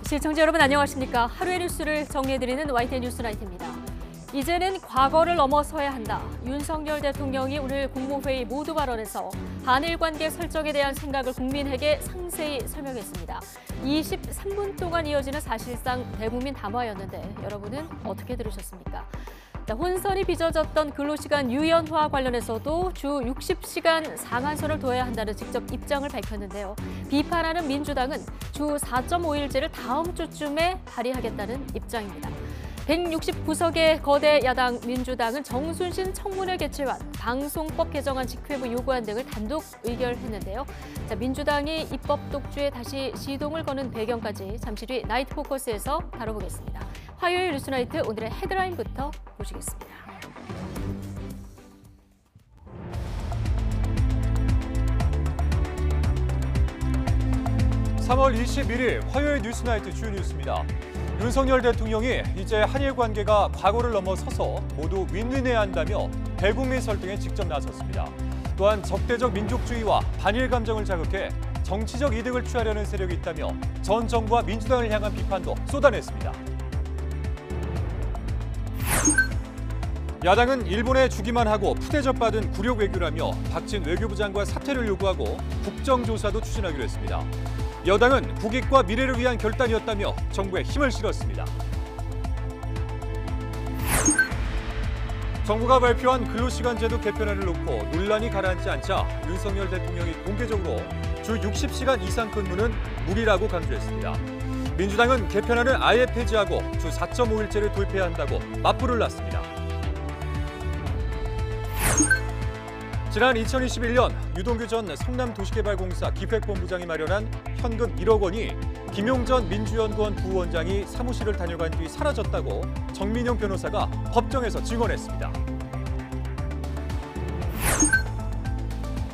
시청자 여러분 안녕하십니까? 하루의 뉴스를 정리해드리는 YTN 뉴스나이트입니다. 이제는 과거를 넘어서야 한다. 윤석열 대통령이 오늘 국무회의 모두 발언에서 한일 관계 설정에 대한 생각을 국민에게 상세히 설명했습니다. 23분 동안 이어지는 사실상 대국민 담화였는데 여러분은 어떻게 들으셨습니까? 혼선이 빚어졌던 근로시간 유연화 관련해서도 주 60시간 상한선을 둬야 한다는 직접 입장을 밝혔는데요. 비판하는 민주당은 주 4.5일제를 다음 주쯤에 발의하겠다는 입장입니다. 169석의 거대 야당 민주당은 정순신 청문회 개최안, 방송법 개정안 직회부 요구안 등을 단독 의결했는데요. 민주당이 입법 독주에 다시 시동을 거는 배경까지 잠시 뒤 나이트 포커스에서 다뤄보겠습니다. 화요일 뉴스나이트 오늘의 헤드라인부터 보시겠습니다. (3월 21일) 화요일 뉴스나이트 주요 뉴스입니다. 윤석열 대통령이 이제 한일 관계가 과거를 넘어서서 모두 윈윈해야 한다며 대국민 설득에 직접 나섰습니다. 또한 적대적 민족주의와 반일 감정을 자극해 정치적 이득을 취하려는 세력이 있다며 전 정부와 민주당을 향한 비판도 쏟아냈습니다. 야당은 일본에 주기만 하고 푸대접받은 굴욕 외교라며 박진 외교부 장관 사퇴를 요구하고 국정조사도 추진하기로 했습니다. 여당은 국익과 미래를 위한 결단이었다며 정부에 힘을 실었습니다. 정부가 발표한 근로시간제도 개편안을 놓고 논란이 가라앉지 않자 윤석열 대통령이 공개적으로 주 60시간 이상 근무는 무리라고 강조했습니다. 민주당은 개편안을 아예 폐지하고 주 4.5일제를 도입해야 한다고 맞불을 놨습니다. 지난 2021년 유동규 전 성남도시개발공사 기획본부장이 마련한 현금 1억 원이 김용전 민주연구원 부원장이 사무실을 다녀간 뒤 사라졌다고 정민용 변호사가 법정에서 증언했습니다.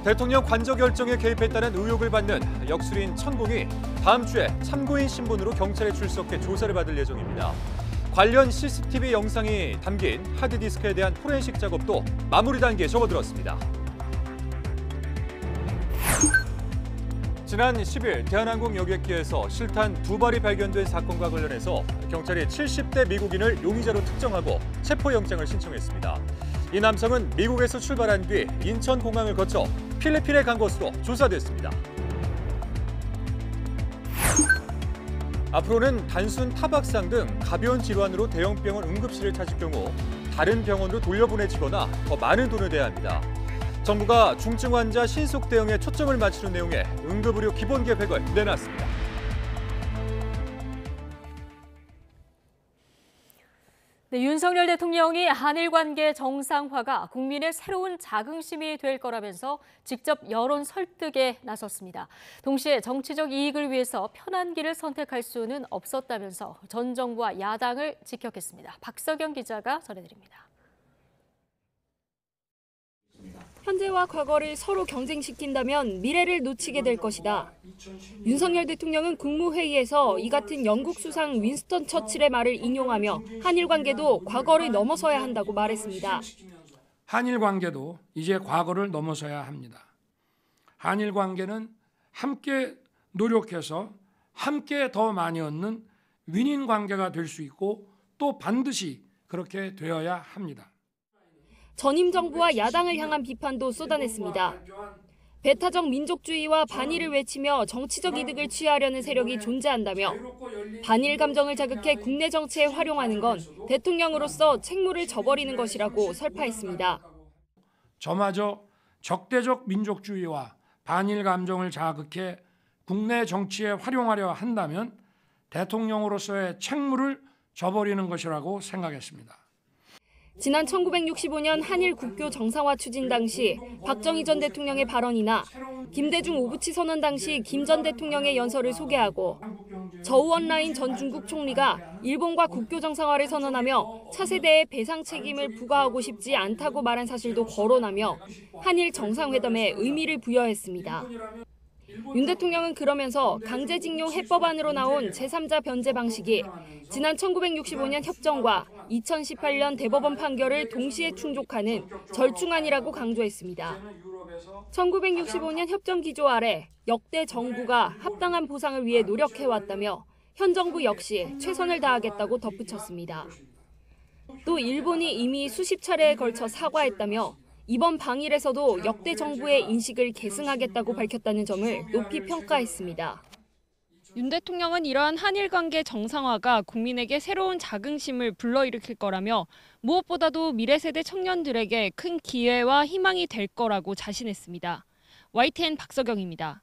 대통령 관저 결정에 개입했다는 의혹을 받는 역술인 천공이 다음 주에 참고인 신분으로 경찰에 출석해 조사를 받을 예정입니다. 관련 CCTV 영상이 담긴 하드디스크에 대한 포렌식 작업도 마무리 단계에 접어들었습니다. 지난 10일 대한항공 여객기에서 실탄 2발이 발견된 사건과 관련해서 경찰이 70대 미국인을 용의자로 특정하고 체포영장을 신청했습니다. 이 남성은 미국에서 출발한 뒤 인천공항을 거쳐 필리핀에 간 것으로 조사됐습니다. 앞으로는 단순 타박상 등 가벼운 질환으로 대형병원 응급실을 찾을 경우 다른 병원으로 돌려보내지거나 더 많은 돈을 내야 합니다. 정부가 중증 환자 신속 대응에 초점을 맞추는 내용의 응급의료 기본계획을 내놨습니다. 네, 윤석열 대통령이 한일 관계 정상화가 국민의 새로운 자긍심이 될 거라면서 직접 여론 설득에 나섰습니다. 동시에 정치적 이익을 위해서 편한 길을 선택할 수는 없었다면서 전 정부와 야당을 직격했습니다. 박석영 기자가 전해드립니다. 현재와 과거를 서로 경쟁시킨다면 미래를 놓치게 될 것이다. 윤석열 대통령은 국무회의에서 이 같은 영국 수상 윈스턴 처칠의 말을 인용하며 한일 관계도 과거를 넘어서야 한다고 말했습니다. 한일 관계도 이제 과거를 넘어서야 합니다. 한일 관계는 함께 노력해서 함께 더 많이 얻는 윈윈 관계가 될 수 있고 또 반드시 그렇게 되어야 합니다. 전임 정부와 야당을 향한 비판도 쏟아냈습니다. 배타적 민족주의와 반일을 외치며 정치적 이득을 취하려는 세력이 존재한다며 반일 감정을 자극해 국내 정치에 활용하는 건 대통령으로서 책무를 져버리는 것이라고 설파했습니다. 저마저 적대적 민족주의와 반일 감정을 자극해 국내 정치에 활용하려 한다면 대통령으로서의 책무를 져버리는 것이라고 생각했습니다. 지난 1965년 한일 국교 정상화 추진 당시 박정희 전 대통령의 발언이나 김대중 오부치 선언 당시 김 전 대통령의 연설을 소개하고 저우언라인 전 중국 총리가 일본과 국교 정상화를 선언하며 차세대의 배상 책임을 부과하고 싶지 않다고 말한 사실도 거론하며 한일 정상회담에 의미를 부여했습니다. 윤 대통령은 그러면서 강제징용 해법안으로 나온 제3자 변제 방식이 지난 1965년 협정과 2018년 대법원 판결을 동시에 충족하는 절충안이라고 강조했습니다. 1965년 협정 기조 아래 역대 정부가 합당한 보상을 위해 노력해왔다며 현 정부 역시 최선을 다하겠다고 덧붙였습니다. 또 일본이 이미 수십 차례에 걸쳐 사과했다며 이번 방일에서도 역대 정부의 인식을 계승하겠다고 밝혔다는 점을 높이 평가했습니다. 윤 대통령은 이러한 한일 관계 정상화가 국민에게 새로운 자긍심을 불러일으킬 거라며 무엇보다도 미래 세대 청년들에게 큰 기회와 희망이 될 거라고 자신했습니다. YTN 박서경입니다.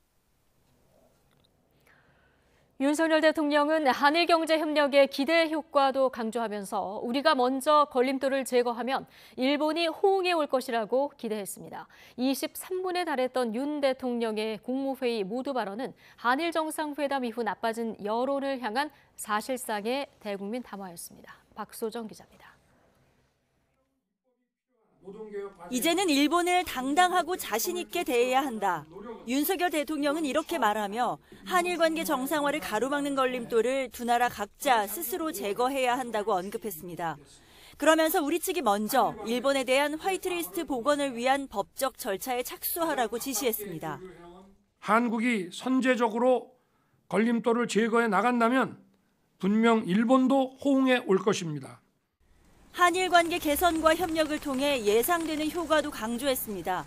윤석열 대통령은 한일 경제 협력의 기대 효과도 강조하면서 우리가 먼저 걸림돌을 제거하면 일본이 호응해 올 것이라고 기대했습니다. 23분에 달했던 윤 대통령의 국무회의 모두 발언은 한일 정상회담 이후 나빠진 여론을 향한 사실상의 대국민 담화였습니다. 박소정 기자입니다. 이제는 일본을 당당하고 자신 있게 대해야 한다. 윤석열 대통령은 이렇게 말하며 한일 관계 정상화를 가로막는 걸림돌을 두 나라 각자 스스로 제거해야 한다고 언급했습니다. 그러면서 우리 측이 먼저 일본에 대한 화이트리스트 복원을 위한 법적 절차에 착수하라고 지시했습니다. 한국이 선제적으로 걸림돌을 제거해 나간다면 분명 일본도 호응해 올 것입니다. 한일 관계 개선과 협력을 통해 예상되는 효과도 강조했습니다.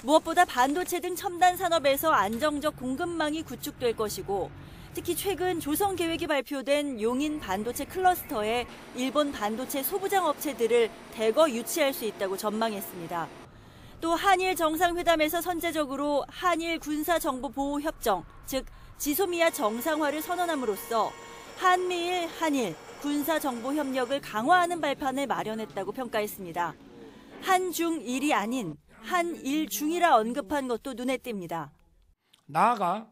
무엇보다 반도체 등 첨단 산업에서 안정적 공급망이 구축될 것이고 특히 최근 조성 계획이 발표된 용인 반도체 클러스터에 일본 반도체 소부장 업체들을 대거 유치할 수 있다고 전망했습니다. 또 한일 정상회담에서 선제적으로 한일 군사정보보호협정, 즉 지소미아 정상화를 선언함으로써 한미일, 한일 군사정보협력을 강화하는 발판을 마련했다고 평가했습니다. 한중일이 아닌 한일중이라 언급한 것도 눈에 띕니다. 나아가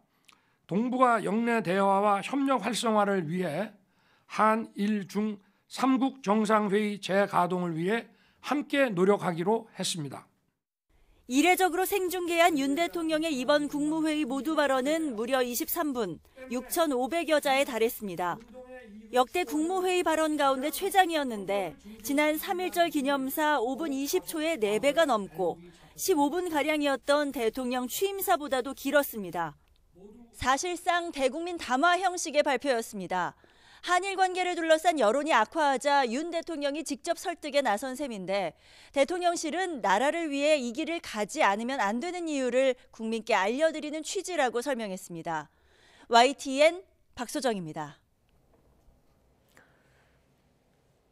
동북아 영내 대화와 협력 활성화를 위해 한일중 3국 정상회의 재가동을 위해 함께 노력하기로 했습니다. 이례적으로 생중계한 윤 대통령의 이번 국무회의 모두 발언은 무려 23분, 6,500여 자에 달했습니다. 역대 국무회의 발언 가운데 최장이었는데 지난 3.1절 기념사 5분 20초의 4배가 넘고 15분가량이었던 대통령 취임사보다도 길었습니다. 사실상 대국민 담화 형식의 발표였습니다. 한일 관계를 둘러싼 여론이 악화하자 윤 대통령이 직접 설득에 나선 셈인데 대통령실은 나라를 위해 이 길을 가지 않으면 안 되는 이유를 국민께 알려드리는 취지라고 설명했습니다. YTN 박소정입니다.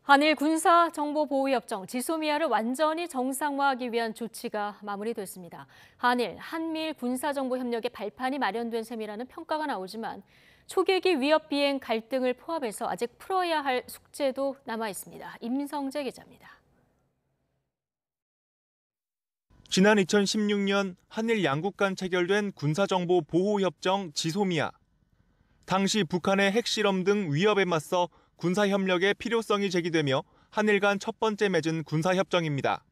한일 군사정보보호협정 지소미아를 완전히 정상화하기 위한 조치가 마무리됐습니다. 한미일 군사정보협력의 발판이 마련된 셈이라는 평가가 나오지만 초계기 위협 비행 갈등을 포함해서 아직 풀어야 할 숙제도 남아 있습니다. 임성재 기자입니다. 지난 2016년 한일 양국 간 체결된 군사정보보호협정 지소미아. 당시 북한의 핵실험 등 위협에 맞서 군사협력의 필요성이 제기되며 한일 간 첫 번째 맺은 군사협정입니다.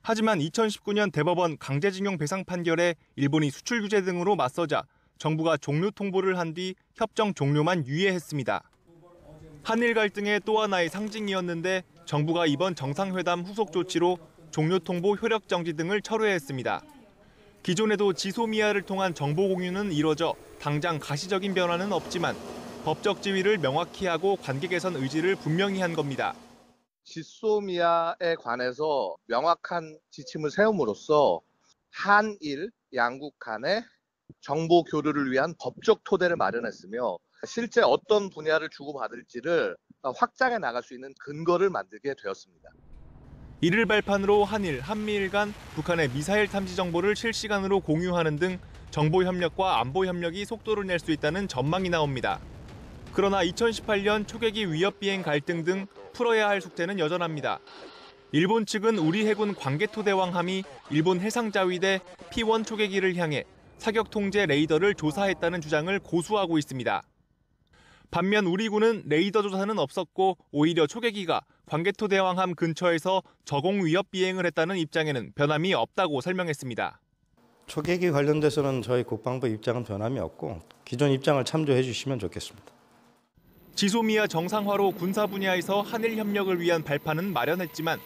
하지만 2019년 대법원 강제징용 배상 판결에 일본이 수출 규제 등으로 맞서자 정부가 종료 통보를 한 뒤 협정 종료만 유예했습니다. 한일 갈등의 또 하나의 상징이었는데 정부가 이번 정상회담 후속 조치로 종료 통보 효력 정지 등을 철회했습니다. 기존에도 지소미아를 통한 정보 공유는 이뤄져 당장 가시적인 변화는 없지만 법적 지위를 명확히 하고 관계 개선 의지를 분명히 한 겁니다. 지소미아에 관해서 명확한 지침을 세움으로써 한일 양국 간의 정보 교류를 위한 법적 토대를 마련했으며 실제 어떤 분야를 주고받을지를 확장해 나갈 수 있는 근거를 만들게 되었습니다. 이를 발판으로 한미일 간 북한의 미사일 탐지 정보를 실시간으로 공유하는 등 정보 협력과 안보 협력이 속도를 낼 수 있다는 전망이 나옵니다. 그러나 2018년 초계기 위협 비행 갈등 등 풀어야 할 숙제는 여전합니다. 일본 측은 우리 해군 광개토대왕함이 일본 해상자위대 P1 초계기를 향해 사격 통제 레이더를 조사했다는 주장을 고수하고 있습니다. 반면 우리 군은 레이더 조사는 없었고 오히려 초계기가 광개토대왕함 근처에서 저공 위협 비행을 했다는 입장에는 변함이 없다고 설명했습니다. 초계기 관련돼서는 저희 국방부 입장은 변함이 없고 기존 입장을 참조해 주시면 좋겠습니다. 지소미아 정상화로 군사 분야에서 한일 협력을 위한 발판은 마련했지만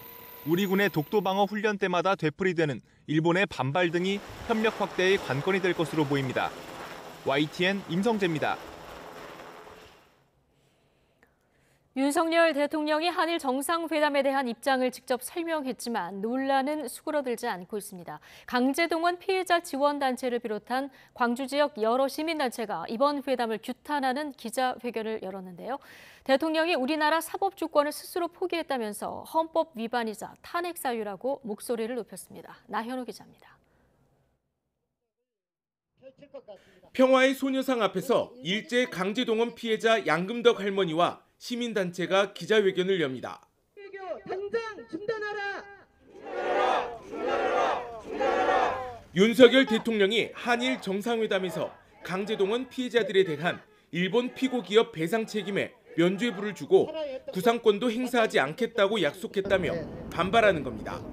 우리 군의 독도방어 훈련 때마다 되풀이되는 일본의 반발 등이 협력 확대의 관건이 될 것으로 보입니다. YTN 임성재입니다. 윤석열 대통령이 한일 정상회담에 대한 입장을 직접 설명했지만 논란은 수그러들지 않고 있습니다. 강제동원 피해자 지원단체를 비롯한 광주 지역 여러 시민단체가 이번 회담을 규탄하는 기자회견을 열었는데요. 대통령이 우리나라 사법주권을 스스로 포기했다면서 헌법 위반이자 탄핵 사유라고 목소리를 높였습니다. 나현우 기자입니다. 평화의 소녀상 앞에서 일제 강제동원 피해자 양금덕 할머니와 시민단체가 기자회견을 엽니다. 당장 중단하라! 윤석열 대통령이 한일 정상회담에서 강제동원 피해자들에 대한 일본 피고기업 배상 책임에 면죄부를 주고 구상권도 행사하지 않겠다고 약속했다며 반발하는 겁니다.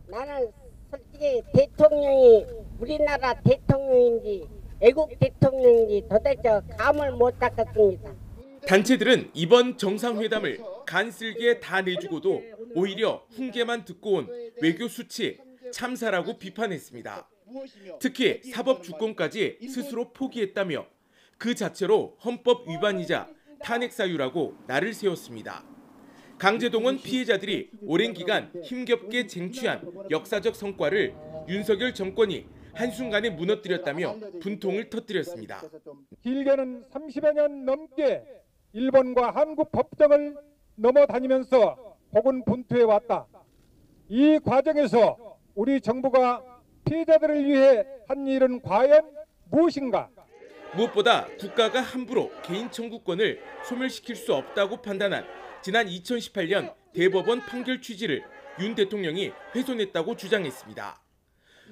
나는 솔직히 대통령이 우리나라 대통령인지 애국 대통령인지 도대체 감을 못 잡겠습니다. 단체들은 이번 정상회담을 간쓸게 다 내주고도 오히려 훈계만 듣고 온 외교 수치, 참사라고 비판했습니다. 특히 사법주권까지 스스로 포기했다며 그 자체로 헌법 위반이자 탄핵 사유라고 날을 세웠습니다. 강제동원 피해자들이 오랜 기간 힘겹게 쟁취한 역사적 성과를 윤석열 정권이 한순간에 무너뜨렸다며 분통을 터뜨렸습니다. 길게는 30여 년 넘게 일본과 한국 법정을 넘어다니면서 고군분투해왔다. 이 과정에서 우리 정부가 피해자들을 위해 한 일은 과연 무엇인가? 무엇보다 국가가 함부로 개인 청구권을 소멸시킬 수 없다고 판단한 지난 2018년 대법원 판결 취지를 윤 대통령이 훼손했다고 주장했습니다.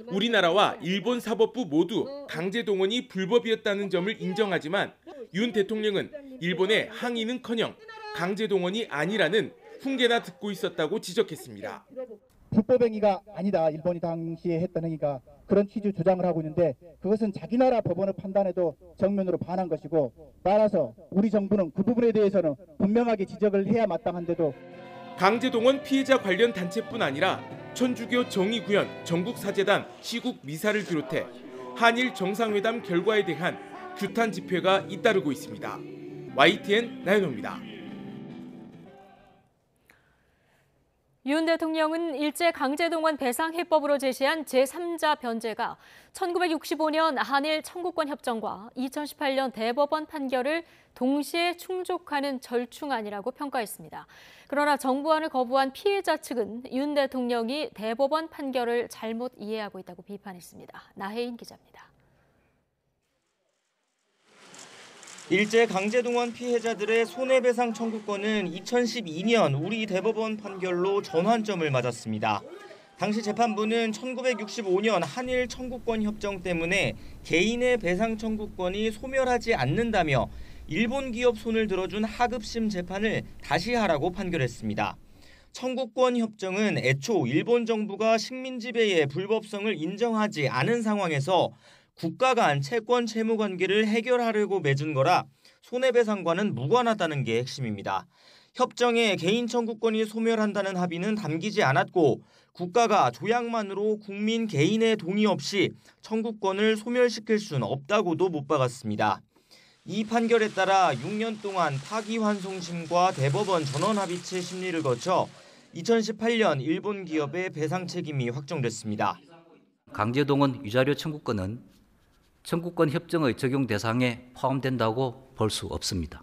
우리나라와 일본 사법부 모두 강제동원이 불법이었다는 점을 인정하지만 윤 대통령은 일본의 항의는커녕 강제동원이 아니라는 훈계나 듣고 있었다고 지적했습니다. 불법 행위가 아니다. 일본이 당시에 했던 행위가 그런 취지 주장을 하고 있는데 그것은 자기 나라 법원의 판단에도 정면으로 반한 것이고 따라서 우리 정부는 그 부분에 대해서는 분명하게 지적을 해야 마땅한데도 강제동원 피해자 관련 단체뿐 아니라 천주교 정의구현 전국사재단 시국 미사를 비롯해 한일 정상회담 결과에 대한 규탄 집회가 잇따르고 있습니다. YTN 나연호입니다. 윤 대통령은 일제 강제동원 배상해법으로 제시한 제3자 변제가 1965년 한일 청구권 협정과 2018년 대법원 판결을 동시에 충족하는 절충안이라고 평가했습니다. 그러나 정부안을 거부한 피해자 측은 윤 대통령이 대법원 판결을 잘못 이해하고 있다고 비판했습니다. 나혜인 기자입니다. 일제 강제동원 피해자들의 손해배상 청구권은 2012년 우리 대법원 판결로 전환점을 맞았습니다. 당시 재판부는 1965년 한일 청구권 협정 때문에 개인의 배상 청구권이 소멸하지 않는다며 일본 기업 손을 들어준 하급심 재판을 다시 하라고 판결했습니다. 청구권 협정은 애초 일본 정부가 식민지배의 불법성을 인정하지 않은 상황에서 국가 간 채권 채무 관계를 해결하려고 맺은 거라 손해배상과는 무관하다는 게 핵심입니다. 협정에 개인 청구권이 소멸한다는 합의는 담기지 않았고 국가가 조약만으로 국민 개인의 동의 없이 청구권을 소멸시킬 수는 없다고도 못 박았습니다. 이 판결에 따라 6년 동안 파기환송심과 대법원 전원합의체 심리를 거쳐 2018년 일본 기업의 배상 책임이 확정됐습니다. 강제동원 위자료 청구권은 청구권 협정의 적용 대상에 포함된다고 볼 수 없습니다.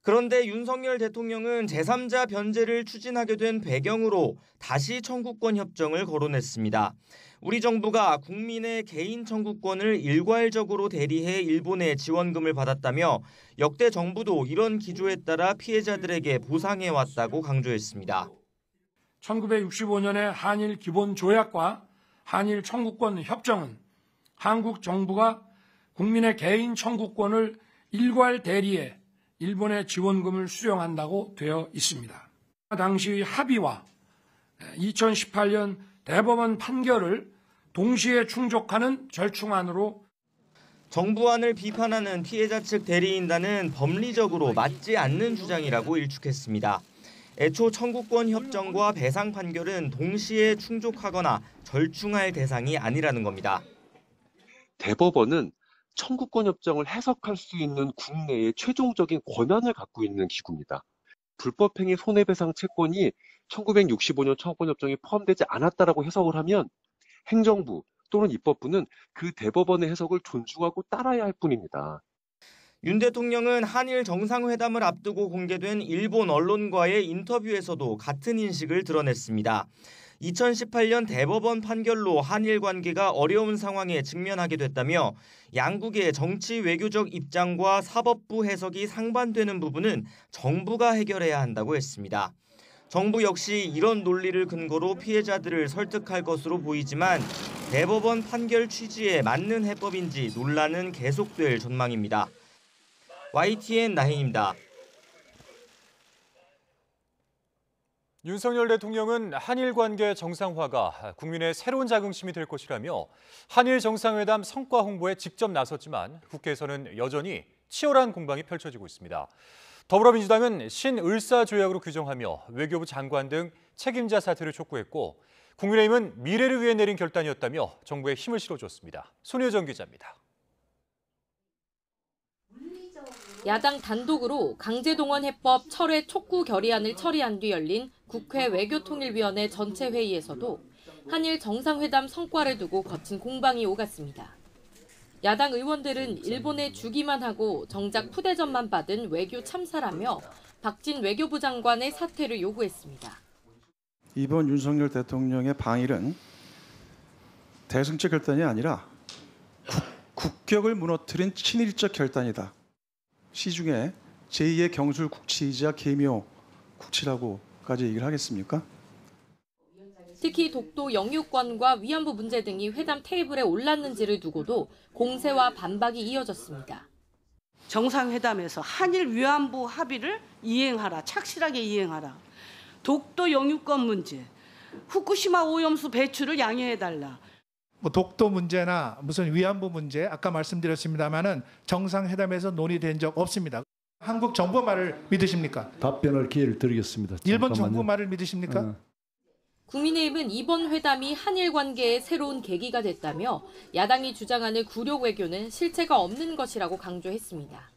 그런데 윤석열 대통령은 제3자 변제를 추진하게 된 배경으로 다시 청구권 협정을 거론했습니다. 우리 정부가 국민의 개인 청구권을 일괄적으로 대리해 일본의 지원금을 받았다며 역대 정부도 이런 기조에 따라 피해자들에게 보상해왔다고 강조했습니다. 1965년의 한일 기본조약과 한일 청구권 협정은 한국 정부가 국민의 개인 청구권을 일괄 대리해 일본의 지원금을 수령한다고 되어 있습니다. 당시 합의와 2018년 대법원 판결을 동시에 충족하는 절충안으로 정부안을 비판하는 피해자 측 대리인단은 법리적으로 맞지 않는 주장이라고 일축했습니다. 애초 청구권 협정과 배상 판결은 동시에 충족하거나 절충할 대상이 아니라는 겁니다. 대법원은 청구권 협정을 해석할 수 있는 국내의 최종적인 권한을 갖고 있는 기구입니다. 불법행위 손해배상 채권이 1965년 청구권협정에 포함되지 않았다라고 해석을 하면 행정부 또는 입법부는 그 대법원의 해석을 존중하고 따라야 할 뿐입니다. 윤 대통령은 한일 정상회담을 앞두고 공개된 일본 언론과의 인터뷰에서도 같은 인식을 드러냈습니다. 2018년 대법원 판결로 한일 관계가 어려운 상황에 직면하게 됐다며 양국의 정치 외교적 입장과 사법부 해석이 상반되는 부분은 정부가 해결해야 한다고 했습니다. 정부 역시 이런 논리를 근거로 피해자들을 설득할 것으로 보이지만 대법원 판결 취지에 맞는 해법인지 논란은 계속될 전망입니다. YTN 나혜인입니다. 윤석열 대통령은 한일 관계 정상화가 국민의 새로운 자긍심이 될 것이라며 한일 정상회담 성과 홍보에 직접 나섰지만 국회에서는 여전히 치열한 공방이 펼쳐지고 있습니다. 더불어민주당은 신을사 조약으로 규정하며 외교부 장관 등 책임자 사퇴를 촉구했고 국민의힘은 미래를 위해 내린 결단이었다며 정부에 힘을 실어줬습니다. 손혜정 기자입니다. 야당 단독으로 강제동원 해법 철회 촉구 결의안을 처리한 뒤 열린 국회 외교통일위원회 전체 회의에서도 한일 정상회담 성과를 두고 거친 공방이 오갔습니다. 야당 의원들은 일본에 주기만 하고 정작 푸대접만 받은 외교 참사라며 박진 외교부 장관의 사퇴를 요구했습니다. 이번 윤석열 대통령의 방일은 대승적 결단이 아니라 국격을 무너뜨린 친일적 결단이다. 시중에 제2의 경술 국치이자 계묘 국치라고까지 얘기를 하겠습니까? 특히 독도 영유권과 위안부 문제 등이 회담 테이블에 올랐는지를 두고도 공세와 반박이 이어졌습니다. 정상회담에서 한일 위안부 합의를 이행하라, 착실하게 이행하라. 독도 영유권 문제, 후쿠시마 오염수 배출을 양해해달라. 독도 문제나 무슨 위안부 문제 아까 말씀드렸습니다마는 정상회담에서 논의된 적 없습니다. 한국 정부 말을 믿으십니까? 답변할 기회를 드리겠습니다. 일본 정부 말을 믿으십니까? 국민의힘은 이번 회담이 한일 관계의 새로운 계기가 됐다며 야당이 주장하는 굴욕 외교는 실체가 없는 것이라고 강조했습니다.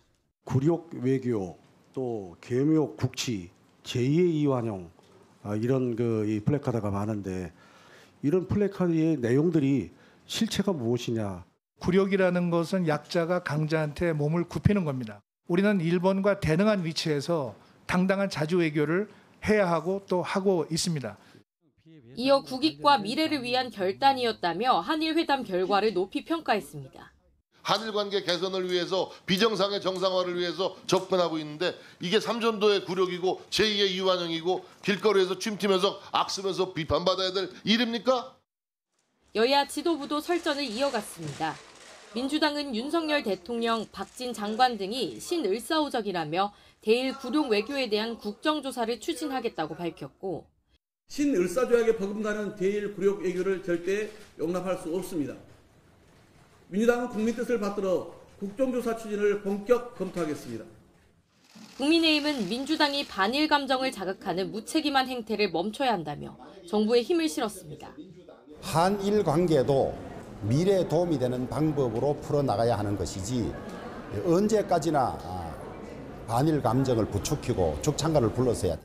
굴욕 외교 또 계묘 국치 제2의 이완용 이런 이 플래카드가 많은데 이런 플래카드의 내용들이 실체가 무엇이냐. 굴욕이라는 것은 약자가 강자한테 몸을 굽히는 겁니다. 우리는 일본과 대등한 위치에서 당당한 자주 외교를 해야 하고 또 하고 있습니다. 이어 국익과 미래를 위한 결단이었다며 한일 회담 결과를 높이 평가했습니다. 한일 관계 개선을 위해서 비정상의 정상화를 위해서 접근하고 있는데 이게 삼전도의 굴욕이고 제2의 이완용이고 길거리에서 침튀면서 악쓰면서 비판받아야 될 일입니까? 여야 지도부도 설전을 이어갔습니다. 민주당은 윤석열 대통령, 박진 장관 등이 신을사오적이라며 대일 굴욕 외교에 대한 국정조사를 추진하겠다고 밝혔고 신을사조약에 버금가는 대일 굴욕 외교를 절대 용납할 수 없습니다. 민주당은 국민 뜻을 받들어 국정조사 추진을 본격 검토하겠습니다. 국민의힘은 민주당이 반일 감정을 자극하는 무책임한 행태를 멈춰야 한다며 정부에 힘을 실었습니다. 한일 관계도 미래에 도움이 되는 방법으로 풀어나가야 하는 것이지 언제까지나 반일 감정을 부추기고 죽창가를 불러서야 돼.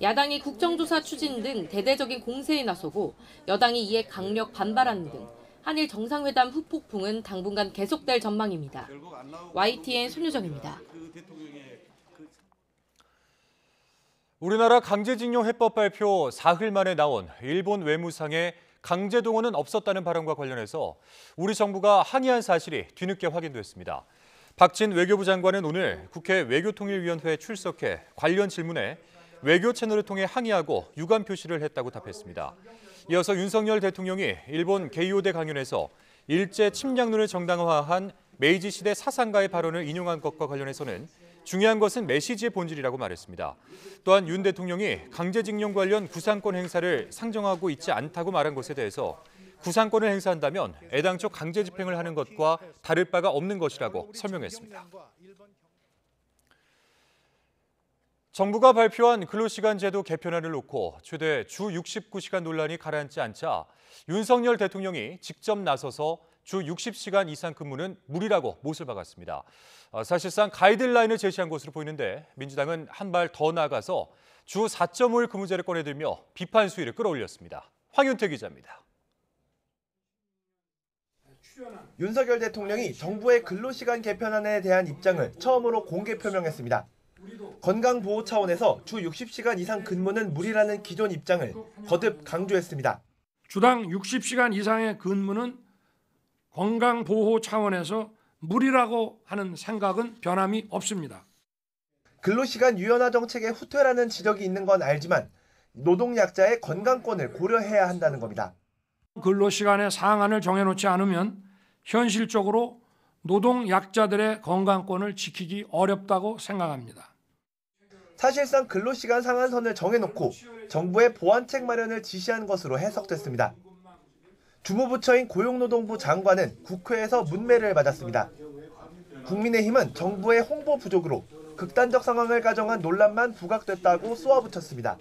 야당이 국정조사 추진 등 대대적인 공세에 나서고 여당이 이에 강력 반발하는 등 한일 정상회담 후폭풍은 당분간 계속될 전망입니다. YTN 손유정입니다. 우리나라 강제징용 해법 발표 사흘 만에 나온 일본 외무상의 강제동원은 없었다는 발언과 관련해서 우리 정부가 항의한 사실이 뒤늦게 확인됐습니다. 박진 외교부 장관은 오늘 국회 외교통일위원회에 출석해 관련 질문에 외교 채널을 통해 항의하고 유감 표시를 했다고 답했습니다. 이어서 윤석열 대통령이 일본 게이오대 강연에서 일제 침략론을 정당화한 메이지 시대 사상가의 발언을 인용한 것과 관련해서는 중요한 것은 메시지의 본질이라고 말했습니다. 또한 윤 대통령이 강제징용 관련 구상권 행사를 상정하고 있지 않다고 말한 것에 대해서 구상권을 행사한다면 애당초 강제 집행을 하는 것과 다를 바가 없는 것이라고 설명했습니다. 정부가 발표한 근로시간 제도 개편안을 놓고 최대 주 69시간 논란이 가라앉지 않자 윤석열 대통령이 직접 나서서 주 60시간 이상 근무는 무리라고 못을 박았습니다. 사실상 가이드라인을 제시한 것으로 보이는데 민주당은 한 발 더 나가서 주 4.5일 근무제를 꺼내들며 비판 수위를 끌어올렸습니다. 황윤태 기자입니다. 윤석열 대통령이 정부의 근로시간 개편안에 대한 입장을 처음으로 공개 표명했습니다. 건강보호 차원에서 주 60시간 이상 근무는 무리라는 기존 입장을 거듭 강조했습니다. 주당 60시간 이상의 근무는 건강보호 차원에서 무리라고 하는 생각은 변함이 없습니다. 근로시간 유연화 정책의 후퇴라는 지적이 있는 건 알지만 노동약자의 건강권을 고려해야 한다는 겁니다. 근로시간의 상한을 정해놓지 않으면 현실적으로 노동약자들의 건강권을 지키기 어렵다고 생각합니다. 사실상 근로시간 상한선을 정해놓고 정부의 보완책 마련을 지시한 것으로 해석됐습니다. 주무부처인 고용노동부 장관은 국회에서 문매를 맞았습니다. 국민의힘은 정부의 홍보 부족으로 극단적 상황을 가정한 논란만 부각됐다고 쏘아붙였습니다.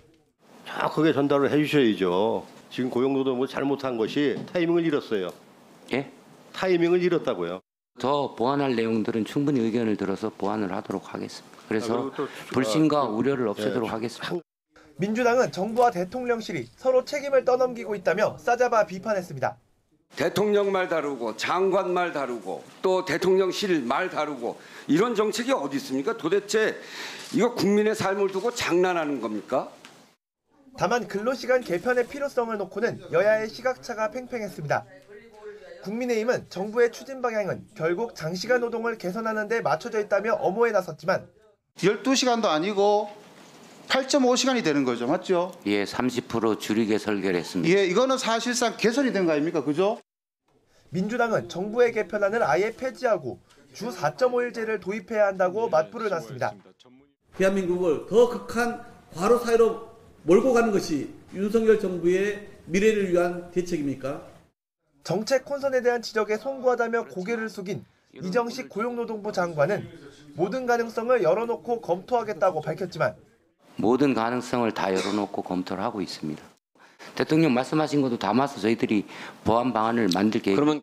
정확하게 전달을 해주셔야죠. 지금 고용노동부 잘못한 것이 타이밍을 잃었어요. 예? 타이밍을 잃었다고요. 더 보완할 내용들은 충분히 의견을 들어서 보완을 하도록 하겠습니다. 그래서 불신과 우려를 없애도록 하겠습니다. 민주당은 정부와 대통령실이 서로 책임을 떠넘기고 있다며 싸잡아 비판했습니다. 대통령 말 다르고 장관 말 다르고 또 대통령실 말 다르고 이런 정책이 어디 있습니까? 도대체 이거 국민의 삶을 두고 장난하는 겁니까? 다만 근로시간 개편의 필요성을 놓고는 여야의 시각차가 팽팽했습니다. 국민의힘은 정부의 추진 방향은 결국 장시간 노동을 개선하는 데 맞춰져 있다며 엄호에 나섰지만 12시간도 아니고 8.5시간이 되는 거죠. 맞죠? 예, 30% 줄이게 설계를 했습니다. 예, 이거는 사실상 개선이 된 거 아닙니까? 그죠? 민주당은 정부의 개편안을 아예 폐지하고 주 4.5일제를 도입해야 한다고 맞불을 놨습니다. 대한민국을 더 극한 과로 사회로 몰고 가는 것이 윤석열 정부의 미래를 위한 대책입니까? 정책 혼선에 대한 지적에 송구하다며 고개를 숙인 이정식 고용노동부 장관은 모든 가능성을 열어놓고 검토하겠다고 밝혔지만 모든 가능성을 다 열어놓고 검토를 하고 있습니다. 대통령 말씀하신 것도 담아서 저희들이 보완 방안을 만들 계획. 그러면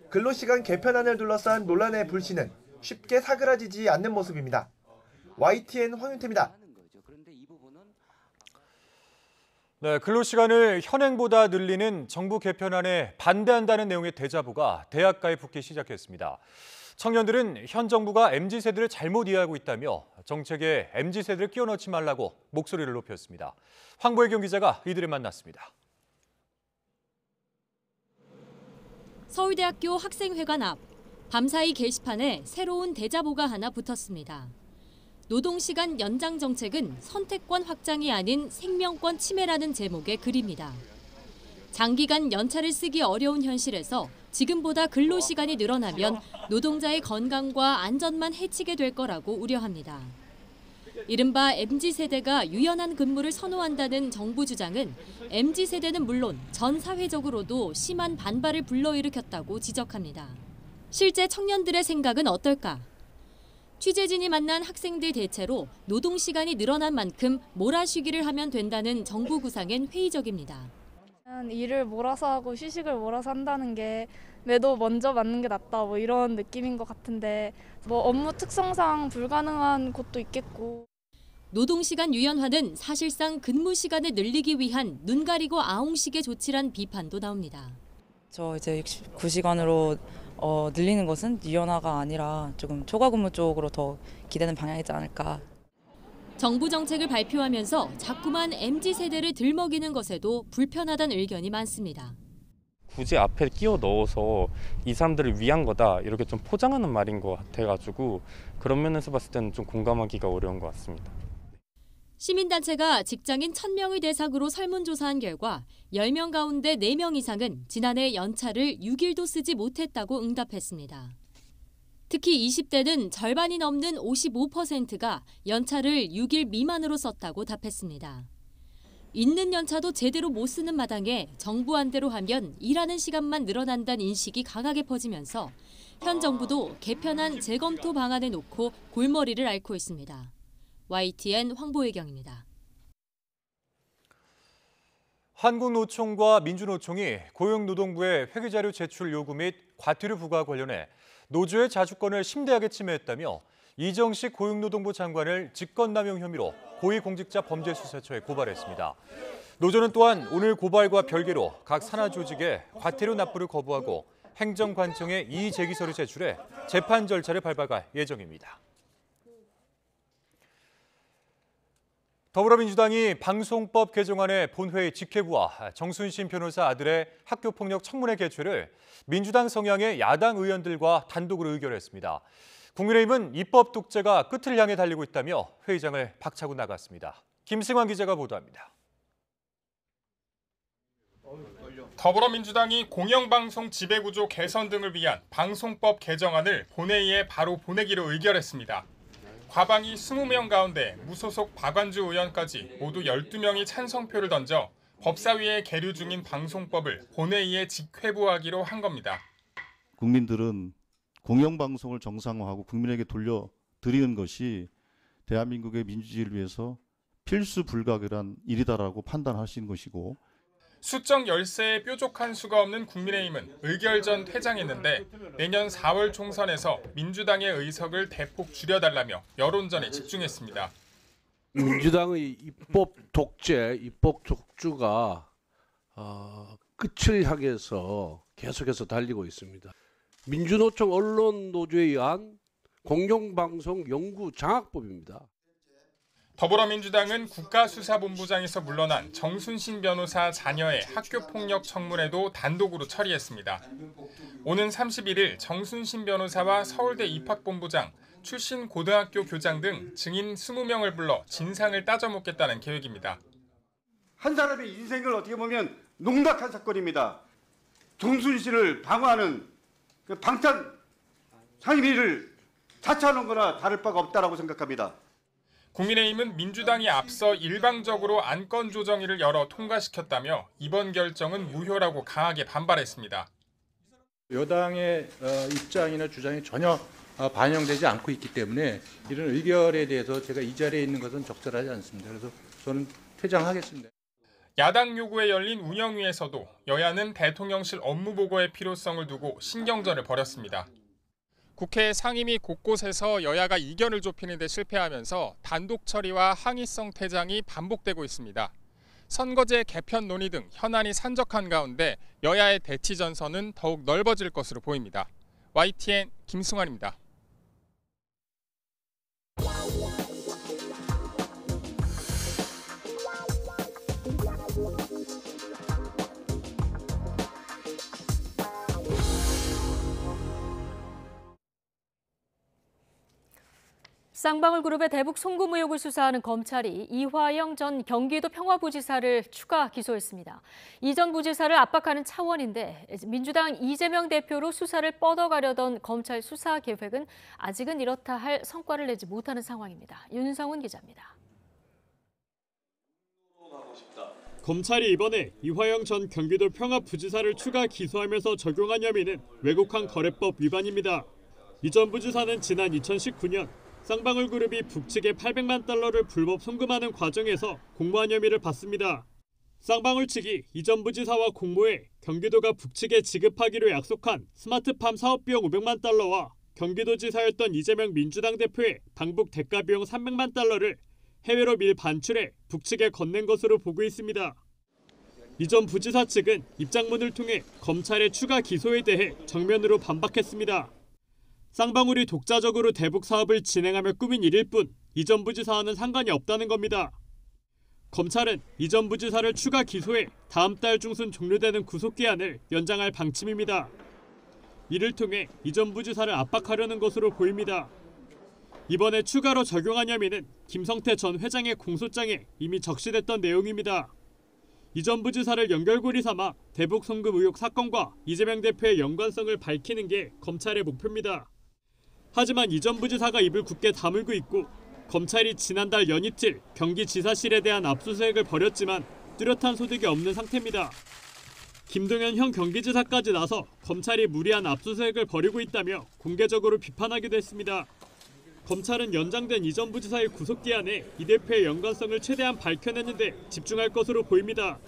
근로시간 개편안을 둘러싼 논란의 불씨는 쉽게 사그라지지 않는 모습입니다. YTN 황윤태입니다. 네, 근로시간을 현행보다 늘리는 정부 개편안에 반대한다는 내용의 대자보가 대학가에 붙기 시작했습니다. 청년들은 현 정부가 MZ세대를 잘못 이해하고 있다며 정책에 MZ세대를 끼워 넣지 말라고 목소리를 높였습니다. 황보혜경 기자가 이들을 만났습니다. 서울대학교 학생회관 앞 밤사이 게시판에 새로운 대자보가 하나 붙었습니다. 노동시간 연장 정책은 선택권 확장이 아닌 생명권 침해라는 제목의 글입니다. 장기간 연차를 쓰기 어려운 현실에서 지금보다 근로시간이 늘어나면 노동자의 건강과 안전만 해치게 될 거라고 우려합니다. 이른바 MZ세대가 유연한 근무를 선호한다는 정부 주장은 MZ세대는 물론 전 사회적으로도 심한 반발을 불러일으켰다고 지적합니다. 실제 청년들의 생각은 어떨까? 취재진이 만난 학생들 대체로 노동시간이 늘어난 만큼 몰아쉬기를 하면 된다는 정부 구상엔 회의적입니다. 일을 몰아서 하고 휴식을 몰아서 한다는 게 매도 먼저 맞는 게 낫다 뭐 이런 느낌인 것 같은데 뭐 업무 특성상 불가능한 곳도 있겠고. 노동시간 유연화는 사실상 근무 시간을 늘리기 위한 눈 가리고 아웅식의 조치란 비판도 나옵니다. 저 이제 69시간으로 늘리는 것은 유연화가 아니라 조금 초과 근무 쪽으로 더 기대는 방향이지 않을까. 정부 정책을 발표하면서 자꾸만 MZ세대를 들먹이는 것에도 불편하다는 의견이 많습니다. 굳이 앞에 끼워 넣어서 이 사람들을 위한 거다 이렇게 좀 포장하는 말인 것 같아가지고 그런 면에서 봤을 때는 좀 공감하기가 어려운 것 같습니다. 시민단체가 직장인 1000명을 대상으로 설문조사한 결과 10명 가운데 4명 이상은 지난해 연차를 6일도 쓰지 못했다고 응답했습니다. 특히 20대는 절반이 넘는 55%가 연차를 6일 미만으로 썼다고 답했습니다. 있는 연차도 제대로 못 쓰는 마당에 정부 안대로 하면 일하는 시간만 늘어난다는 인식이 강하게 퍼지면서 현 정부도 개편안 재검토 방안을 놓고 골머리를 앓고 있습니다. YTN 황보혜경입니다. 한국노총과 민주노총이 고용노동부에 회계자료 제출 요구 및 과태료 부과 관련해 노조의 자주권을 심대하게 침해했다며 이정식 고용노동부 장관을 직권남용 혐의로 고위공직자범죄수사처에 고발했습니다. 노조는 또한 오늘 고발과 별개로 각 산하 조직에 과태료 납부를 거부하고 행정관청에 이의제기서를 제출해 재판 절차를 밟아갈 예정입니다. 더불어민주당이 방송법 개정안의 본회의 직회부와 정순신 변호사 아들의 학교폭력 청문회 개최를 민주당 성향의 야당 의원들과 단독으로 의결했습니다. 국민의힘은 입법 독재가 끝을 향해 달리고 있다며 회의장을 박차고 나갔습니다. 김승환 기자가 보도합니다. 더불어민주당이 공영방송 지배구조 개선 등을 위한 방송법 개정안을 본회의에 바로 보내기로 의결했습니다. 과방위 20명 가운데 무소속 박완주 의원까지 모두 12명이 찬성표를 던져 법사위에 계류 중인 방송법을 본회의에 직회부하기로 한 겁니다. 국민들은 공영방송을 정상화하고 국민에게 돌려드리는 것이 대한민국의 민주주의를 위해서 필수 불가결한 일이다라고 판단하신 것이고, 수적 열세에 뾰족한 수가 없는 국민의힘은 의결 전 퇴장했는데 내년 4월 총선에서 민주당의 의석을 대폭 줄여달라며 여론전에 집중했습니다. 민주당의 입법 독재, 입법 독주가 끝을 향해서 계속해서 달리고 있습니다. 민주노총 언론노조에 의한 공영방송 연구 장악법입니다. 더불어민주당은 국가수사본부장에서 물러난 정순신 변호사 자녀의 학교폭력 청문회도 단독으로 처리했습니다. 오는 31일 정순신 변호사와 서울대 입학본부장, 출신 고등학교 교장 등 증인 20명을 불러 진상을 따져묻겠다는 계획입니다. 한 사람의 인생을 어떻게 보면 농락한 사건입니다. 정순신을 방어하는 그 방탄 상임위를 자처하는 거나 다를 바가 없다라고 생각합니다. 국민의힘은 민주당이 앞서 일방적으로 안건 조정위를 열어 통과시켰다며 이번 결정은 무효라고 강하게 반발했습니다. 여당의 입장이나 주장이 전혀 반영되지 않고 있기 때문에 이런 의결에 대해서 제가 이 자리에 있는 것은 적절하지 않습니다. 그래서 저는 퇴장하겠습니다. 야당 요구에 열린 운영위에서도 여야는 대통령실 업무보고의 필요성을 두고 신경전을 벌였습니다. 국회 상임위 곳곳에서 여야가 이견을 좁히는 데 실패하면서 단독 처리와 항의성 퇴장이 반복되고 있습니다. 선거제 개편 논의 등 현안이 산적한 가운데 여야의 대치 전선은 더욱 넓어질 것으로 보입니다. YTN 김승환입니다. 쌍방울그룹의 대북 송금 의혹을 수사하는 검찰이 이화영 전 경기도 평화부지사를 추가 기소했습니다. 이 전 부지사를 압박하는 차원인데 민주당 이재명 대표로 수사를 뻗어가려던 검찰 수사 계획은 아직은 이렇다 할 성과를 내지 못하는 상황입니다. 윤성훈 기자입니다. 검찰이 이번에 이화영 전 경기도 평화부지사를 추가 기소하면서 적용한 혐의는 외국환 거래법 위반입니다. 이 전 부지사는 지난 2019년 쌍방울그룹이 북측에 800만 달러를 불법 송금하는 과정에서 공모한 혐의를 받습니다. 쌍방울 측이 이 전 부지사와 공모해 경기도가 북측에 지급하기로 약속한 스마트팜 사업비용 500만 달러와 경기도지사였던 이재명 민주당 대표의 방북 대가비용 300만 달러를 해외로 밀 반출해 북측에 건넨 것으로 보고 있습니다. 이 전 부지사 측은 입장문을 통해 검찰의 추가 기소에 대해 정면으로 반박했습니다. 쌍방울이 독자적으로 대북 사업을 진행하며 꾸민 일일 뿐 이 전 부지사와는 상관이 없다는 겁니다. 검찰은 이 전 부지사를 추가 기소해 다음 달 중순 종료되는 구속기한을 연장할 방침입니다. 이를 통해 이 전 부지사를 압박하려는 것으로 보입니다. 이번에 추가로 적용한 혐의는 김성태 전 회장의 공소장에 이미 적시됐던 내용입니다. 이 전 부지사를 연결고리 삼아 대북 송금 의혹 사건과 이재명 대표의 연관성을 밝히는 게 검찰의 목표입니다. 하지만 이 전 부지사가 입을 굳게 다물고 있고 검찰이 지난달 연이틀 경기지사실에 대한 압수수색을 벌였지만 뚜렷한 소득이 없는 상태입니다. 김동연 현 경기지사까지 나서 검찰이 무리한 압수수색을 벌이고 있다며 공개적으로 비판하기도 했습니다. 검찰은 연장된 이 전 부지사의 구속기한에 이 대표의 연관성을 최대한 밝혀내는 데 집중할 것으로 보입니다.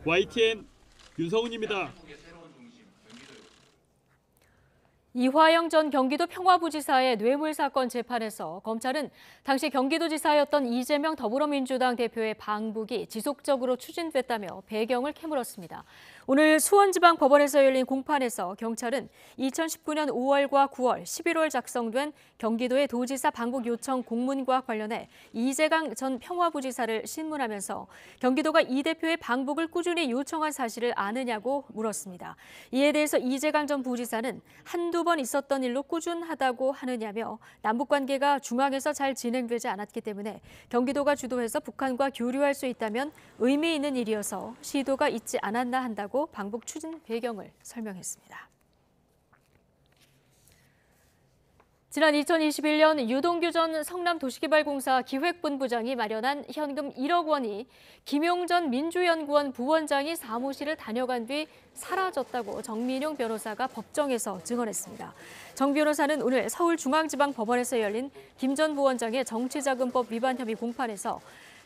YTN 윤성훈입니다. 이화영 전 경기도 평화부지사의 뇌물 사건 재판에서 검찰은 당시 경기도지사였던 이재명 더불어민주당 대표의 방북이 지속적으로 추진됐다며 배경을 캐물었습니다. 오늘 수원지방법원에서 열린 공판에서 경찰은 2019년 5월과 9월, 11월 작성된 경기도의 도지사 방북 요청 공문과 관련해 이재강 전 평화부지사를 신문하면서 경기도가 이 대표의 방북을 꾸준히 요청한 사실을 아느냐고 물었습니다. 이에 대해서 이재강 전 부지사는 한두 번 있었던 일로 꾸준하다고 하느냐며 남북관계가 중앙에서 잘 진행되지 않았기 때문에 경기도가 주도해서 북한과 교류할 수 있다면 의미 있는 일이어서 시도가 있지 않았나 한다고 방북 추진 배경을 설명했습니다. 지난 2021년 유동규 전 성남도시개발공사 기획본부장이 마련한 현금 1억 원이 김용전 민주연구원 부원장이 사무실을 다녀간 뒤 사라졌다고 정민용 변호사가 법정에서 증언했습니다. 정 변호사는 오늘 서울중앙지방법원에서 열린 김 전 부원장의 정치자금법 위반 혐의 공판에서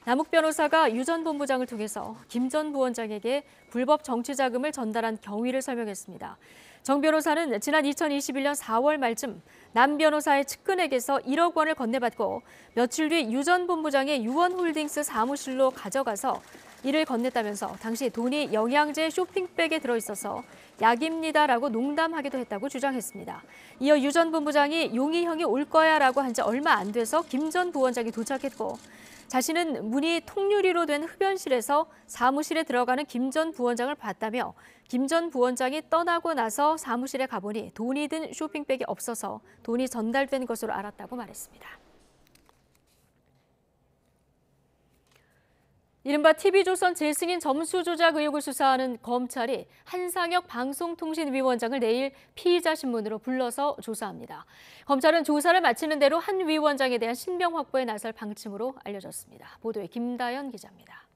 남욱 변호사가 유 전 본부장을 통해서 김 전 부원장에게 불법 정치자금을 전달한 경위를 설명했습니다. 정 변호사는 지난 2021년 4월 말쯤 남 변호사의 측근에게서 1억 원을 건네받고 며칠 뒤 유 전 본부장의 유원홀딩스 사무실로 가져가서 이를 건넸다면서 당시 돈이 영양제 쇼핑백에 들어있어서 약입니다라고 농담하기도 했다고 주장했습니다. 이어 유 전 본부장이 용희 형이 올 거야라고 한 지 얼마 안 돼서 김 전 부원장이 도착했고 자신은 문이 통유리로 된 흡연실에서 사무실에 들어가는 김 전 부원장을 봤다며 김 전 부원장이 떠나고 나서 사무실에 가보니 돈이 든 쇼핑백이 없어서 돈이 전달된 것으로 알았다고 말했습니다. 이른바 TV조선 재승인 점수 조작 의혹을 수사하는 검찰이 한상혁 방송통신위원장을 내일 피의자 신문으로 불러서 조사합니다. 검찰은 조사를 마치는 대로 한 위원장에 대한 신병 확보에 나설 방침으로 알려졌습니다. 보도에 김다연 기자입니다.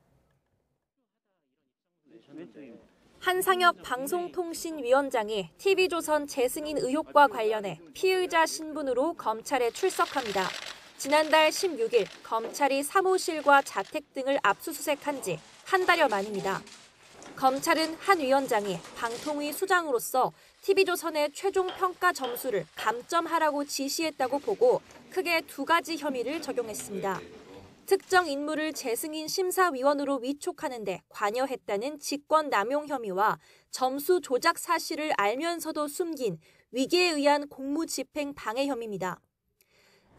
한상혁 방송통신위원장이 TV조선 재승인 의혹과 관련해 피의자 신분으로 검찰에 출석합니다. 지난달 16일 검찰이 사무실과 자택 등을 압수수색한 지 한 달여 만입니다. 검찰은 한 위원장이 방통위 수장으로서 TV조선의 최종 평가 점수를 감점하라고 지시했다고 보고 크게 두 가지 혐의를 적용했습니다. 특정 인물을 재승인 심사위원으로 위촉하는 데 관여했다는 직권남용 혐의와 점수 조작 사실을 알면서도 숨긴 위계에 의한 공무집행 방해 혐의입니다.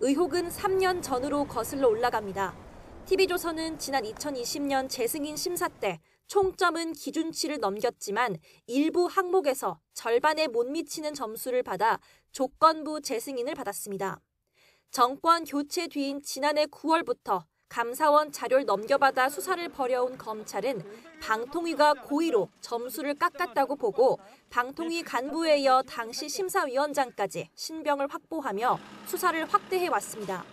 의혹은 3년 전으로 거슬러 올라갑니다. TV조선은 지난 2020년 재승인 심사 때 총점은 기준치를 넘겼지만 일부 항목에서 절반에 못 미치는 점수를 받아 조건부 재승인을 받았습니다. 정권 교체 뒤인 지난해 9월부터 감사원 자료를 넘겨받아 수사를 벌여온 검찰은 방통위가 고의로 점수를 깎았다고 보고 방통위 간부에 이어 당시 심사위원장까지 신병을 확보하며 수사를 확대해 왔습니다.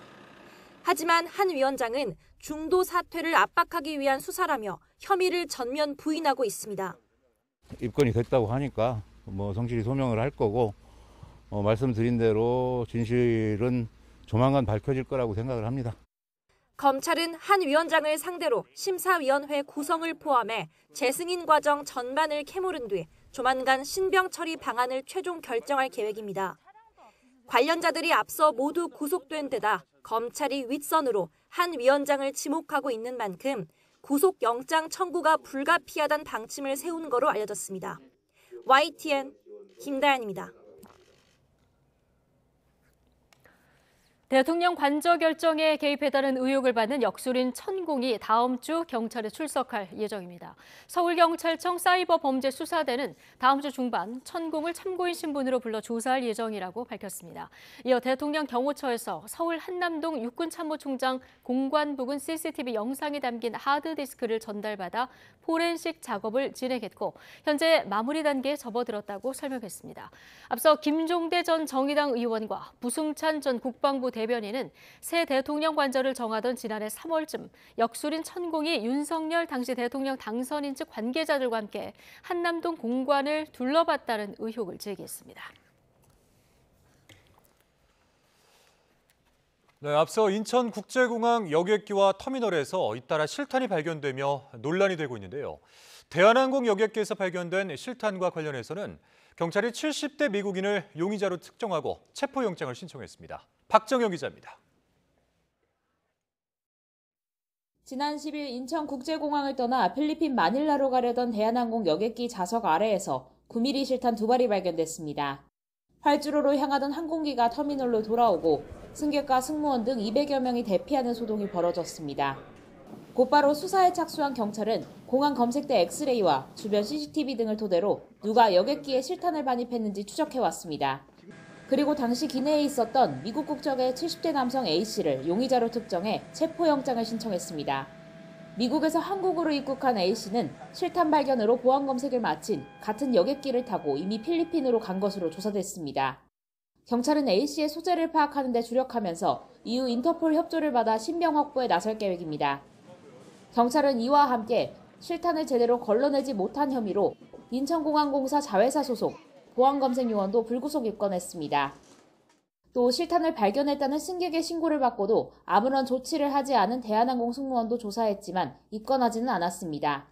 하지만 한 위원장은 중도 사퇴를 압박하기 위한 수사라며 혐의를 전면 부인하고 있습니다. 입건이 됐다고 하니까 성실히 소명을 할 거고 말씀드린 대로 진실은 조만간 밝혀질 거라고 생각을 합니다. 검찰은 한 위원장을 상대로 심사위원회 구성을 포함해 재승인 과정 전반을 캐물은 뒤 조만간 신병 처리 방안을 최종 결정할 계획입니다. 관련자들이 앞서 모두 구속된 데다 검찰이 윗선으로 한 위원장을 지목하고 있는 만큼 구속영장 청구가 불가피하다는 방침을 세운 거로 알려졌습니다. YTN 김다연입니다. 대통령 관저 결정에 개입했다는 의혹을 받는 역술인 천공이 다음 주 경찰에 출석할 예정입니다. 서울경찰청 사이버범죄수사대는 다음 주 중반 천공을 참고인 신분으로 불러 조사할 예정이라고 밝혔습니다. 이어 대통령 경호처에서 서울 한남동 육군참모총장 공관 부근 CCTV 영상이 담긴 하드디스크를 전달받아 포렌식 작업을 진행했고 현재 마무리 단계에 접어들었다고 설명했습니다. 앞서 김종대 전 정의당 의원과 부승찬 전 국방부 대변인은 새 대통령 관저를 정하던 지난해 3월쯤 역술인 천공이 윤석열 당시 대통령 당선인 측 관계자들과 함께 한남동 공관을 둘러봤다는 의혹을 제기했습니다. 네, 앞서 인천국제공항 여객기와 터미널에서 잇따라 실탄이 발견되며 논란이 되고 있는데요. 대한항공 여객기에서 발견된 실탄과 관련해서는 경찰이 70대 미국인을 용의자로 특정하고 체포영장을 신청했습니다. 박정영 기자입니다. 지난 10일 인천국제공항을 떠나 필리핀 마닐라로 가려던 대한항공 여객기 좌석 아래에서 9mm 실탄 2발이 발견됐습니다. 활주로로 향하던 항공기가 터미널로 돌아오고 승객과 승무원 등 200여 명이 대피하는 소동이 벌어졌습니다. 곧바로 수사에 착수한 경찰은 공항 검색대 엑스레이와 주변 CCTV 등을 토대로 누가 여객기에 실탄을 반입했는지 추적해왔습니다. 그리고 당시 기내에 있었던 미국 국적의 70대 남성 A씨를 용의자로 특정해 체포영장을 신청했습니다. 미국에서 한국으로 입국한 A씨는 실탄 발견으로 보안 검색을 마친 같은 여객기를 타고 이미 필리핀으로 간 것으로 조사됐습니다. 경찰은 A씨의 소재를 파악하는 데 주력하면서 이후 인터폴 협조를 받아 신병 확보에 나설 계획입니다. 경찰은 이와 함께 실탄을 제대로 걸러내지 못한 혐의로 인천공항공사 자회사 소속 보안검색 요원도 불구속 입건했습니다. 또 실탄을 발견했다는 승객의 신고를 받고도 아무런 조치를 하지 않은 대한항공 승무원도 조사했지만 입건하지는 않았습니다.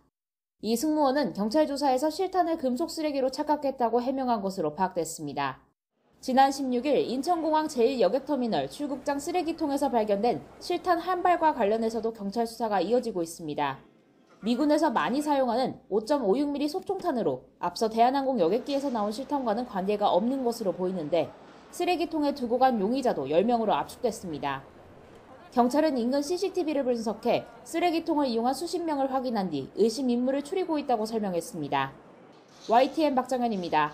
이 승무원은 경찰 조사에서 실탄을 금속 쓰레기로 착각했다고 해명한 것으로 파악됐습니다. 지난 16일 인천공항 제1여객터미널 출국장 쓰레기통에서 발견된 실탄 한 발과 관련해서도 경찰 수사가 이어지고 있습니다. 미군에서 많이 사용하는 5.56mm 소총탄으로 앞서 대한항공 여객기에서 나온 실탄과는 관계가 없는 것으로 보이는데 쓰레기통에 두고 간 용의자도 10명으로 압축됐습니다. 경찰은 인근 CCTV를 분석해 쓰레기통을 이용한 수십 명을 확인한 뒤 의심 인물을 추리고 있다고 설명했습니다. YTN 박정현입니다.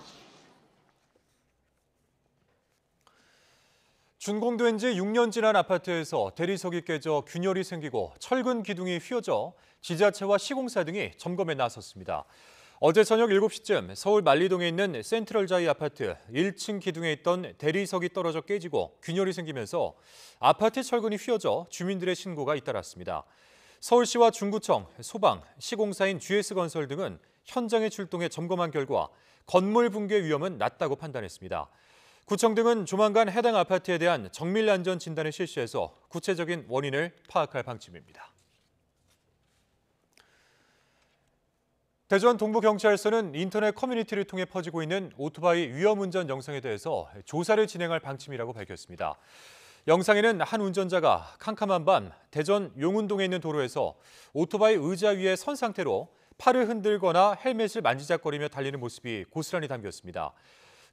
준공된 지 6년 지난 아파트에서 대리석이 깨져 균열이 생기고 철근 기둥이 휘어져 지자체와 시공사 등이 점검에 나섰습니다. 어제 저녁 7시쯤 서울 만리동에 있는 센트럴자이 아파트 1층 기둥에 있던 대리석이 떨어져 깨지고 균열이 생기면서 아파트 철근이 휘어져 주민들의 신고가 잇따랐습니다. 서울시와 중구청, 소방, 시공사인 GS건설 등은 현장에 출동해 점검한 결과 건물 붕괴 위험은 낮다고 판단했습니다. 구청 등은 조만간 해당 아파트에 대한 정밀 안전 진단을 실시해서 구체적인 원인을 파악할 방침입니다. 대전 동부경찰서는 인터넷 커뮤니티를 통해 퍼지고 있는 오토바이 위험운전 영상에 대해서 조사를 진행할 방침이라고 밝혔습니다. 영상에는 한 운전자가 캄캄한 밤 대전 용운동에 있는 도로에서 오토바이 의자 위에 선 상태로 팔을 흔들거나 헬멧을 만지작거리며 달리는 모습이 고스란히 담겼습니다.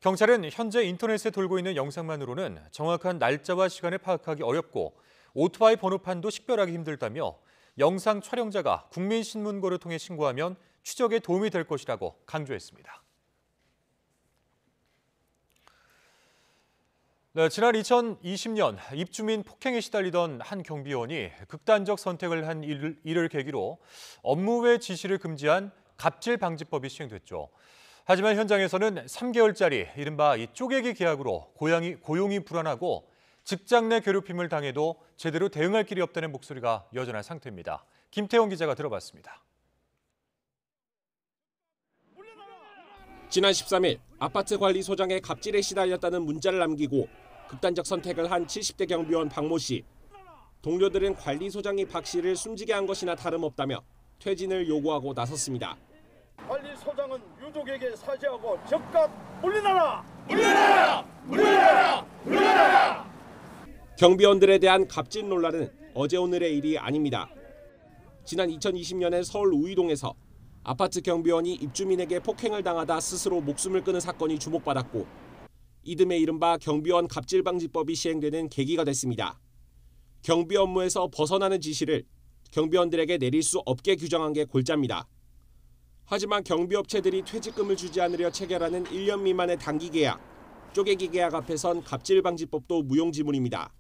경찰은 현재 인터넷에 돌고 있는 영상만으로는 정확한 날짜와 시간을 파악하기 어렵고 오토바이 번호판도 식별하기 힘들다며 영상 촬영자가 국민신문고를 통해 신고하면 추적에 도움이 될 것이라고 강조했습니다. 지난 2020년 입주민 폭행에 시달리던 한 경비원이 극단적 선택을 한 이를 계기로 업무 외 지시를 금지한 갑질방지법이 시행됐죠. 하지만 현장에서는 3개월짜리 이른바 이 쪼개기 계약으로 고용이 불안하고 직장 내 괴롭힘을 당해도 제대로 대응할 길이 없다는 목소리가 여전한 상태입니다. 김태원 기자가 들어봤습니다. 지난 13일 아파트 관리소장의 갑질에 시달렸다는 문자를 남기고 극단적 선택을 한 70대 경비원 박모 씨. 동료들은 관리소장이 박 씨를 숨지게 한 것이나 다름없다며 퇴진을 요구하고 나섰습니다. 관리소장은 유족에게 사죄하고 즉각 물러나라! 물러나라! 물러나라! 물러나라! 경비원들에 대한 갑질 논란은 어제 오늘의 일이 아닙니다. 지난 2020년에 서울 우이동에서 아파트 경비원이 입주민에게 폭행을 당하다 스스로 목숨을 끊은 사건이 주목받았고 이듬해 이른바 경비원 갑질방지법이 시행되는 계기가 됐습니다. 경비 업무에서 벗어나는 지시를 경비원들에게 내릴 수 없게 규정한 게 골자입니다. 하지만 경비업체들이 퇴직금을 주지 않으려 체결하는 1년 미만의 단기 계약, 쪼개기 계약 앞에선 갑질방지법도 무용지물입니다.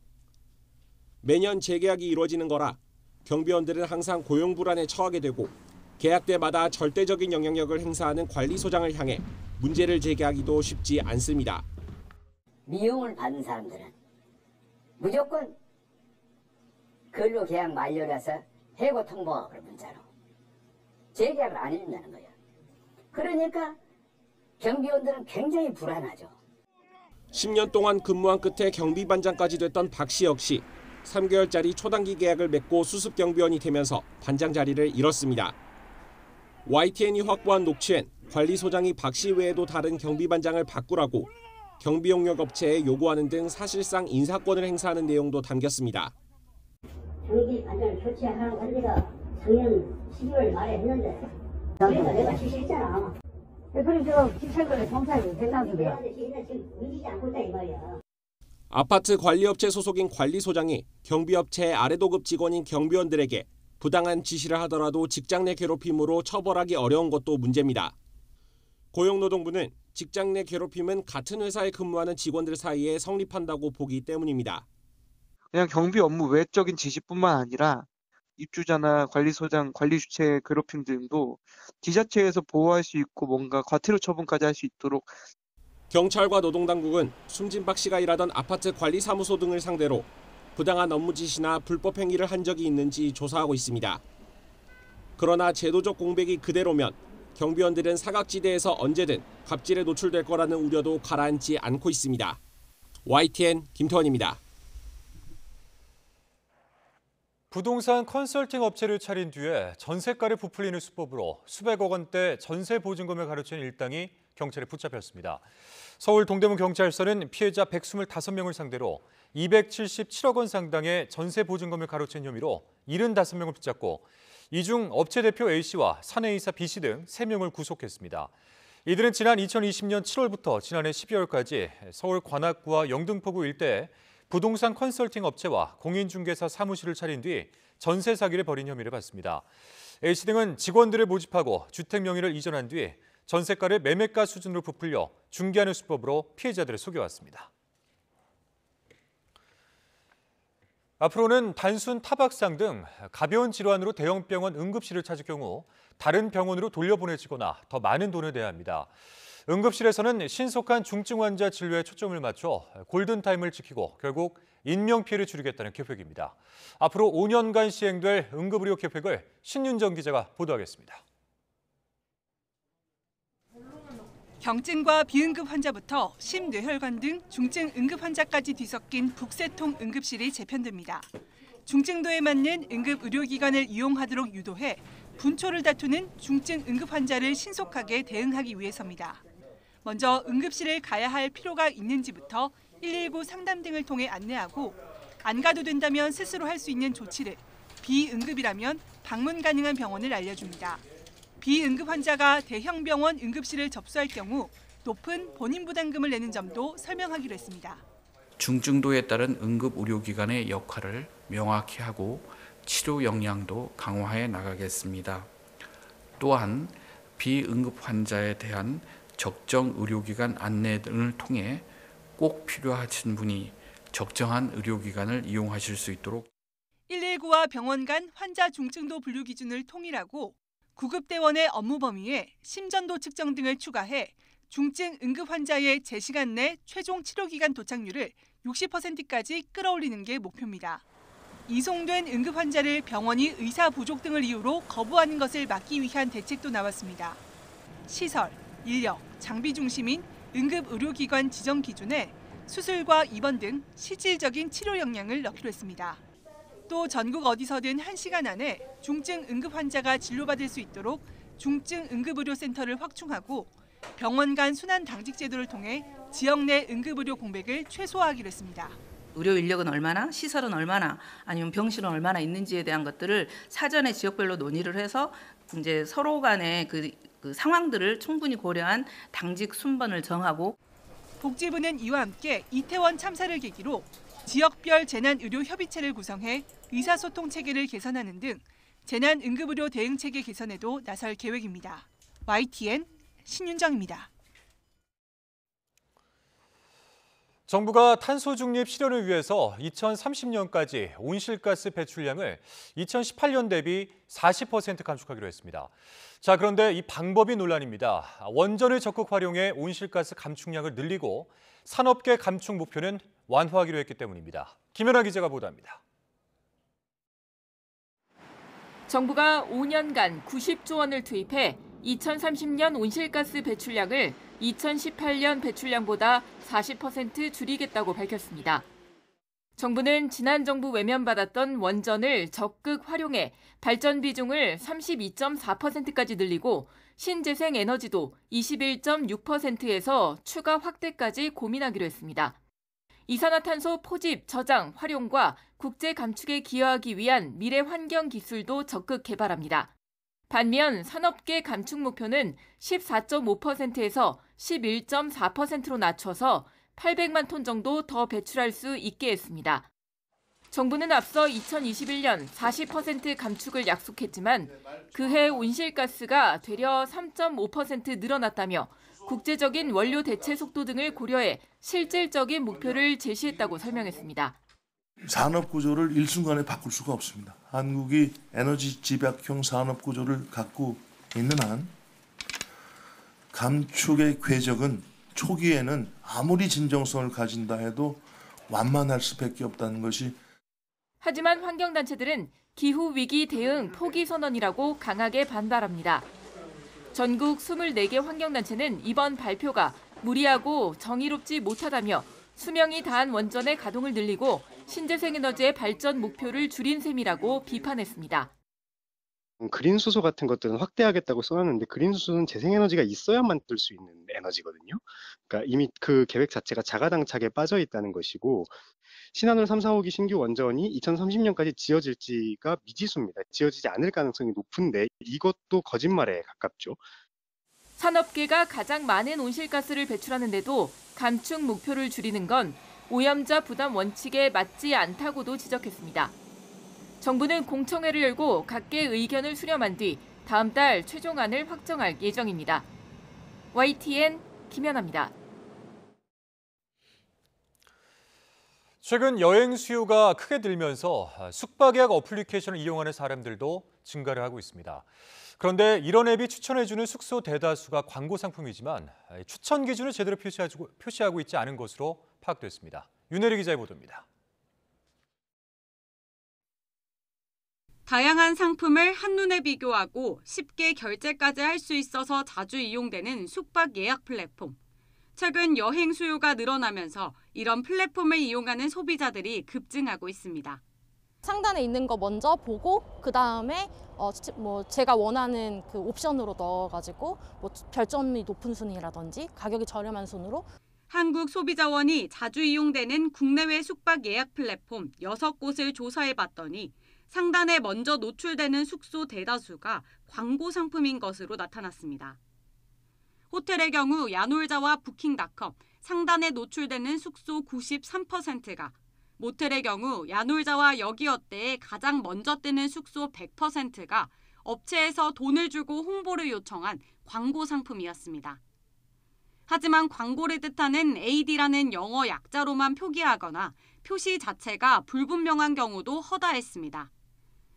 매년 재계약이 이루어지는 거라 경비원들은 항상 고용 불안에 처하게 되고 계약 때마다 절대적인 영향력을 행사하는 관리소장을 향해 문제를 제기하기도 쉽지 않습니다. 미용을 받은 사람들은 무조건 근로계약 만료라서 해고 통보하고 문자로 재계약을 안 해준다는 거예요. 그러니까 경비원들은 굉장히 불안하죠. 10년 동안 근무한 끝에 경비반장까지 됐던 박 씨 역시 3개월짜리 초단기 계약을 맺고 수습경비원이 되면서 반장 자리를 잃었습니다. YTN이 확보한 녹취엔 관리소장이 박 씨 외에도 다른 경비반장을 바꾸라고 경비용역 업체에 요구하는 등 사실상 인사권을 행사하는 내용도 담겼습니다. 경비반장을 교체하는 관리가 작년 12월 말에 했는데 그러니까 내가 지시했잖아. 그럼 저 지시를 검사를 된다는데 지금 움직이지 않고 있다 이 말이야. 아파트 관리업체 소속인 관리소장이 경비업체의 아래도급 직원인 경비원들에게 부당한 지시를 하더라도 직장 내 괴롭힘으로 처벌하기 어려운 것도 문제입니다. 고용노동부는 직장 내 괴롭힘은 같은 회사에 근무하는 직원들 사이에 성립한다고 보기 때문입니다. 그냥 경비 업무 외적인 지시뿐만 아니라 입주자나 관리소장, 관리주체의 괴롭힘 등도 지자체에서 보호할 수 있고 뭔가 과태료 처분까지 할 수 있도록. 경찰과 노동당국은 숨진 박 씨가 일하던 아파트 관리사무소 등을 상대로 부당한 업무 지시나 불법 행위를 한 적이 있는지 조사하고 있습니다. 그러나 제도적 공백이 그대로면 경비원들은 사각지대에서 언제든 갑질에 노출될 거라는 우려도 가라앉지 않고 있습니다. YTN 김태원입니다. 부동산 컨설팅 업체를 차린 뒤에 전세가를 부풀리는 수법으로 수백억 원대 전세 보증금을 가로챈 일당이 경찰에 붙잡혔습니다. 서울 동대문 경찰서는 피해자 125명을 상대로 277억 원 상당의 전세 보증금을 가로챈 혐의로 75명을 붙잡고 이 중 업체 대표 A씨와 사내이사 B씨 등 3명을 구속했습니다. 이들은 지난 2020년 7월부터 지난해 12월까지 서울 관악구와 영등포구 일대에 부동산 컨설팅 업체와 공인중개사 사무실을 차린 뒤 전세 사기를 벌인 혐의를 받습니다. A씨 등은 직원들을 모집하고 주택 명의를 이전한 뒤 전세가를 매매가 수준으로 부풀려 중개하는 수법으로 피해자들을 속여왔습니다. 앞으로는 단순 타박상 등 가벼운 질환으로 대형 병원 응급실을 찾을 경우 다른 병원으로 돌려보내지거나 더 많은 돈을 내야 합니다. 응급실에서는 신속한 중증 환자 진료에 초점을 맞춰 골든타임을 지키고 결국 인명피해를 줄이겠다는 계획입니다. 앞으로 5년간 시행될 응급의료 계획을 신윤정 기자가 보도하겠습니다. 경증과 비응급 환자부터 심뇌혈관 등 중증 응급 환자까지 뒤섞인 북새통 응급실이 재편됩니다. 중증도에 맞는 응급 의료기관을 이용하도록 유도해 분초를 다투는 중증 응급 환자를 신속하게 대응하기 위해서입니다. 먼저 응급실을 가야 할 필요가 있는지부터 119 상담 등을 통해 안내하고 안 가도 된다면 스스로 할 수 있는 조치를, 비응급이라면 방문 가능한 병원을 알려줍니다. 비응급 환자가 대형 병원 응급실을 접수할 경우 높은 본인 부담금을 내는 점도 설명하기로 했습니다. 중증도에 따른 응급 의료기관의 역할을 명확히 하고 치료 역량도 강화해 나가겠습니다. 또한 비응급 환자에 대한 적정 의료기관 안내 등을 통해 꼭 필요하신 분이 적정한 의료기관을 이용하실 수 있도록 119와 병원 간 환자 중증도 분류 기준을 통일하고 구급대원의 업무 범위에 심전도 측정 등을 추가해 중증 응급 환자의 제시간 내 최종 치료기간 도착률을 60%까지 끌어올리는 게 목표입니다. 이송된 응급 환자를 병원이 의사 부족 등을 이유로 거부하는 것을 막기 위한 대책도 나왔습니다. 시설, 인력, 장비 중심인 응급 의료기관 지정 기준에 수술과 입원 등 실질적인 치료 역량을 넣기로 했습니다. 또 전국 어디서든 1시간 안에 중증 응급 환자가 진료받을 수 있도록 중증 응급의료센터를 확충하고 병원 간 순환 당직 제도를 통해 지역 내 응급의료 공백을 최소화하기로 했습니다. 의료 인력은 얼마나, 시설은 얼마나, 아니면 병실은 얼마나 있는지에 대한 것들을 사전에 지역별로 논의를 해서 이제 서로 간의 그 상황들을 충분히 고려한 당직 순번을 정하고 복지부는 이와 함께 이태원 참사를 계기로 지역별 재난의료협의체를 구성해 의사소통 체계를 개선하는 등 재난응급의료 대응체계 개선에도 나설 계획입니다. YTN 신윤정입니다. 정부가 탄소 중립 실현을 위해서 2030년까지 온실가스 배출량을 2018년 대비 40% 감축하기로 했습니다. 자, 그런데 이 방법이 논란입니다. 원전을 적극 활용해 온실가스 감축량을 늘리고 산업계 감축 목표는 완화하기로 했기 때문입니다. 김연아 기자가 보도합니다. 정부가 5년간 90조 원을 투입해 2030년 온실가스 배출량을 2018년 배출량보다 40% 줄이겠다고 밝혔습니다. 정부는 지난 정부 외면받았던 원전을 적극 활용해 발전 비중을 32.4%까지 늘리고 신재생 에너지도 21.6%에서 추가 확대까지 고민하기로 했습니다. 이산화탄소 포집, 저장, 활용과 국제 감축에 기여하기 위한 미래 환경 기술도 적극 개발합니다. 반면 산업계 감축 목표는 14.5%에서 11.4%로 낮춰서 800만 톤 정도 더 배출할 수 있게 했습니다. 정부는 앞서 2021년 40% 감축을 약속했지만 그해 온실가스가 되려 3.5% 늘어났다며 국제적인 원료 대체 속도 등을 고려해 실질적인 목표를 제시했다고 설명했습니다. 산업 구조를 일순간에 바꿀 수가 없습니다. 한국이 에너지 집약형 산업 구조를 갖고 있는 한 감축의 궤적은 초기에는 아무리 진정성을 가진다 해도 완만할 수밖에 없다는 것이. 하지만 환경단체들은 기후위기 대응 포기 선언이라고 강하게 반발합니다. 전국 24개 환경단체는 이번 발표가 무리하고 정의롭지 못하다며 수명이 다한 원전의 가동을 늘리고 신재생에너지의 발전 목표를 줄인 셈이라고 비판했습니다. 그린 수소 같은 것들은 확대하겠다고 써놨는데 그린 수소는 재생에너지가 있어야 만들 수 있는 에너지거든요. 그러니까 이미 그 계획 자체가 자가당착에 빠져 있다는 것이고 신한울 3, 4호기 신규 원전이 2030년까지 지어질지가 미지수입니다. 지어지지 않을 가능성이 높은데 이것도 거짓말에 가깝죠. 산업계가 가장 많은 온실가스를 배출하는데도 감축 목표를 줄이는 건 오염자 부담 원칙에 맞지 않다고도 지적했습니다. 정부는 공청회를 열고 각계 의견을 수렴한 뒤 다음 달 최종안을 확정할 예정입니다. YTN 김연아입니다. 최근 여행 수요가 크게 늘면서 숙박 예약 어플리케이션을 이용하는 사람들도 증가를 하고 있습니다. 그런데 이런 앱이 추천해주는 숙소 대다수가 광고 상품이지만 추천 기준을 제대로 표시하고 있지 않은 것으로 파악됐습니다. 윤혜리 기자의 보도입니다. 다양한 상품을 한눈에 비교하고 쉽게 결제까지 할 수 있어서 자주 이용되는 숙박 예약 플랫폼. 최근 여행 수요가 늘어나면서 이런 플랫폼을 이용하는 소비자들이 급증하고 있습니다. 상단에 있는 거 먼저 보고 그다음에 제가 원하는 그 옵션으로 넣어가지고 별점이 높은 순위라든지 가격이 저렴한 순으로. 한국소비자원이 자주 이용되는 국내외 숙박 예약 플랫폼 6곳을 조사해봤더니 상단에 먼저 노출되는 숙소 대다수가 광고 상품인 것으로 나타났습니다. 호텔의 경우 야놀자와 부킹닷컴, 상단에 노출되는 숙소 93%가, 모텔의 경우 야놀자와 여기어때에 가장 먼저 뜨는 숙소 100%가 업체에서 돈을 주고 홍보를 요청한 광고 상품이었습니다. 하지만 광고를 뜻하는 AD라는 영어 약자로만 표기하거나 표시 자체가 불분명한 경우도 허다했습니다.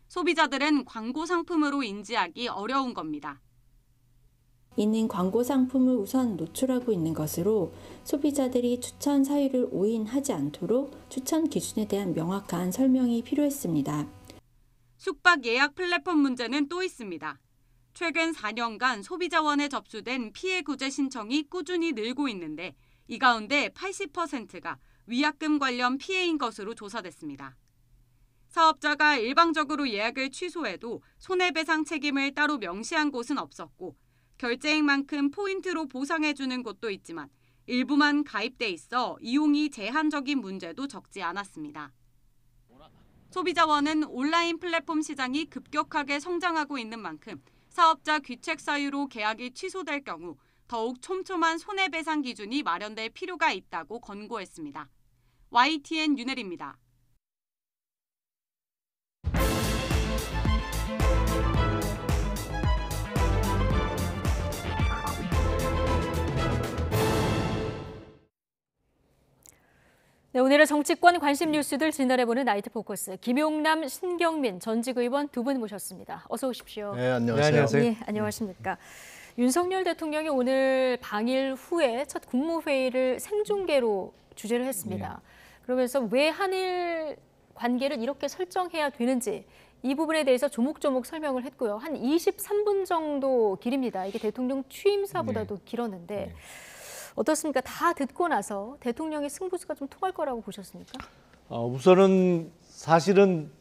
소비자들은 광고 상품으로 인지하기 어려운 겁니다. 이는 광고 상품을 우선 노출하고 있는 것으로 소비자들이 추천 사유를 오인하지 않도록 추천 기준에 대한 명확한 설명이 필요했습니다. 숙박 예약 플랫폼 문제는 또 있습니다. 최근 4년간 소비자원에 접수된 피해 구제 신청이 꾸준히 늘고 있는데 이 가운데 80%가 위약금 관련 피해인 것으로 조사됐습니다. 사업자가 일방적으로 예약을 취소해도 손해배상 책임을 따로 명시한 곳은 없었고 결제액만큼 포인트로 보상해주는 곳도 있지만 일부만 가입돼 있어 이용이 제한적인 문제도 적지 않았습니다. 소비자원은 온라인 플랫폼 시장이 급격하게 성장하고 있는 만큼 사업자 귀책 사유로 계약이 취소될 경우 더욱 촘촘한 손해배상 기준이 마련될 필요가 있다고 권고했습니다. YTN 윤혜리입니다. 네, 오늘의 정치권 관심 뉴스들 진단해보는 나이트 포커스. 김용남, 신경민 전직 의원 두 분 모셨습니다. 어서 오십시오. 네, 안녕하세요. 네, 안녕하십니까. 윤석열 대통령이 오늘 방일 후에 첫 국무회의를 생중계로 주재를 했습니다. 그러면서 왜 한일 관계를 이렇게 설정해야 되는지 이 부분에 대해서 조목조목 설명을 했고요. 한 23분 정도 길입니다. 이게 대통령 취임사보다도 길었는데 어떻습니까? 다 듣고 나서 대통령의 승부수가 좀 통할 거라고 보셨습니까? 우선은 사실은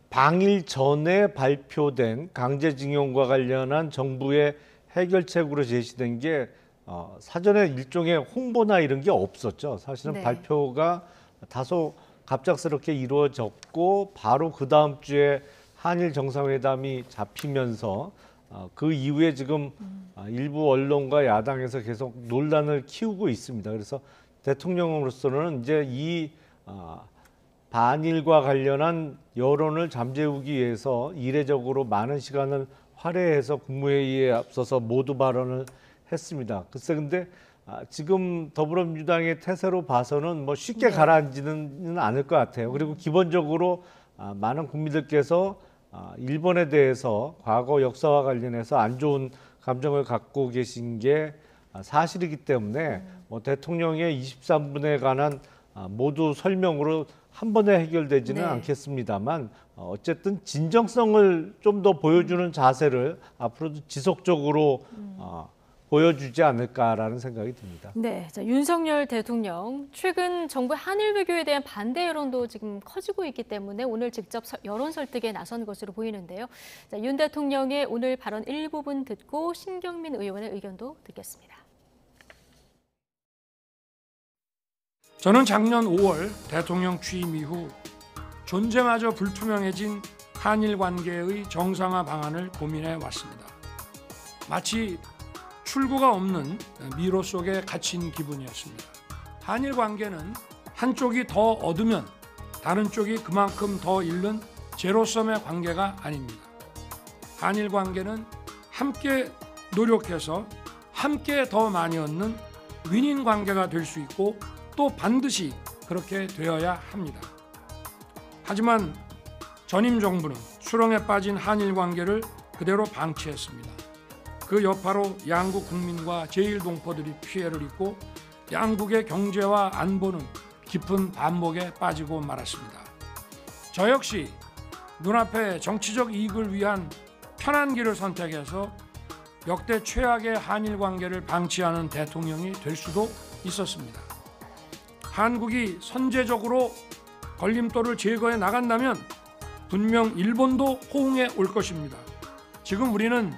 방일 전에 발표된 강제징용과 관련한 정부의 해결책으로 제시된 게 사전에 일종의 홍보나 이런 게 없었죠. 사실은 네. 발표가 다소 갑작스럽게 이루어졌고 바로 그 다음 주에 한일 정상회담이 잡히면서 그 이후에 지금 일부 언론과 야당에서 계속 논란을 키우고 있습니다. 그래서 대통령으로서는 이제 이 반일과 관련한 여론을 잠재우기 위해서 이례적으로 많은 시간을 할애해서 국무회의에 앞서서 모두 발언을 했습니다. 글쎄 근데 지금 더불어민주당의 태세로 봐서는 뭐 쉽게 가라앉지는 않을 것 같아요. 그리고 기본적으로 많은 국민들께서 일본에 대해서 과거 역사와 관련해서 안 좋은 감정을 갖고 계신 게 사실이기 때문에 뭐 대통령의 23분에 관한 모두 설명으로 한 번에 해결되지는 않겠습니다만 어쨌든 진정성을 좀 더 보여주는 자세를 앞으로도 지속적으로 보여주지 않을까라는 생각이 듭니다. 네, 자, 윤석열 대통령 최근 정부의 한일 외교에 대한 반대 여론도 지금 커지고 있기 때문에 오늘 직접 여론 설득에 나선 것으로 보이는데요. 자, 윤 대통령의 오늘 발언 일부분 듣고 신경민 의원의 의견도 듣겠습니다. 저는 작년 5월 대통령 취임 이후 존재마저 불투명해진 한일 관계의 정상화 방안을 고민해 왔습니다. 마치 출구가 없는 미로 속에 갇힌 기분이었습니다. 한일 관계는 한쪽이 더 얻으면 다른 쪽이 그만큼 더 잃는 제로섬의 관계가 아닙니다. 한일 관계는 함께 노력해서 함께 더 많이 얻는 윈윈 관계가 될 수 있고 또 반드시 그렇게 되어야 합니다. 하지만 전임 정부는 수렁에 빠진 한일 관계를 그대로 방치했습니다. 그 여파로 양국 국민과 제1동포들이 피해를 입고 양국의 경제와 안보는 깊은 반목에 빠지고 말았습니다. 저 역시 눈앞에 정치적 이익을 위한 편한 길을 선택해서 역대 최악의 한일 관계를 방치하는 대통령이 될 수도 있었습니다. 한국이 선제적으로 걸림돌을 제거해 나간다면 분명 일본도 호응해 올 것입니다. 지금 우리는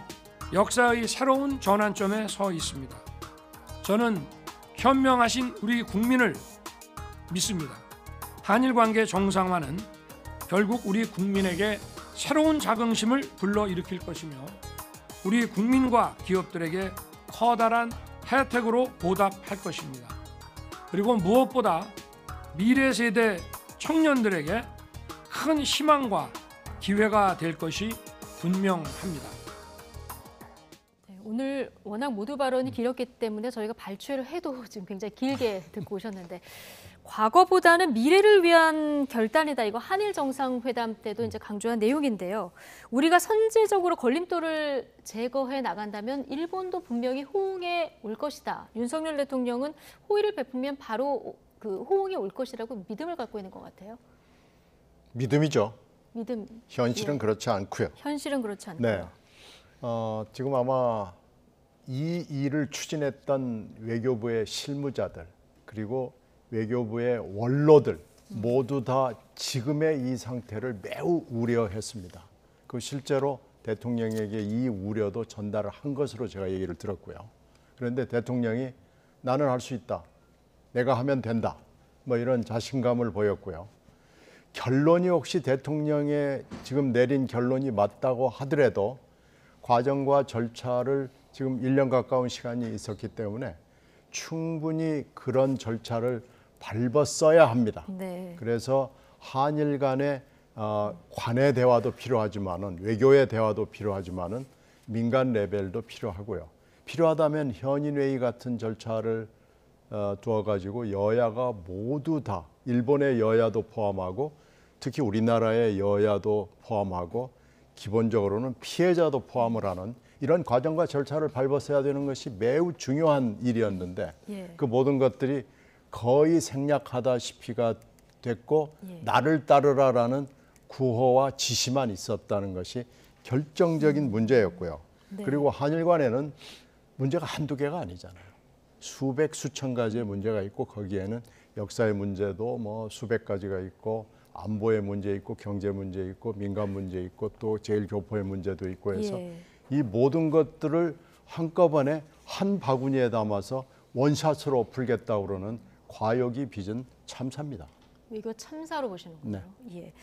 역사의 새로운 전환점에 서 있습니다. 저는 현명하신 우리 국민을 믿습니다. 한일 관계 정상화는 결국 우리 국민에게 새로운 자긍심을 불러일으킬 것이며 우리 국민과 기업들에게 커다란 혜택으로 보답할 것입니다. 그리고 무엇보다 미래 세대 청년들에게 큰 희망과 기회가 될 것이 분명합니다. 오늘 워낙 모두 발언이 길었기 때문에 저희가 발췌를 해도 지금 굉장히 길게 듣고 오셨는데 과거보다는 미래를 위한 결단이다. 이거 한일 정상회담 때도 이제 강조한 내용인데요. 우리가 선제적으로 걸림돌을 제거해 나간다면 일본도 분명히 호응해 올 것이다. 윤석열 대통령은 호의를 베풀면 바로 그 호응이 올 것이라고 믿음을 갖고 있는 것 같아요. 믿음이죠. 믿음. 현실은 그렇지 않고요. 현실은 그렇지 않고요. 네. 지금 아마 이 일을 추진했던 외교부의 실무자들 그리고 외교부의 원로들 모두 다 지금의 이 상태를 매우 우려했습니다. 그 실제로 대통령에게 이 우려도 전달을 한 것으로 제가 얘기를 들었고요. 그런데 대통령이 나는 할 수 있다. 내가 하면 된다. 뭐 이런 자신감을 보였고요. 결론이 혹시 대통령의 지금 내린 결론이 맞다고 하더라도 과정과 절차를 지금 1년 가까운 시간이 있었기 때문에 충분히 그런 절차를 밟았어야 합니다. 네. 그래서 한일 간의 관의 대화도 필요하지만은 외교의 대화도 필요하지만은 민간 레벨도 필요하고요. 필요하다면 현인회의 같은 절차를 두어가지고 여야가 모두 다 일본의 여야도 포함하고 특히 우리나라의 여야도 포함하고 기본적으로는 피해자도 포함을 하는 이런 과정과 절차를 밟았어야 되는 것이 매우 중요한 일이었는데 그 모든 것들이 거의 생략하다시피가 됐고 나를 따르라라는 구호와 지시만 있었다는 것이 결정적인 문제였고요. 그리고 한일 간에는 문제가 한두 개가 아니잖아요. 수백 수천 가지의 문제가 있고 거기에는 역사의 문제도 뭐 수백 가지가 있고 안보의 문제 있고 경제 문제 있고 민간 문제 있고 또 제일교포의 문제도 있고 해서 이 모든 것들을 한꺼번에 한 바구니에 담아서 원샷으로 풀겠다고 그러는 과욕이 빚은 참사입니다. 이거 참사로 보시는군요. 네. 예.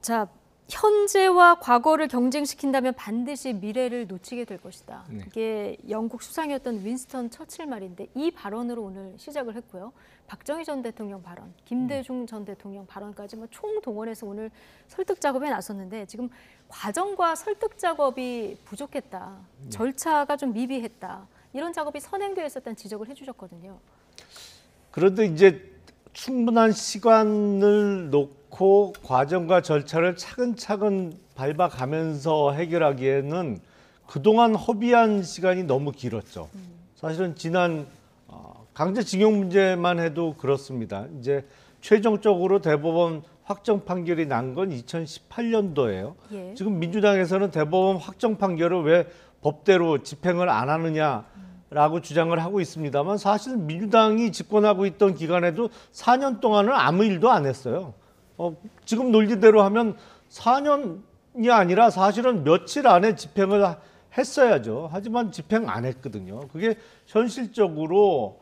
자, 현재와 과거를 경쟁시킨다면 반드시 미래를 놓치게 될 것이다. 네. 이게 영국 수상이었던 윈스턴 처칠 말인데 이 발언으로 오늘 시작을 했고요. 박정희 전 대통령 발언, 김대중 전 대통령 발언까지 뭐 총동원해서 오늘 설득 작업에 나섰는데 지금 과정과 설득 작업이 부족했다. 절차가 좀 미비했다. 이런 작업이 선행되어 있었다는 지적을 해주셨거든요. 그런데 이제 충분한 시간을 놓고 과정과 절차를 차근차근 밟아가면서 해결하기에는 그동안 허비한 시간이 너무 길었죠. 사실은 지난 강제징용 문제만 해도 그렇습니다. 이제 최종적으로 대법원 확정 판결이 난 건 2018년도예요. 예. 지금 민주당에서는 대법원 확정 판결을 왜 법대로 집행을 안 하느냐라고 주장을 하고 있습니다만 사실 민주당이 집권하고 있던 기간에도 4년 동안은 아무 일도 안 했어요. 지금 논리대로 하면 4년이 아니라 사실은 며칠 안에 집행을 했어야죠. 하지만 집행 안 했거든요. 그게 현실적으로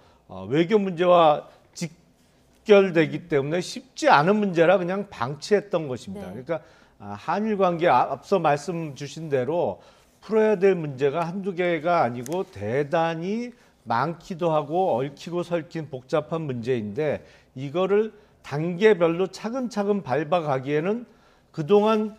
외교 문제와 직결되기 때문에 쉽지 않은 문제라 그냥 방치했던 것입니다. 네. 그러니까 한일 관계 앞서 말씀 주신 대로 풀어야 될 문제가 한두 개가 아니고 대단히 많기도 하고 얽히고 설킨 복잡한 문제인데 이거를 단계별로 차근차근 밟아가기에는 그동안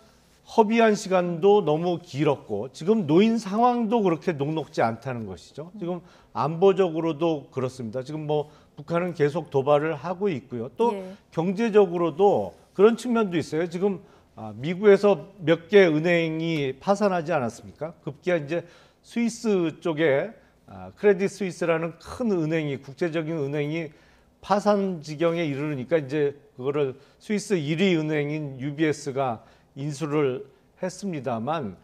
허비한 시간도 너무 길었고 지금 놓인 상황도 그렇게 녹록지 않다는 것이죠. 지금 안보적으로도 그렇습니다. 지금 뭐 북한은 계속 도발을 하고 있고요. 또 경제적으로도 그런 측면도 있어요. 지금 미국에서 몇 개 은행이 파산하지 않았습니까? 급기야 이제 스위스 쪽에 크레딧 스위스라는 큰 은행이 국제적인 은행이 파산 지경에 이르니까 이제 그거를 스위스 1위 은행인 UBS가 인수를 했습니다만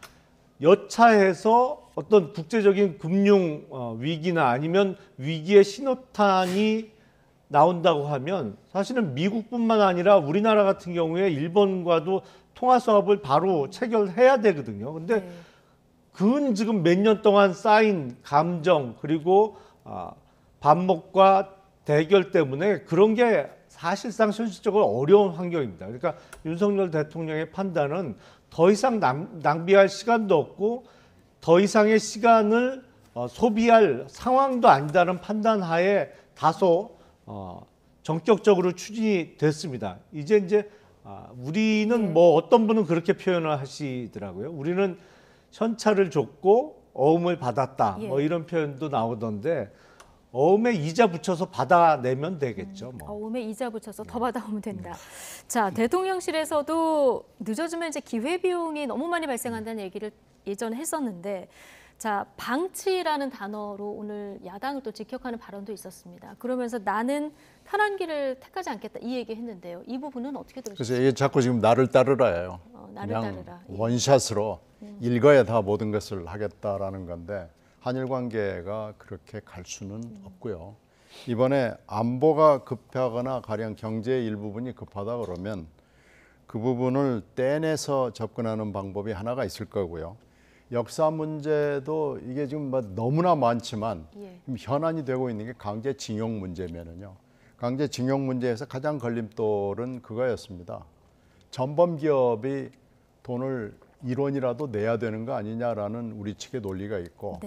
여차해서 어떤 국제적인 금융 위기나 아니면 위기의 신호탄이 나온다고 하면 사실은 미국뿐만 아니라 우리나라 같은 경우에 일본과도 통화 수합을 바로 체결해야 되거든요. 근데 그건 지금 몇 년 동안 쌓인 감정 그리고 반목과 대결 때문에 그런 게 사실상 현실적으로 어려운 환경입니다. 그러니까 윤석열 대통령의 판단은 더 이상 낭비할 시간도 없고 더 이상의 시간을 소비할 상황도 아니다는 판단하에 다소 전격적으로 추진이 됐습니다. 이제 우리는 뭐 어떤 분은 그렇게 표현을 하시더라고요. 우리는 현찰을 줬고 어음을 받았다. 뭐 이런 표현도 나오던데 어음에 이자 붙여서 받아내면 되겠죠. 뭐. 어음에 이자 붙여서 더 받아오면 된다. 자, 대통령실에서도 늦어지면 이제 기회비용이 너무 많이 발생한다는 얘기를 예전에 했었는데 자, 방치라는 단어로 오늘 야당을 또 직격하는 발언도 있었습니다. 그러면서 나는 편한 길을 택하지 않겠다 이 얘기 했는데요. 이 부분은 어떻게 들으셨어요? 그래서 이게 자꾸 지금 나를 따르라예요. 나를 따르라. 원샷으로 읽어야 다 모든 것을 하겠다라는 건데 한일 관계가 그렇게 갈 수는 없고요. 이번에 안보가 급하거나 가령 경제의 일부분이 급하다 그러면 그 부분을 떼내서 접근하는 방법이 하나가 있을 거고요. 역사 문제도 이게 지금 뭐 너무나 많지만 현안이 되고 있는 게 강제징용 문제면은요. 강제징용 문제에서 가장 걸림돌은 그거였습니다. 전범 기업이 돈을 1원이라도 내야 되는 거 아니냐라는 우리 측의 논리가 있고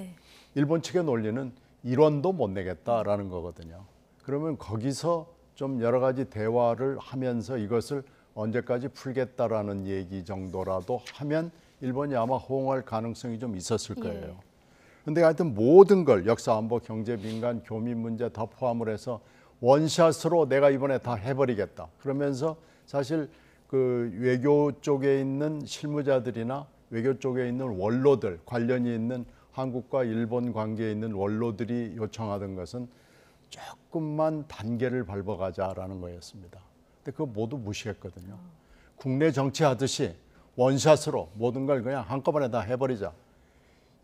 일본 측의 논리는 1원도 못 내겠다라는 거거든요. 그러면 거기서 좀 여러 가지 대화를 하면서 이것을 언제까지 풀겠다라는 얘기 정도라도 하면 일본이 아마 호응할 가능성이 좀 있었을 거예요. 그런데 하여튼 모든 걸 역사, 안보, 경제, 민간, 교민 문제 다 포함을 해서 원샷으로 내가 이번에 다 해버리겠다. 그러면서 사실 그 외교 쪽에 있는 실무자들이나 외교 쪽에 있는 원로들, 관련이 있는 한국과 일본 관계에 있는 원로들이 요청하던 것은 조금만 단계를 밟아가자라는 거였습니다. 근데 그거 모두 무시했거든요. 국내 정치하듯이 원샷으로 모든 걸 그냥 한꺼번에 다 해버리자.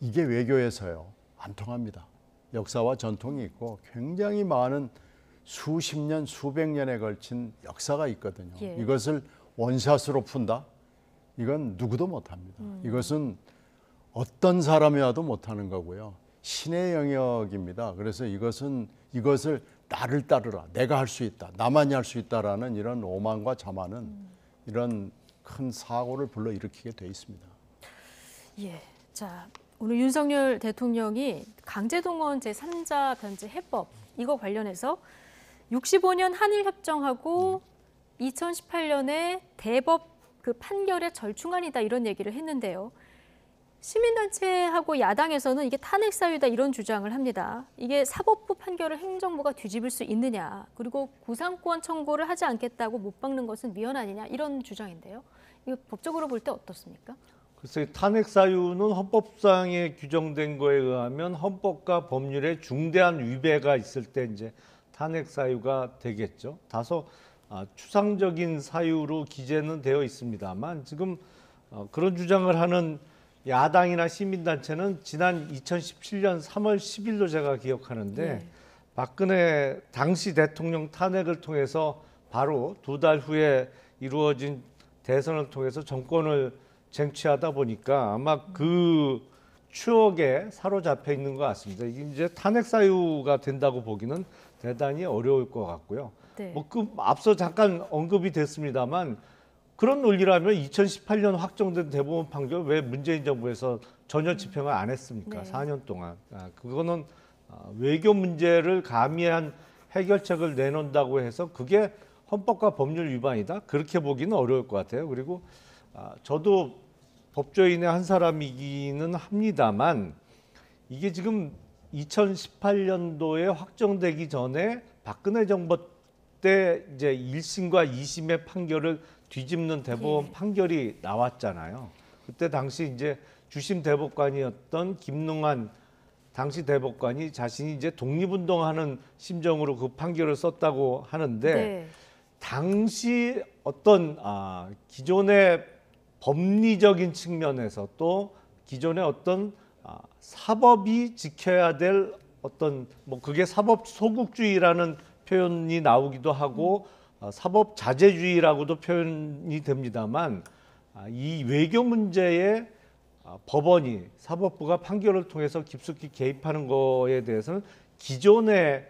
이게 외교에서요. 안 통합니다. 역사와 전통이 있고 굉장히 많은 수십 년, 수백 년에 걸친 역사가 있거든요. 예. 이것을 원샷으로 푼다? 이건 누구도 못합니다. 이것은 어떤 사람이 와도 못하는 거고요. 신의 영역입니다. 그래서 이것을 나를 따르라, 내가 할 수 있다, 나만이 할 수 있다라는 이런 오만과 자만은 이런 큰 사고를 불러일으키게 돼 있습니다. 예. 자, 오늘 윤석열 대통령이 강제동원 제3자 변제 해법 이거 관련해서 65년 한일 협정하고 2018년에 대법 그 판결의 절충안이다 이런 얘기를 했는데요. 시민단체하고 야당에서는 이게 탄핵 사유다 이런 주장을 합니다. 이게 사법부 판결을 행정부가 뒤집을 수 있느냐, 그리고 구상권 청구를 하지 않겠다고 못 박는 것은 위헌 아니냐 이런 주장인데요. 이거 법적으로 볼 때 어떻습니까? 글쎄, 탄핵 사유는 헌법상에 규정된 거에 의하면 헌법과 법률에 중대한 위배가 있을 때 이제 탄핵 사유가 되겠죠. 다소 추상적인 사유로 기재는 되어 있습니다만 지금 그런 주장을 하는 야당이나 시민단체는 지난 2017년 3월 10일로 제가 기억하는데 박근혜 당시 대통령 탄핵을 통해서 바로 2달 후에 이루어진 대선을 통해서 정권을 쟁취하다 보니까 아마 그 추억에 사로잡혀 있는 것 같습니다. 이게 이제 탄핵 사유가 된다고 보기는 대단히 어려울 것 같고요. 네. 앞서 잠깐 언급이 됐습니다만 그런 논리라면 2018년 확정된 대법원 판결 왜 문재인 정부에서 전혀 집행을 안 했습니까? 네. 4년 동안. 그거는 외교 문제를 가미한 해결책을 내놓는다고 해서 그게 헌법과 법률 위반이다? 그렇게 보기는 어려울 것 같아요. 그리고 저도 법조인의 한 사람이기는 합니다만 이게 지금 2018년도에 확정되기 전에 박근혜 정부 때 이제 1심과 2심의 판결을 뒤집는 대법원 판결이 나왔잖아요. 그때 당시 이제 주심 대법관이었던 김능한 당시 대법관이 자신이 이제 독립운동하는 심정으로 그 판결을 썼다고 하는데 당시 어떤 기존의 법리적인 측면에서 또 기존의 어떤 사법이 지켜야 될 어떤 그게 사법 소극주의라는 표현이 나오기도 하고 사법 자제주의라고도 표현이 됩니다만 이 외교 문제에 법원이 사법부가 판결을 통해서 깊숙이 개입하는 거에 대해서는 기존의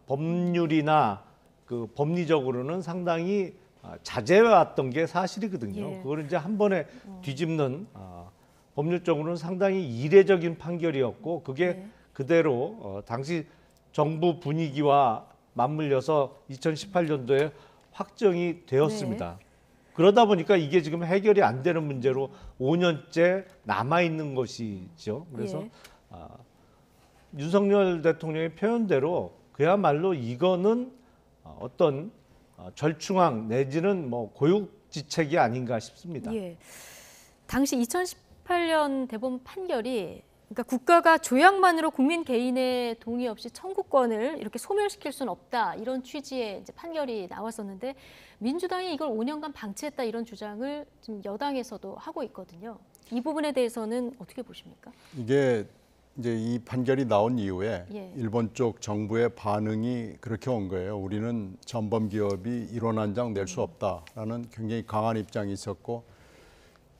법률이나 그 법리적으로는 상당히 자제해왔던 게 사실이거든요. 그걸 이제 한 번에 뒤집는 법률적으로는 상당히 이례적인 판결이었고 그게 그대로 당시 정부 분위기와 맞물려서 2018년도에 확정이 되었습니다. 그러다 보니까 이게 지금 해결이 안 되는 문제로 5년째 남아있는 것이죠. 그래서 윤석열 대통령의 표현대로 그야말로 이거는 어떤 절충앙 내지는 고육지책이 아닌가 싶습니다. 예. 당시 2018년 대법원 판결이 그러니까 국가가 조약만으로 국민 개인의 동의 없이 청구권을 이렇게 소멸시킬 수는 없다 이런 취지의 이제 판결이 나왔었는데 민주당이 이걸 5년간 방치했다 이런 주장을 지금 여당에서도 하고 있거든요. 이 부분에 대해서는 어떻게 보십니까? 이게 이제 이 판결이 나온 이후에 일본 쪽 정부의 반응이 그렇게 온 거예요. 우리는 전범 기업이 1원 한 장 낼 수 없다라는 굉장히 강한 입장이 있었고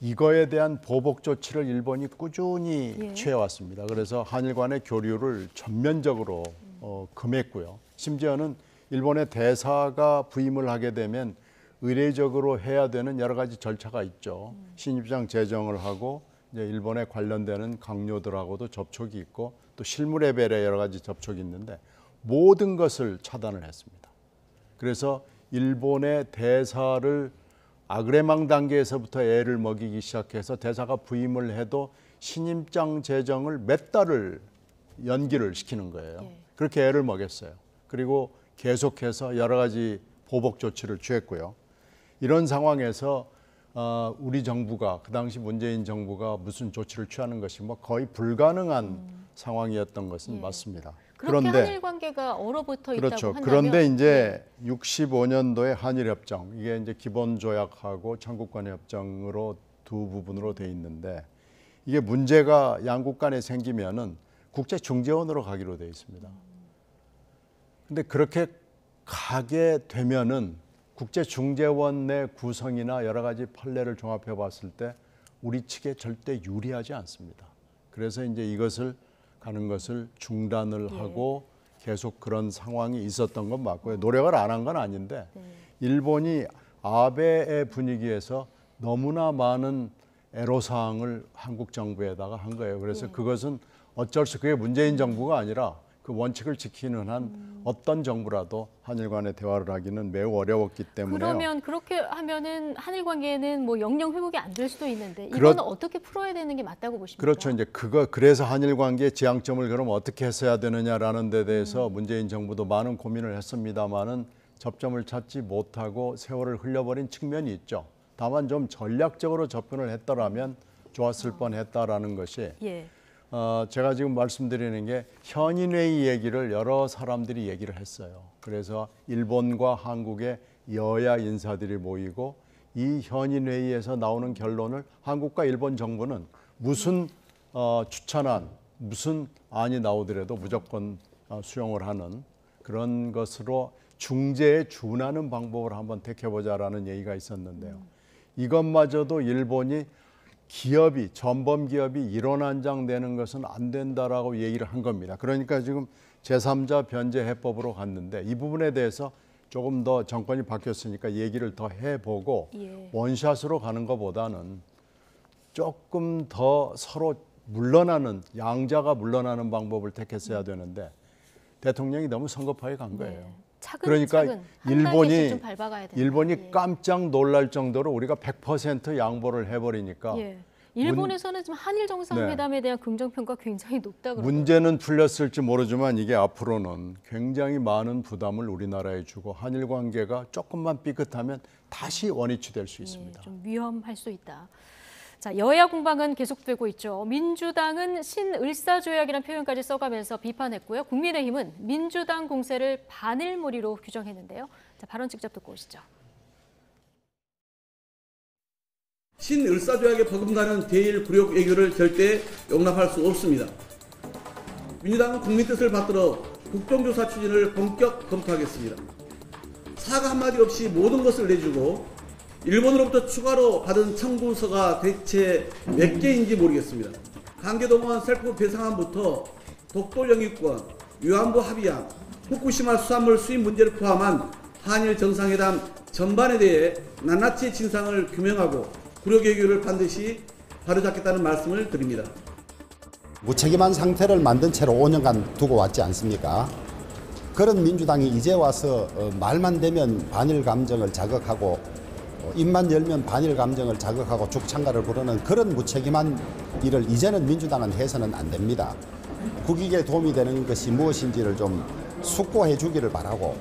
이거에 대한 보복 조치를 일본이 꾸준히 취해왔습니다. 그래서 한일 간의 교류를 전면적으로 금했고요. 심지어는 일본의 대사가 부임을 하게 되면 의례적으로 해야 되는 여러 가지 절차가 있죠. 신입장 제정을 하고 이제 일본에 관련되는 강요들하고도 접촉이 있고 또 실무 레벨에 여러 가지 접촉이 있는데 모든 것을 차단을 했습니다. 그래서 일본의 대사를 아그레망 단계에서부터 애를 먹이기 시작해서 대사가 부임을 해도 신임장 제정을 몇 달을 연기를 시키는 거예요. 그렇게 애를 먹였어요. 그리고 계속해서 여러 가지 보복 조치를 취했고요. 이런 상황에서 우리 정부가 그 당시 문재인 정부가 무슨 조치를 취하는 것이 거의 불가능한 상황이었던 것은 맞습니다. 그렇게 한일 관계가 얼어붙어 있다고 한다면 그런데 이제 65년도에 한일 협정 이게 이제 기본 조약하고 청구 간의 협정으로 두 부분으로 돼 있는데 이게 문제가 양국 간에 생기면은 국제 중재원으로 가기로 돼 있습니다. 근데 그렇게 가게 되면은 국제중재원 내 구성이나 여러 가지 판례를 종합해 봤을 때 우리 측에 절대 유리하지 않습니다. 그래서 이제 이것을 가는 것을 중단을 하고 계속 그런 상황이 있었던 건 맞고요. 노력을 안 한 건 아닌데 일본이 아베의 분위기에서 너무나 많은 애로사항을 한국 정부에다가 한 거예요. 그래서 그것은 어쩔 수 그게 문재인 정부가 아니라 그 원칙을 지키는 한 어떤 정부라도 한일 간의 대화를 하기는 매우 어려웠기 때문에 그러면 그렇게 하면은 한일 관계는 뭐 영영 회복이 안 될 수도 있는데 이거는 어떻게 풀어야 되는 게 맞다고 보십니까? 그렇죠. 이제 그래서 한일 관계의 지향점을 그럼 어떻게 했어야 되느냐라는 데 대해서 문재인 정부도 많은 고민을 했습니다만은 접점을 찾지 못하고 세월을 흘려버린 측면이 있죠. 다만 좀 전략적으로 접근을 했더라면 좋았을 뻔했다라는 것이 제가 지금 말씀드리는 게 현인회의 얘기를 여러 사람들이 얘기를 했어요. 그래서 일본과 한국의 여야 인사들이 모이고 이 현인회의에서 나오는 결론을 한국과 일본 정부는 무슨 추천안, 무슨 안이 나오더라도 무조건 수용을 하는 그런 것으로 중재에 준하는 방법을 한번 택해보자라는 얘기가 있었는데요. 이것마저도 일본이 기업이 전범 기업이 일원한장 내는 것은 안 된다라고 얘기를 한 겁니다. 그러니까 지금 제3자 변제 해법으로 갔는데 이 부분에 대해서 조금 더 정권이 바뀌었으니까 얘기를 더 해보고 원샷으로 가는 것보다는 조금 더 서로 물러나는 양자가 물러나는 방법을 택했어야 되는데 대통령이 너무 성급하게 간 거예요. 그러니까 일본이 깜짝 놀랄 정도로 우리가 100% 양보를 해버리니까 일본에서는 지금 한일 정상회담에 대한 긍정평가 굉장히 높다 그러더라고요. 문제는 풀렸을지 모르지만 이게 앞으로는 굉장히 많은 부담을 우리나라에 주고 한일 관계가 조금만 삐끗하면 다시 원위치 될 수 있습니다. 좀 위험할 수 있다. 자, 여야 공방은 계속되고 있죠. 민주당은 신을사조약이라는 표현까지 써가면서 비판했고요. 국민의힘은 민주당 공세를 바늘무리로 규정했는데요. 자, 발언 직접 듣고 오시죠. 신을사조약에 버금가는 대일 굴욕 외교를 절대 용납할 수 없습니다. 민주당은 국민 뜻을 받들어 국정조사 추진을 본격 검토하겠습니다. 사과 한마디 없이 모든 것을 내주고 일본으로부터 추가로 받은 청구서가 대체 몇 개인지 모르겠습니다. 강제동원 셀프 배상안부터 독도 영유권, 위안부 합의안, 후쿠시마 수산물 수입 문제를 포함한 한일 정상회담 전반에 대해 낱낱이 진상을 규명하고 굴욕 외교를 반드시 바로잡겠다는 말씀을 드립니다. 무책임한 상태를 만든 채로 5년간 두고 왔지 않습니까? 그런 민주당이 이제 와서 말만 되면 반일 감정을 자극하고 입만 열면 반일 감정을 자극하고 죽창가를 부르는 그런 무책임한 일을 이제는 민주당은 해서는 안 됩니다. 국익에 도움이 되는 것이 무엇인지를 좀 숙고해 주기를 바라고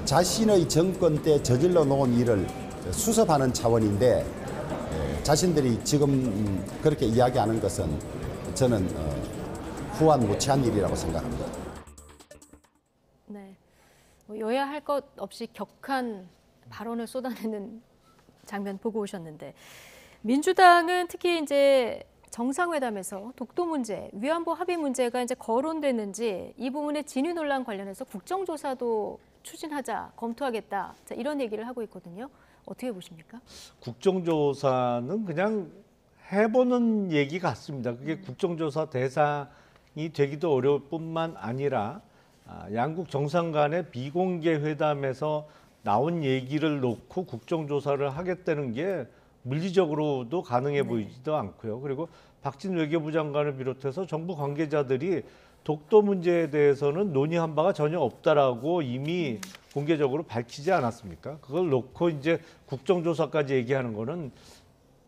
자신의 정권 때 저질러 놓은 일을 수습하는 차원인데 자신들이 지금 그렇게 이야기하는 것은 저는 후한 무치한 일이라고 생각합니다. 네, 여야 할 것 없이 격한 발언을 쏟아내는 장면 보고 오셨는데 민주당은 특히 이제 정상회담에서 독도 문제, 위안부 합의 문제가 이제 거론됐는지 이 부분의 진위 논란 관련해서 국정조사도 추진하자, 검토하겠다 자, 이런 얘기를 하고 있거든요. 어떻게 보십니까? 국정조사는 그냥 해보는 얘기 같습니다. 그게 국정조사 대상이 되기도 어려울 뿐만 아니라 양국 정상 간의 비공개 회담에서 나온 얘기를 놓고 국정조사를 하겠다는 게 물리적으로도 가능해 보이지도 않고요. 그리고 박진 외교부 장관을 비롯해서 정부 관계자들이 독도 문제에 대해서는 논의한 바가 전혀 없다라고 이미 공개적으로 밝히지 않았습니까? 그걸 놓고 이제 국정조사까지 얘기하는 거는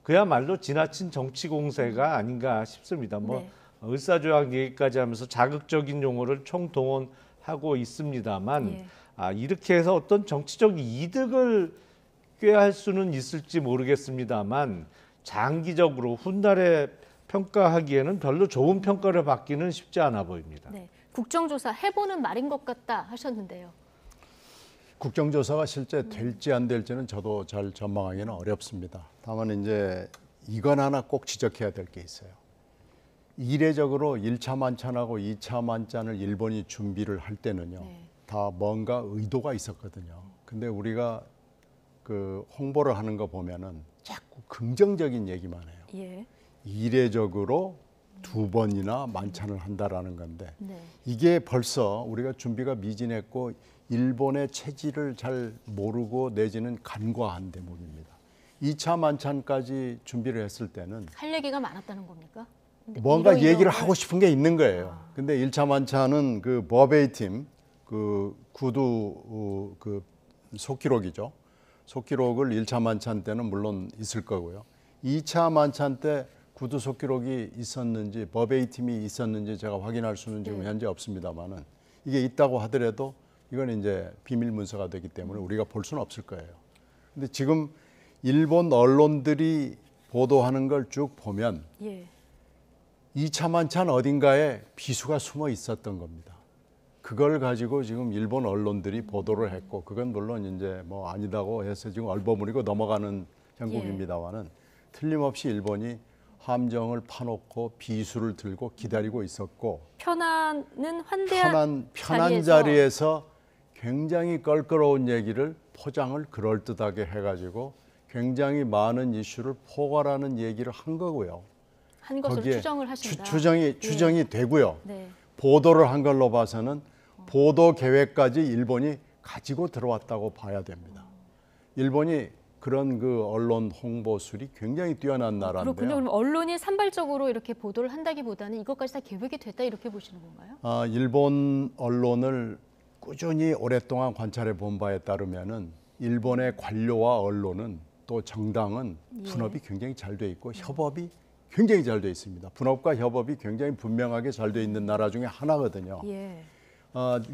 그야말로 지나친 정치 공세가 아닌가 싶습니다. 을사조약 얘기까지 하면서 자극적인 용어를 총동원하고 있습니다만 이렇게 해서 어떤 정치적 이득을 꾀할 수는 있을지 모르겠습니다만 장기적으로 훗날에 평가하기에는 별로 좋은 평가를 받기는 쉽지 않아 보입니다. 네, 국정조사 해보는 말인 것 같다 하셨는데요. 국정조사가 실제 될지 안 될지는 저도 잘 전망하기는 어렵습니다. 다만 이제 이건 하나 꼭 지적해야 될 게 있어요. 이례적으로 1차 만찬하고 2차 만찬을 일본이 준비를 할 때는요. 다 뭔가 의도가 있었거든요. 근데 우리가 그 홍보를 하는 거 보면은 자꾸 긍정적인 얘기만 해요. 예. 이례적으로 2번이나 만찬을 한다라는 건데 네. 이게 벌써 우리가 준비가 미진했고 일본의 체질을 잘 모르고 내지는 간과한 대목입니다. 2차 만찬까지 준비를 했을 때는 할 얘기가 많았다는 겁니까? 근데 뭔가 이런 얘기를 걸- 하고 싶은 게 있는 거예요. 근데 1차 만찬은 그 버베이팀 그 구두 그 속기록이죠. 속기록을 1차 만찬 때는 물론 있을 거고요. 2차 만찬 때 구두 속기록이 있었는지 버베이팀이 있었는지 제가 확인할 수는 지금 현재 없습니다만은 이게 있다고 하더라도 이건 이제 비밀 문서가 되기 때문에 우리가 볼 수는 없을 거예요. 근데 지금 일본 언론들이 보도하는 걸 쭉 보면 예. 2차 만찬 어딘가에 비수가 숨어 있었던 겁니다. 그걸 가지고 지금 일본 언론들이 보도를 했고 그건 물론 이제 뭐 아니다고 해서 지금 얼버무리고 넘어가는 형국입니다만은 틀림없이 일본이 함정을 파놓고 비수를 들고 기다리고 있었고 편안은 환대한 편한 자리에서 굉장히 껄끄러운 얘기를 포장을 그럴듯하게 해가지고 굉장히 많은 이슈를 포괄하는 얘기를 한 거고요. 한 것으로 거기에 추정을 하신다. 추정이 되고요. 네. 보도를 한 걸로 봐서는 보도 계획까지 일본이 가지고 들어왔다고 봐야 됩니다. 일본이 그런 그 언론 홍보술이 굉장히 뛰어난 나라인데요. 그렇군요. 그럼 언론이 산발적으로 이렇게 보도를 한다기보다는 이것까지 다 계획이 됐다 이렇게 보시는 건가요? 일본 언론을 꾸준히 오랫동안 관찰해 본 바에 따르면은 일본의 관료와 언론은 또 정당은 분업이 굉장히 잘 돼 있고 협업이 굉장히 잘 돼 있습니다. 분업과 협업이 굉장히 분명하게 잘 돼 있는 나라 중에 하나거든요. 예.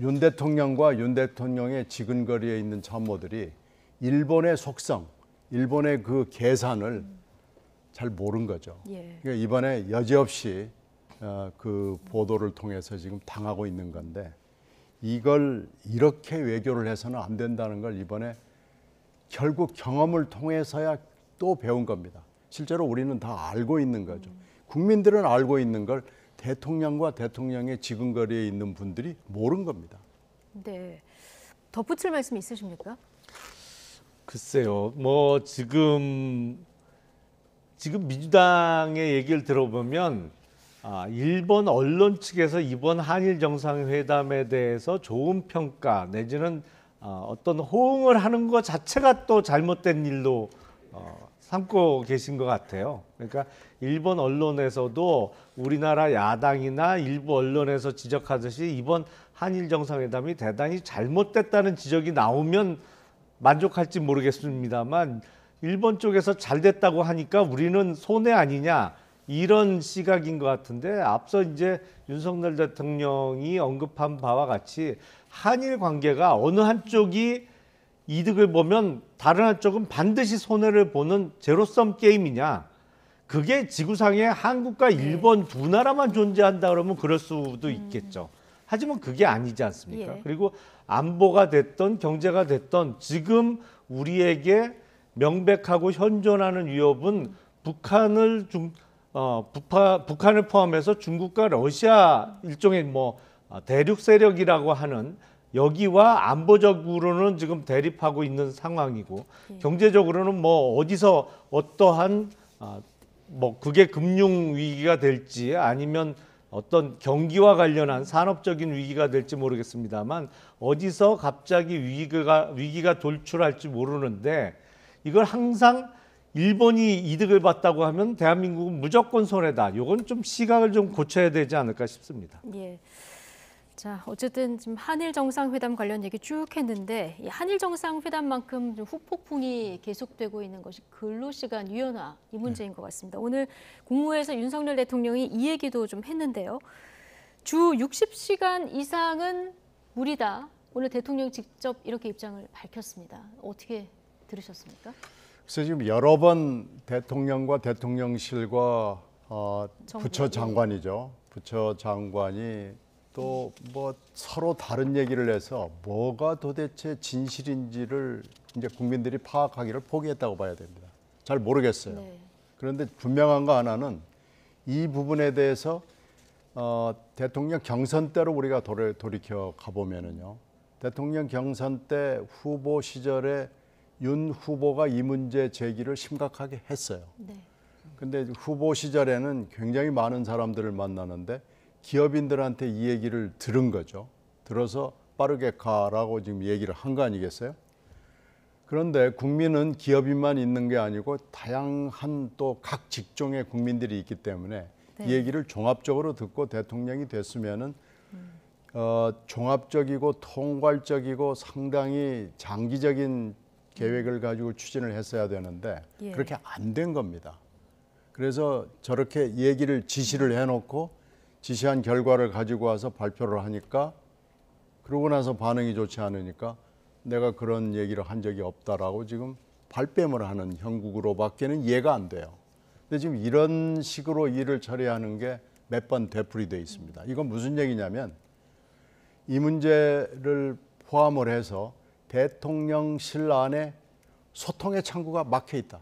윤 대통령과 윤 대통령의 지근거리에 있는 참모들이 일본의 속성, 일본의 그 계산을 잘 모른 거죠. 예. 그러니까 이번에 여지없이 그 보도를 통해서 지금 당하고 있는 건데 이걸 이렇게 외교를 해서는 안 된다는 걸 이번에 결국 경험을 통해서야 또 배운 겁니다. 실제로 우리는 다 알고 있는 거죠. 국민들은 알고 있는 걸 대통령과 대통령의 지근거리에 있는 분들이 모른 겁니다. 네. 덧붙일 말씀 있으십니까? 글쎄요. 뭐 지금 민주당의 얘기를 들어보면 일본 언론 측에서 이번 한일 정상회담에 대해서 좋은 평가 내지는 어떤 호응을 하는 것 자체가 또 잘못된 일로 삼고 계신 것 같아요. 그러니까 일본 언론에서도 우리나라 야당이나 일부 언론에서 지적하듯이 이번 한일 정상회담이 대단히 잘못됐다는 지적이 나오면 만족할지 모르겠습니다만 일본 쪽에서 잘 됐다고 하니까 우리는 손해 아니냐 이런 시각인 것 같은데 앞서 이제 윤석열 대통령이 언급한 바와 같이 한일 관계가 어느 한쪽이 이득을 보면 다른 한쪽은 반드시 손해를 보는 제로섬 게임이냐. 그게 지구상에 한국과 일본 두 나라만 존재한다 그러면 그럴 수도 있겠죠. 하지만 그게 아니지 않습니까? 예. 그리고 안보가 됐던 경제가 됐던 지금 우리에게 명백하고 현존하는 위협은 북한을 포함해서 중국과 러시아 일종의 뭐 대륙 세력이라고 하는 여기와 안보적으로는 지금 대립하고 있는 상황이고 경제적으로는 뭐 어디서 어떠한 뭐 그게 금융 위기가 될지 아니면 어떤 경기와 관련한 산업적인 위기가 될지 모르겠습니다만 어디서 갑자기 위기가 돌출할지 모르는데 이걸 항상 일본이 이득을 봤다고 하면 대한민국은 무조건 손해다. 이건 좀 시각을 좀 고쳐야 되지 않을까 싶습니다. 예. 자, 어쨌든 지금 한일 정상회담 관련 얘기 쭉 했는데 이 한일 정상회담만큼 좀 후폭풍이 계속되고 있는 것이 근로시간 유연화 이 문제인 것 같습니다. 오늘 국무회에서 윤석열 대통령이 이 얘기도 좀 했는데요. 주 60시간 이상은 무리다. 오늘 대통령이 직접 이렇게 입장을 밝혔습니다. 어떻게 들으셨습니까? 그래서 지금 여러 번 대통령과 대통령실과 부처 장관이죠. 부처 장관이 또 뭐 서로 다른 얘기를 해서 뭐가 도대체 진실인지를 이제 국민들이 파악하기를 포기했다고 봐야 됩니다. 잘 모르겠어요. 네. 그런데 분명한 거 하나는 이 부분에 대해서 대통령 경선 때로 우리가 돌이켜 가보면은요. 대통령 경선 때 후보 시절에 윤 후보가 이 문제 제기를 심각하게 했어요. 근데 후보 시절에는 굉장히 많은 사람들을 만나는데 기업인들한테 이 얘기를 들은 거죠. 들어서 빠르게 가라고 지금 얘기를 한 거 아니겠어요? 그런데 국민은 기업인만 있는 게 아니고 다양한 또 각 직종의 국민들이 있기 때문에 이 얘기를 종합적으로 듣고 대통령이 됐으면은 종합적이고 통괄적이고 상당히 장기적인 계획을 가지고 추진을 했어야 되는데 그렇게 안 된 겁니다. 그래서 저렇게 얘기를 지시를 해놓고 지시한 결과를 가지고 와서 발표를 하니까 그러고 나서 반응이 좋지 않으니까 내가 그런 얘기를 한 적이 없다라고 지금 발뺌을 하는 형국으로밖에는 이해가 안 돼요. 근데 지금 이런 식으로 일을 처리하는 게 몇 번 되풀이되어 있습니다. 이건 무슨 얘기냐면 이 문제를 포함을 해서 대통령실 안에 소통의 창구가 막혀 있다.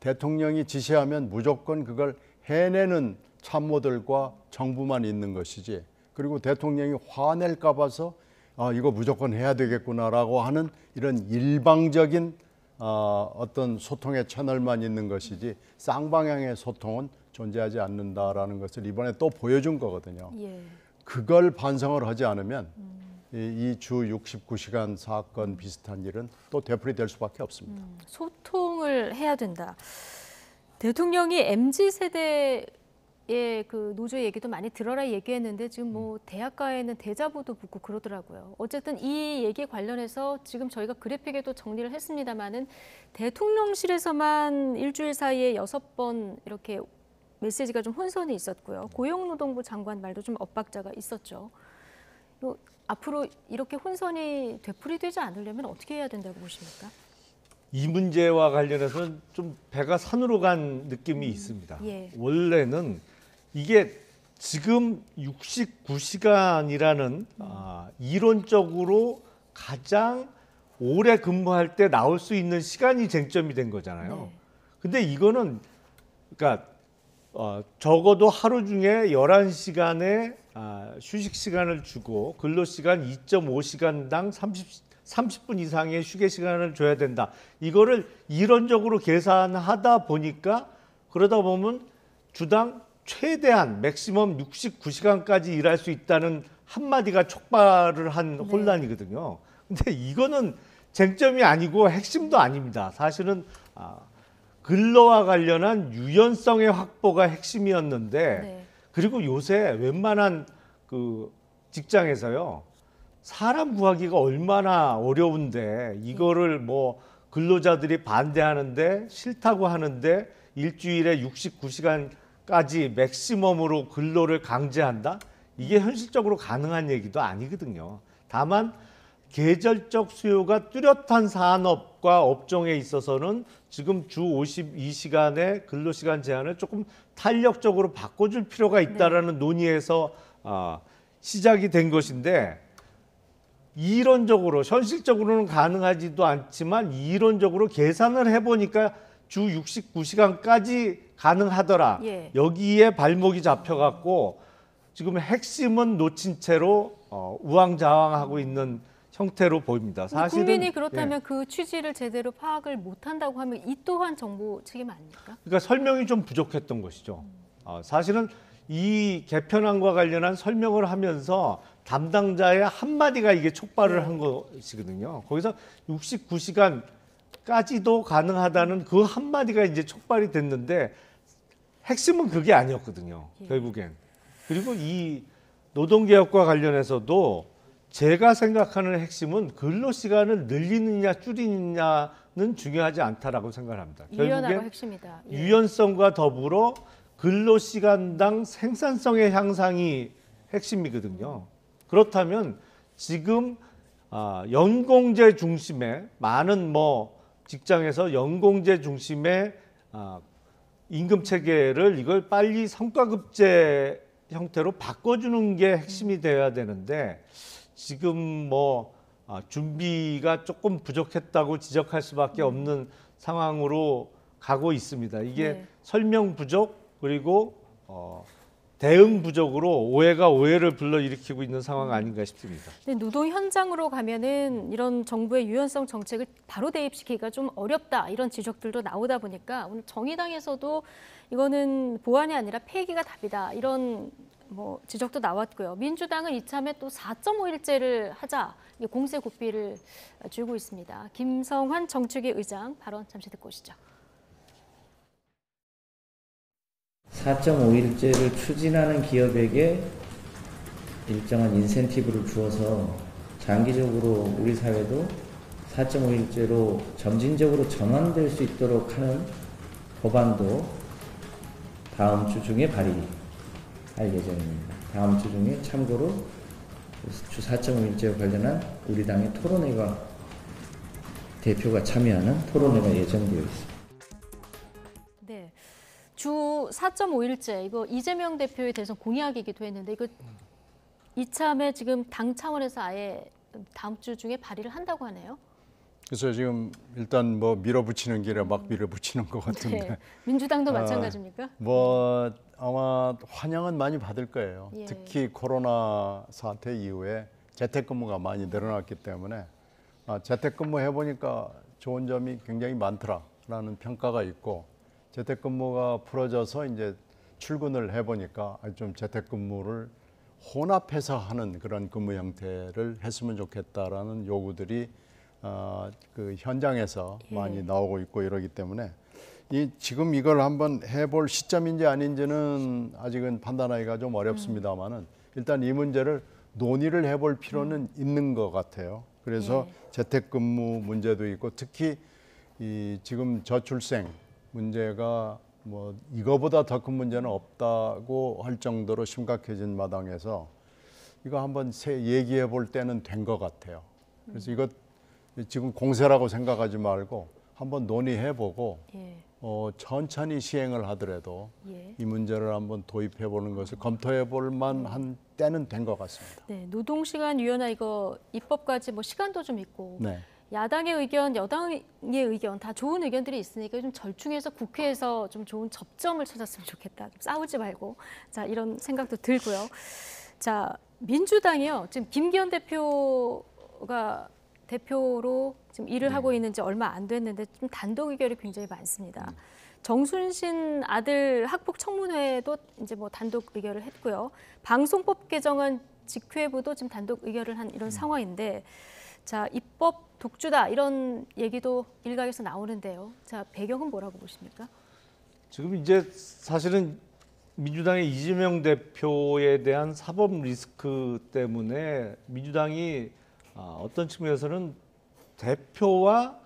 대통령이 지시하면 무조건 그걸 해내는 참모들과 정부만 있는 것이지, 그리고 대통령이 화낼까 봐서 이거 무조건 해야 되겠구나라고 하는 이런 일방적인 어떤 소통의 채널만 있는 것이지 쌍방향의 소통은 존재하지 않는다라는 것을 이번에 또 보여준 거거든요. 그걸 반성을 하지 않으면 이 주 69시간 사건 비슷한 일은 또 되풀이될 수밖에 없습니다. 소통을 해야 된다. 대통령이 MZ세대의 그 노조 얘기도 많이 들어라 얘기했는데 지금 뭐 대학가에는 대자보도 붙고 그러더라고요. 어쨌든 이 얘기에 관련해서 지금 저희가 그래픽에도 정리를 했습니다마는 대통령실에서만 일주일 사이에 6번 이렇게 메시지가 좀 혼선이 있었고요. 고용노동부 장관 말도 좀 엇박자가 있었죠. 앞으로 이렇게 혼선이 되풀이되지 않으려면 어떻게 해야 된다고 보십니까? 이 문제와 관련해서는 좀 배가 산으로 간 느낌이 있습니다. 원래는 이게 지금 69시간이라는 이론적으로 가장 오래 근무할 때 나올 수 있는 시간이 쟁점이 된 거잖아요. 근데 이거는 그러니까 적어도 하루 중에 11시간의 휴식 시간을 주고 근로시간 2.5시간당 30분 이상의 휴게 시간을 줘야 된다. 이거를 이론적으로 계산하다 보니까 그러다 보면 주당 최대한 맥시멈 69시간까지 일할 수 있다는 한마디가 촉발을 한 혼란이거든요. 근데 이거는 쟁점이 아니고 핵심도 아닙니다. 사실은 근로와 관련한 유연성의 확보가 핵심이었는데 그리고 요새 웬만한 그 직장에서요. 사람 구하기가 얼마나 어려운데 이거를 뭐 근로자들이 반대하는데 싫다고 하는데 일주일에 69시간까지 맥시멈으로 근로를 강제한다? 이게 현실적으로 가능한 얘기도 아니거든요. 다만 계절적 수요가 뚜렷한 산업과 업종에 있어서는 지금 주 52시간의 근로시간 제한을 조금 탄력적으로 바꿔줄 필요가 있다라는 논의에서 시작이 된 것인데 이론적으로 현실적으로는 가능하지도 않지만 이론적으로 계산을 해보니까 주 69시간까지 가능하더라. 여기에 발목이 잡혀갖고 지금 핵심은 놓친 채로 우왕좌왕하고 있는 형태로 보입니다. 사실은 국민이 그렇다면 그 취지를 제대로 파악을 못한다고 하면 이 또한 정부 책임 아닙니까? 그러니까 설명이 좀 부족했던 것이죠. 사실은 이 개편안과 관련한 설명을 하면서 담당자의 한마디가 이게 촉발을 한 것이거든요. 거기서 69시간까지도 가능하다는 그 한마디가 이제 촉발이 됐는데 핵심은 그게 아니었거든요. 결국엔. 그리고 이 노동개혁과 관련해서도 제가 생각하는 핵심은 근로시간을 늘리느냐 줄이느냐는 중요하지 않다라고 생각합니다. 유연화가 핵심이다. 유연성과 더불어 근로시간당 생산성의 향상이 핵심이거든요. 그렇다면 지금 연공제 중심의 많은 뭐 직장에서 연공제 중심의 임금 체계를 이걸 빨리 성과급제 형태로 바꿔주는 게 핵심이 되어야 되는데 지금 뭐 준비가 조금 부족했다고 지적할 수밖에 없는 상황으로 가고 있습니다. 이게 설명 부족 그리고 대응 부족으로 오해가 오해를 불러일으키고 있는 상황 아닌가 싶습니다. 근데 노동 현장으로 가면은 이런 정부의 유연성 정책을 바로 대입시키기가 좀 어렵다 이런 지적들도 나오다 보니까 오늘 정의당에서도 이거는 보완이 아니라 폐기가 답이다 이런 뭐 지적도 나왔고요. 민주당은 이참에 또 4.5일제를 하자 공세 고삐를 쥐고 있습니다. 김성환 정책위 의장 발언 잠시 듣고 오시죠. 4.5일제를 추진하는 기업에게 일정한 인센티브를 주어서 장기적으로 우리 사회도 4.5일제로 점진적으로 전환될 수 있도록 하는 법안도 다음 주 중에 발의할 예정입니다. 다음 주 중에 참고로 주 4.5일제와 관련한 우리 당의 토론회가 대표가 참여하는 토론회가 예정되어 있습니다. 네. 주 4.5일제 이거 이재명 대표에 대해서 공약이기도 했는데 이거 이참에 지금 당 차원에서 아예 다음 주 중에 발의를 한다고 하네요. 그래서 지금 일단 뭐 밀어붙이는 길에 막 밀어붙이는 것 같은데. 네. 민주당도 마찬가지입니까? 뭐 아마 환영은 많이 받을 거예요. 예. 특히 코로나 사태 이후에 재택근무가 많이 늘어났기 때문에 재택근무 해보니까 좋은 점이 굉장히 많더라라는 평가가 있고 재택근무가 풀어져서 이제 출근을 해보니까 좀 재택근무를 혼합해서 하는 그런 근무 형태를 했으면 좋겠다라는 요구들이 그 현장에서 많이 나오고 있고 이러기 때문에 지금 이걸 한번 해볼 시점인지 아닌지는 아직은 판단하기가 좀 어렵습니다만은 일단 이 문제를 논의를 해볼 필요는 있는 것 같아요. 그래서 재택근무 문제도 있고 특히 이 지금 저출생 문제가 뭐 이거보다 더 큰 문제는 없다고 할 정도로 심각해진 마당에서 이거 한번 얘기해 볼 때는 된 것 같아요. 그래서 이거 지금 공세라고 생각하지 말고 한번 논의해보고 천천히 시행을 하더라도 이 문제를 한번 도입해보는 것을 검토해볼 만한 때는 된 것 같습니다. 네, 노동시간유연화 이거 입법까지 뭐 시간도 좀 있고 네. 야당의 의견, 여당의 의견 다 좋은 의견들이 있으니까 좀 절충해서 국회에서 좀 좋은 접점을 찾았으면 좋겠다. 좀 싸우지 말고 자 이런 생각도 들고요. 자 민주당이요 지금 김기현 대표가 대표로 지금 일을 하고 있는지 얼마 안 됐는데 좀 단독 의결이 굉장히 많습니다. 정순신 아들 학폭 청문회도 이제 뭐 단독 의결을 했고요. 방송법 개정안 직회부도 지금 단독 의결을 한 이런 상황인데, 자 입법 독주다 이런 얘기도 일각에서 나오는데요. 자 배경은 뭐라고 보십니까? 지금 이제 사실은 민주당의 이재명 대표에 대한 사법 리스크 때문에 민주당이 어떤 측면에서는 대표와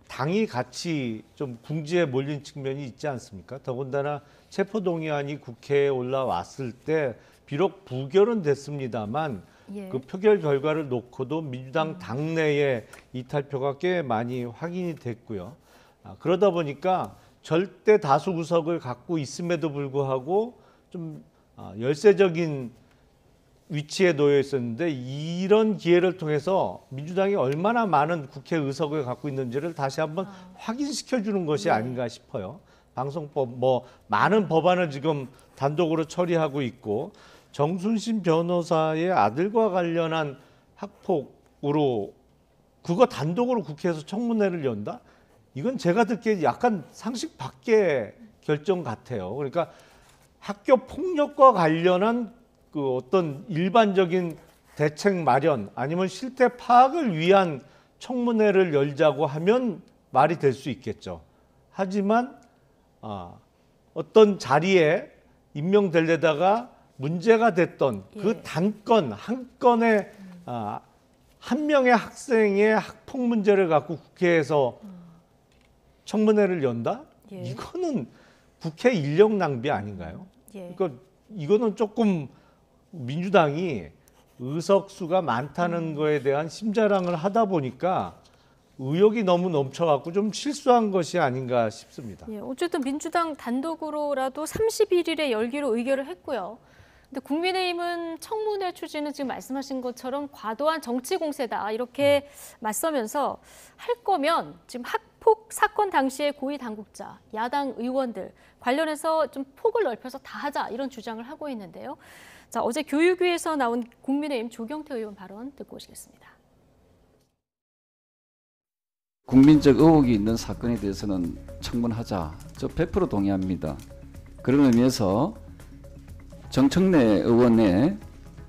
당이 같이 좀 궁지에 몰린 측면이 있지 않습니까? 더군다나 체포동의안이 국회에 올라왔을 때 비록 부결은 됐습니다만 그 표결 결과를 놓고도 민주당 당내에 이탈표가 꽤 많이 확인이 됐고요. 그러다 보니까 절대 다수 구석을 갖고 있음에도 불구하고 좀 열세적인 위치에 놓여 있었는데 이런 기회를 통해서 민주당이 얼마나 많은 국회 의석을 갖고 있는지를 다시 한번 확인시켜 주는 것이 아닌가 싶어요. 방송법 뭐 많은 법안을 지금 단독으로 처리하고 있고 정순신 변호사의 아들과 관련한 학폭으로 그거 단독으로 국회에서 청문회를 연다? 이건 제가 듣기에 약간 상식 밖의 결정 같아요. 그러니까 학교 폭력과 관련한 그 어떤 일반적인 대책 마련 아니면 실태 파악을 위한 청문회를 열자고 하면 말이 될 수 있겠죠. 하지만 어떤 자리에 임명되려다가 문제가 됐던 그 단건 한 건의 한 명의 학생의 학폭 문제를 갖고 국회에서 청문회를 연다? 이거는 국회 인력 낭비 아닌가요? 그러니까 이거는 조금 민주당이 의석수가 많다는 거에 대한 심자랑을 하다 보니까 의욕이 너무 넘쳐갖고 좀 실수한 것이 아닌가 싶습니다. 어쨌든 민주당 단독으로라도 31일에 열기로 의결을 했고요. 근데 국민의힘은 청문회 추진은 지금 말씀하신 것처럼 과도한 정치 공세다 이렇게 맞서면서 할 거면 지금 학폭 사건 당시의 고위 당국자, 야당 의원들 관련해서 좀 폭을 넓혀서 다 하자 이런 주장을 하고 있는데요. 자, 어제 교육위에서 나온 국민의힘 조경태 의원 발언 듣고 오시겠습니다. 국민적 의혹이 있는 사건에 대해서는 청문하자. 저 100% 동의합니다. 그런 의미에서 정청래 의원의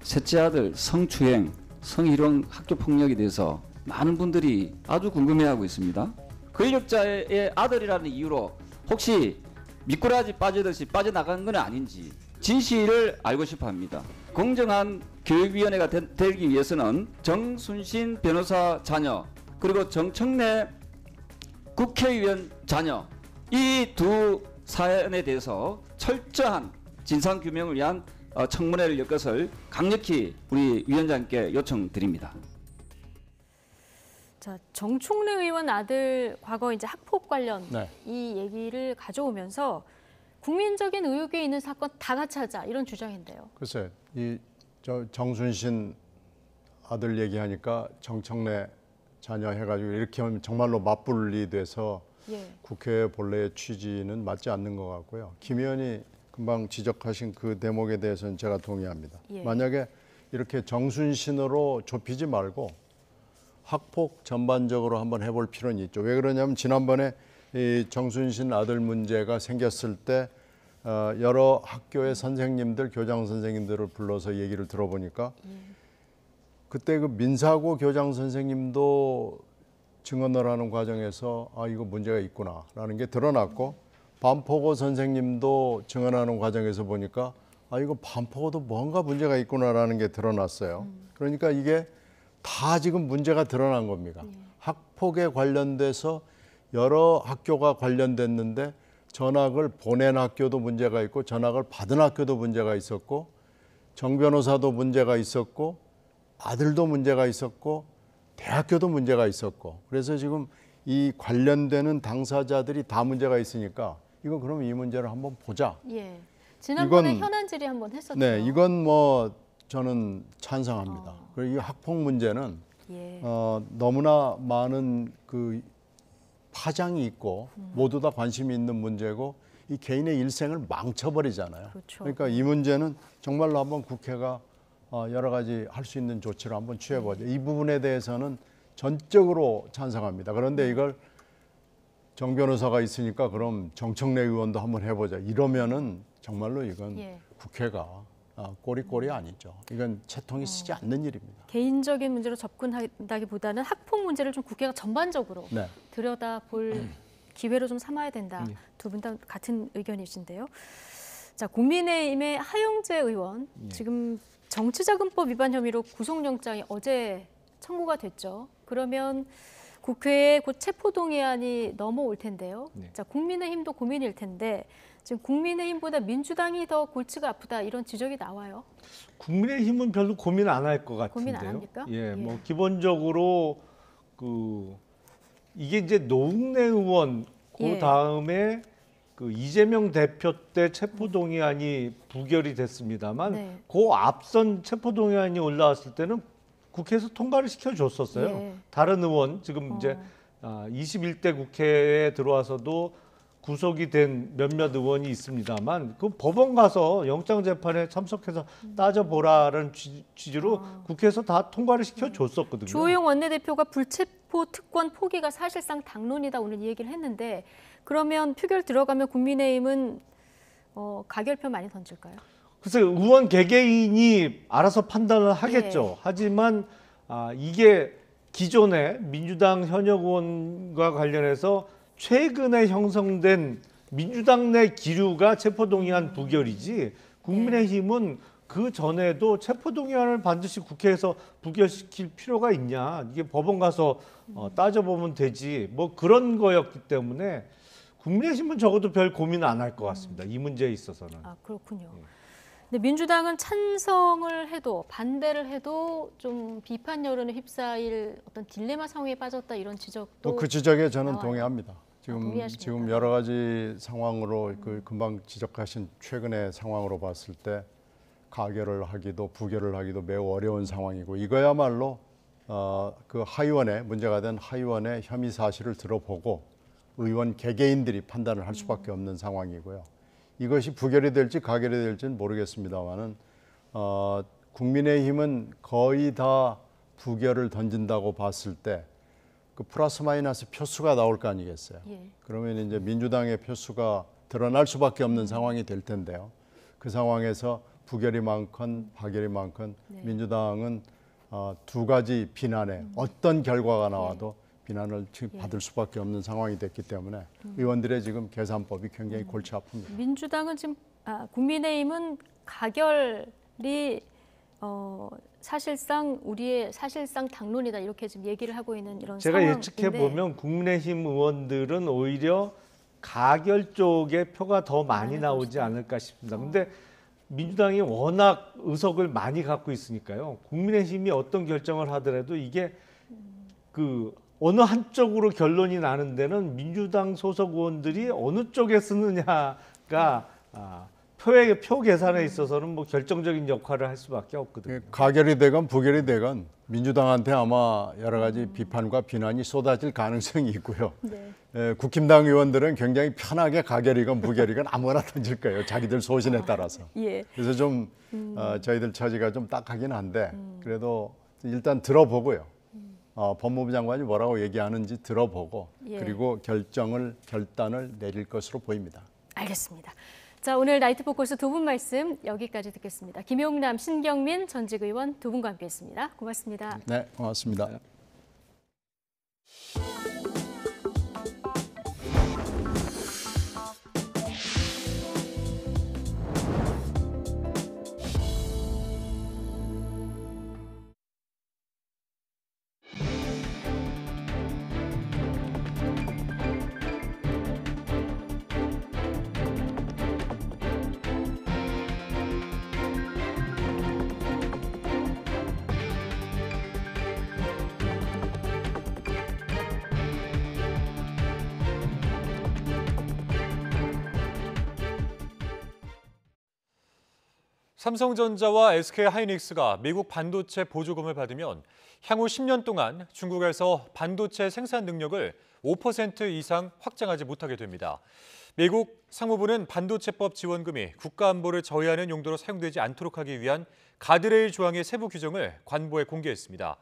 셋째 아들 성추행, 성희롱 학교폭력에 대해서 많은 분들이 아주 궁금해하고 있습니다. 권력자의 아들이라는 이유로 혹시 미꾸라지 빠지듯이 빠져나간 건 아닌지 진실을 알고 싶어 합니다. 공정한 교육위원회가 되기 위해서는 정순신 변호사 자녀 그리고 정청래 국회의원 자녀 이 두 사안에 대해서 철저한 진상규명을 위한 청문회를 열 것을 강력히 우리 위원장께 요청드립니다. 자, 정총래 의원 아들 과거 이제 학폭 관련 네. 이 얘기를 가져오면서 국민적인 의혹이 있는 사건 다 같이 하자 이런 주장인데요. 글쎄, 저 정순신 아들 얘기하니까 정청래 자녀 해가지고 이렇게 하면 정말로 맞불리 돼서 국회 본래의 취지는 맞지 않는 것 같고요. 김 의원이 금방 지적하신 그 대목에 대해서는 제가 동의합니다. 만약에 이렇게 정순신으로 좁히지 말고 학폭 전반적으로 한번 해볼 필요는 있죠. 왜 그러냐면 지난번에 이 정순신 아들 문제가 생겼을 때 여러 학교의 선생님들, 교장 선생님들을 불러서 얘기를 들어보니까 그때 그 민사고 교장 선생님도 증언을 하는 과정에서 아 이거 문제가 있구나라는 게 드러났고 반포고 선생님도 증언하는 과정에서 보니까 아 이거 반포고도 뭔가 문제가 있구나라는 게 드러났어요. 그러니까 이게 다 지금 문제가 드러난 겁니다. 학폭에 관련돼서 여러 학교가 관련됐는데 전학을 보낸 학교도 문제가 있고 전학을 받은 학교도 문제가 있었고 정 변호사도 문제가 있었고 아들도 문제가 있었고 대학교도 문제가 있었고 그래서 지금 이 관련되는 당사자들이 다 문제가 있으니까 이거 그러면 이 문제를 한번 보자. 예. 지난번에 현안 질의 한번 했었죠. 네, 이건 뭐 저는 찬성합니다. 그리고 이 학폭 문제는 너무나 많은 그 파장이 있고 모두 다 관심이 있는 문제고 이 개인의 일생을 망쳐버리잖아요. 그렇죠. 그러니까 이 문제는 정말로 한번 국회가 여러 가지 할 수 있는 조치를 한번 취해보죠. 이 부분에 대해서는 전적으로 찬성합니다. 그런데 이걸 정 변호사가 있으니까 그럼 정청래 의원도 한번 해보자. 이러면은 정말로 이건 국회가 꼬리꼬리 아니죠. 이건 채통이 쓰지 않는 일입니다. 개인적인 문제로 접근한다기보다는 학폭 문제를 좀 국회가 전반적으로 들여다볼 기회로 좀 삼아야 된다. 두 분 다 같은 의견이신데요. 자, 국민의힘의 하영재 의원 지금 정치자금법 위반 혐의로 구속영장이 어제 청구가 됐죠. 그러면 국회에 곧 체포동의안이 넘어올 텐데요. 자, 국민의힘도 고민일 텐데 지금 국민의힘보다 민주당이 더 골치가 아프다 이런 지적이 나와요. 국민의힘은 별로 고민 안 할 것 같은데요. 고민 안 합니까? 예, 뭐 기본적으로 이게 이제 노웅래 의원 그 다음에 그 이재명 대표 때 체포동의안이 부결이 됐습니다만 그 앞선 체포동의안이 올라왔을 때는 국회에서 통과를 시켜줬었어요. 다른 의원 지금 이제 21대 국회에 들어와서도 구속이 된 몇몇 의원이 있습니다만 그 법원 가서 영장재판에 참석해서 따져보라는 취지로 국회에서 다 통과를 시켜줬었거든요. 주호영 원내대표가 불체포 특권 포기가 사실상 당론이다 오늘 이 얘기를 했는데 그러면 표결 들어가면 국민의힘은 가결표 많이 던질까요? 글쎄 의원 개개인이 알아서 판단을 하겠죠. 하지만 이게 기존에 민주당 현역 의원과 관련해서 최근에 형성된 민주당 내 기류가 체포동의안 부결이지 국민의힘은 그 전에도 체포동의안을 반드시 국회에서 부결시킬 필요가 있냐. 이게 법원 가서 따져보면 되지. 뭐 그런 거였기 때문에 국민의힘은 적어도 별 고민 안 할 것 같습니다. 이 문제에 있어서는. 아, 그렇군요. 근데 민주당은 찬성을 해도 반대를 해도 좀 비판 여론에 휩싸일 어떤 딜레마 상황에 빠졌다 이런 지적도 그 지적에 저는 나와요. 동의합니다. 지금 여러 가지 상황으로 그 금방 지적하신 최근의 상황으로 봤을 때 가결을 하기도 부결을 하기도 매우 어려운 상황이고 이거야말로 그 하위원회 문제가 된 하위원회 혐의 사실을 들어보고 의원 개개인들이 판단을 할 수밖에 없는 상황이고요. 이것이 부결이 될지 가결이 될지는 모르겠습니다만은 국민의힘은 거의 다 부결을 던진다고 봤을 때 그 플러스 마이너스 표수가 나올 거 아니겠어요. 그러면 이제 민주당의 표수가 드러날 수밖에 없는 상황이 될 텐데요. 그 상황에서 부결이 많건 파결이 많건 민주당은 두 가지 비난에 어떤 결과가 나와도 비난을 받을 수밖에 없는 상황이 됐기 때문에 의원들의 지금 계산법이 굉장히 골치 아픕니다. 민주당은 지금 국민의힘은 가결이 사실상 우리의 사실상 당론이다 이렇게 지금 얘기를 하고 있는 이런 제가 상황인데 예측해 보면 국민의힘 의원들은 오히려 가결 쪽에 표가 더 많이 나오지 않을까 싶습니다. 근데 민주당이 워낙 의석을 많이 갖고 있으니까요. 국민의힘이 어떤 결정을 하더라도 이게 그 어느 한쪽으로 결론이 나는 데는 민주당 소속 의원들이 어느 쪽에 쓰느냐가 표 계산에 있어서는 뭐 결정적인 역할을 할 수밖에 없거든요. 가결이 되건 부결이 되건 민주당한테 아마 여러 가지 비판과 비난이 쏟아질 가능성이 있고요. 국힘당 의원들은 굉장히 편하게 가결이건 부결이건 아무거나 던질 거예요. 자기들 소신에 따라서. 그래서 좀 저희들 처지가 좀 딱하긴 한데 그래도 일단 들어보고요. 법무부 장관이 뭐라고 얘기하는지 들어보고 그리고 결단을 내릴 것으로 보입니다. 알겠습니다. 자, 오늘 나이트 포커스 두 분 말씀 여기까지 듣겠습니다. 김용남, 신경민 전직 의원 두 분과 함께했습니다. 고맙습니다. 네, 고맙습니다. 삼성전자와 SK하이닉스가 미국 반도체 보조금을 받으면 향후 10년 동안 중국에서 반도체 생산 능력을 5% 이상 확장하지 못하게 됩니다. 미국 상무부는 반도체법 지원금이 국가안보를 저해하는 용도로 사용되지 않도록 하기 위한 가드레일 조항의 세부 규정을 관보에 공개했습니다.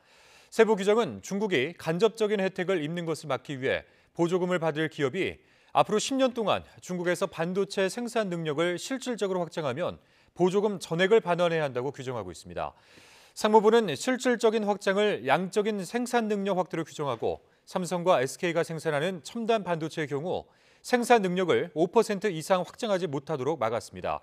세부 규정은 중국이 간접적인 혜택을 입는 것을 막기 위해 보조금을 받을 기업이 앞으로 10년 동안 중국에서 반도체 생산 능력을 실질적으로 확장하면 보조금 전액을 반환해야 한다고 규정하고 있습니다. 상무부는 실질적인 확장을 양적인 생산 능력 확대로 규정하고 삼성과 SK가 생산하는 첨단 반도체의 경우 생산 능력을 5% 이상 확장하지 못하도록 막았습니다.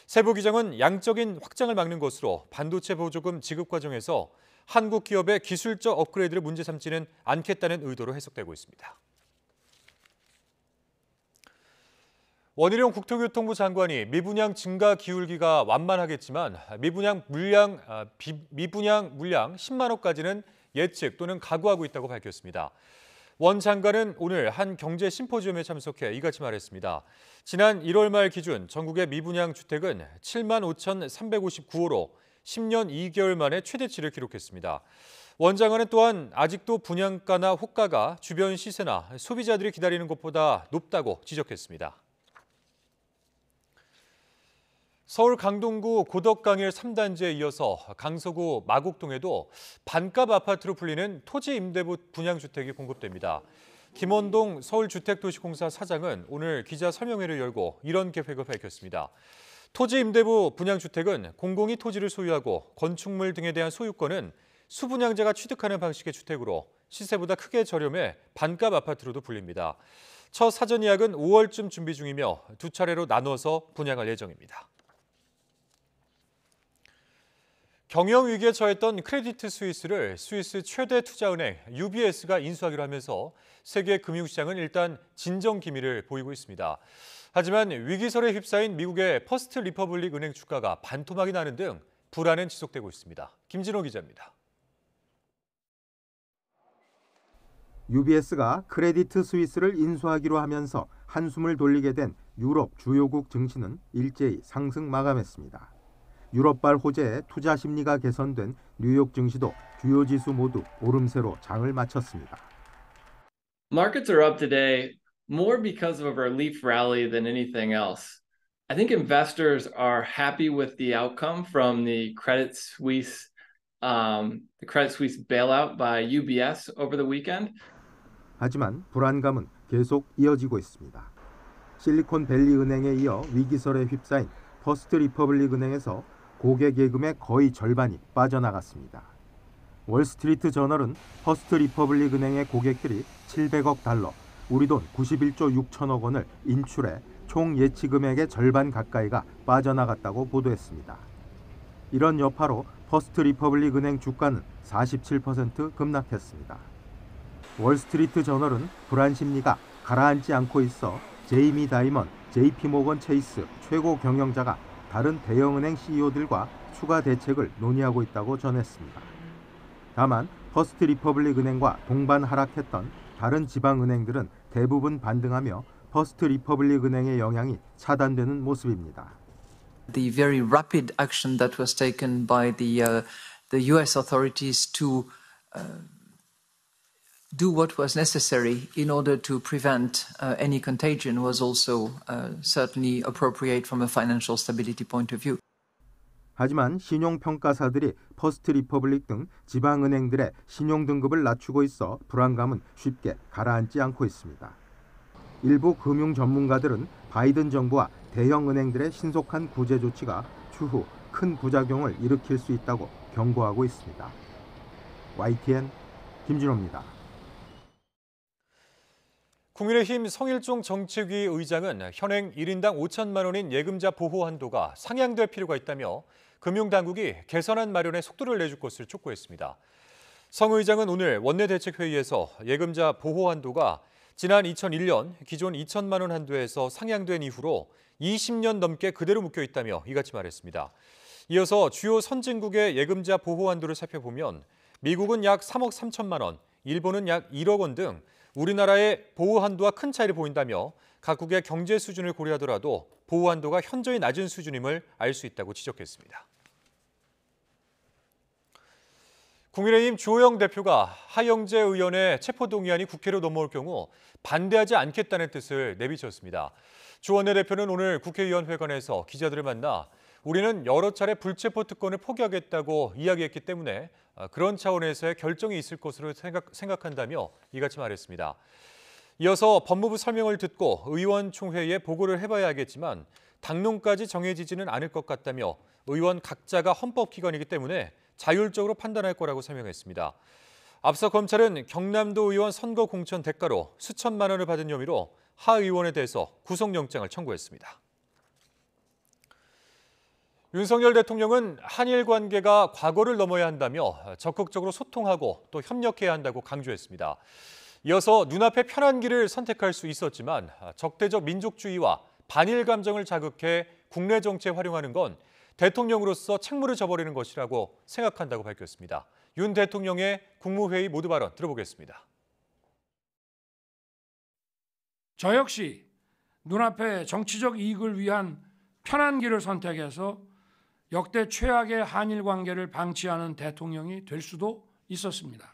세부 규정은 양적인 확장을 막는 것으로 반도체 보조금 지급 과정에서 한국 기업의 기술적 업그레이드를 문제 삼지는 않겠다는 의도로 해석되고 있습니다. 원희룡 국토교통부 장관이 미분양 증가 기울기가 완만하겠지만 미분양 물량 10만 호까지는 예측 또는 각오하고 있다고 밝혔습니다. 원 장관은 오늘 한 경제 심포지엄에 참석해 이같이 말했습니다. 지난 1월 말 기준 전국의 미분양 주택은 7만 5,359호로 10년 2개월 만에 최대치를 기록했습니다. 원 장관은 또한 아직도 분양가나 호가가 주변 시세나 소비자들이 기다리는 것보다 높다고 지적했습니다. 서울 강동구 고덕강일 3단지에 이어서 강서구 마곡동에도 반값 아파트로 불리는 토지 임대부 분양주택이 공급됩니다. 김원동 서울주택도시공사 사장은 오늘 기자 설명회를 열고 이런 계획을 밝혔습니다. 토지 임대부 분양주택은 공공이 토지를 소유하고 건축물 등에 대한 소유권은 수분양자가 취득하는 방식의 주택으로 시세보다 크게 저렴해 반값 아파트로도 불립니다. 첫 사전 예약은 5월쯤 준비 중이며 두 차례로 나눠서 분양할 예정입니다. 경영 위기에 처했던 크레디트 스위스를 스위스 최대 투자은행 UBS가 인수하기로 하면서 세계 금융시장은 일단 진정 기미를 보이고 있습니다. 하지만 위기설에 휩싸인 미국의 퍼스트 리퍼블릭 은행 주가가 반토막이 나는 등 불안은 지속되고 있습니다. 김진호 기자입니다. UBS가 크레디트 스위스를 인수하기로 하면서 한숨을 돌리게 된 유럽 주요국 증시는 일제히 상승 마감했습니다. 유럽발 호재에 투자 심리가 개선된 뉴욕 증시도 주요 지수 모두 오름세로 장을 마쳤습니다. Markets are up today more because of a relief rally than anything else. I think investors are happy with the outcome from the Credit Suisse bailout by UBS over the weekend. 하지만 불안감은 계속 이어지고 있습니다. 실리콘밸리 은행에 이어 위기설에 휩싸인 퍼스트 리퍼블릭 은행에서 고객 예금의 거의 절반이 빠져나갔습니다. 월스트리트 저널은 퍼스트 리퍼블릭 은행의 고객들이 700억 달러, 우리 돈 91조 6천억 원을 인출해 총 예치 금액의 절반 가까이가 빠져나갔다고 보도했습니다. 이런 여파로 퍼스트 리퍼블릭 은행 주가는 47% 급락했습니다. 월스트리트 저널은 불안 심리가 가라앉지 않고 있어 제이미 다이먼 JP모건 체이스 최고 경영자가 다른 대형은행 CEO들과 추가 대책을 논의하고 있다고 전했습니다. 다만 퍼스트 리퍼블릭 은행과 동반 하락했던 다른 지방은행들은 대부분 반등하며 퍼스트 리퍼블릭 은행의 영향이 차단되는 모습입니다. The very rapid action that was taken by the US authorities to do what was necessary in order to prevent any contagion was also certainly appropriate from a financial stability point of view. 하지만 신용평가사들이 퍼스트 리퍼블릭 등 지방은행들의 신용등급을 낮추고 있어 불안감은 쉽게 가라앉지 않고 있습니다. 일부 금융 전문가들은 바이든 정부와 대형은행들의 신속한 구제 조치가 추후 큰 부작용을 일으킬 수 있다고 경고하고 있습니다. YTN 김진호입니다. 국민의힘 성일종 정책위 의장은 현행 1인당 5천만 원인 예금자 보호 한도가 상향될 필요가 있다며 금융당국이 개선안 마련에 속도를 내줄 것을 촉구했습니다. 성 의장은 오늘 원내대책회의에서 예금자 보호 한도가 지난 2001년 기존 2천만 원 한도에서 상향된 이후로 20년 넘게 그대로 묶여 있다며 이같이 말했습니다. 이어서 주요 선진국의 예금자 보호 한도를 살펴보면 미국은 약 3억 3천만 원, 일본은 약 1억 원 등 우리나라의 보호 한도와 큰 차이를 보인다며 각국의 경제 수준을 고려하더라도 보호 한도가 현저히 낮은 수준임을 알 수 있다고 지적했습니다. 국민의힘 주호영 대표가 하영재 의원의 체포동의안이 국회로 넘어올 경우 반대하지 않겠다는 뜻을 내비쳤습니다. 주 원내대표는 오늘 국회의원회관에서 기자들을 만나 우리는 여러 차례 불체포 특권을 포기하겠다고 이야기했기 때문에 그런 차원에서의 결정이 있을 것으로 생각한다며 이같이 말했습니다. 이어서 법무부 설명을 듣고 의원총회에 보고를 해봐야 하겠지만 당론까지 정해지지는 않을 것 같다며 의원 각자가 헌법기관이기 때문에 자율적으로 판단할 거라고 설명했습니다. 앞서 검찰은 경남도 의원 선거 공천 대가로 수천만 원을 받은 혐의로 하 의원에 대해서 구속영장을 청구했습니다. 윤석열 대통령은 한일 관계가 과거를 넘어야 한다며 적극적으로 소통하고 또 협력해야 한다고 강조했습니다. 이어서 눈앞에 편한 길을 선택할 수 있었지만 적대적 민족주의와 반일 감정을 자극해 국내 정치에 활용하는 건 대통령으로서 책무를 져버리는 것이라고 생각한다고 밝혔습니다. 윤 대통령의 국무회의 모두 발언 들어보겠습니다. 저 역시 눈앞에 정치적 이익을 위한 편한 길을 선택해서 역대 최악의 한일 관계를 방치하는 대통령이 될 수도 있었습니다.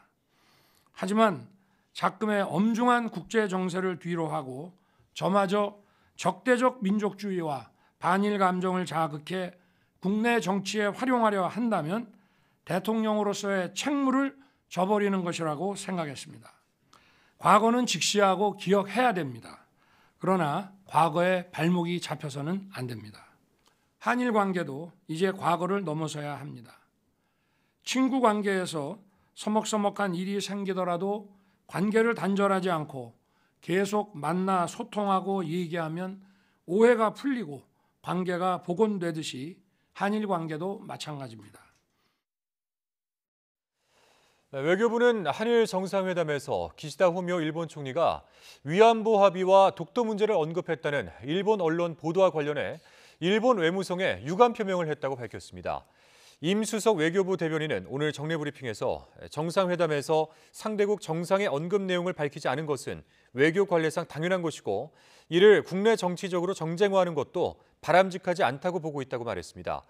하지만 작금의 엄중한 국제 정세를 뒤로 하고 저마저 적대적 민족주의와 반일 감정을 자극해 국내 정치에 활용하려 한다면 대통령으로서의 책무를 져버리는 것이라고 생각했습니다. 과거는 직시하고 기억해야 됩니다. 그러나 과거에 발목이 잡혀서는 안 됩니다. 한일 관계도 이제 과거를 넘어서야 합니다. 친구 관계에서 서먹서먹한 일이 생기더라도 관계를 단절하지 않고 계속 만나 소통하고 얘기하면 오해가 풀리고 관계가 복원되듯이 한일 관계도 마찬가지입니다. 외교부는 한일 정상회담에서 기시다 후미오 일본 총리가 위안부 합의와 독도 문제를 언급했다는 일본 언론 보도와 관련해 일본 외무성에 유감 표명을 했다고 밝혔습니다. 임수석 외교부 대변인은 오늘 정례 브리핑에서 정상회담에서 상대국 정상의 언급 내용을 밝히지 않은 것은 외교 관례상 당연한 것이고 이를 국내 정치적으로 정쟁화하는 것도 바람직하지 않다고 보고 있다고 말했습니다.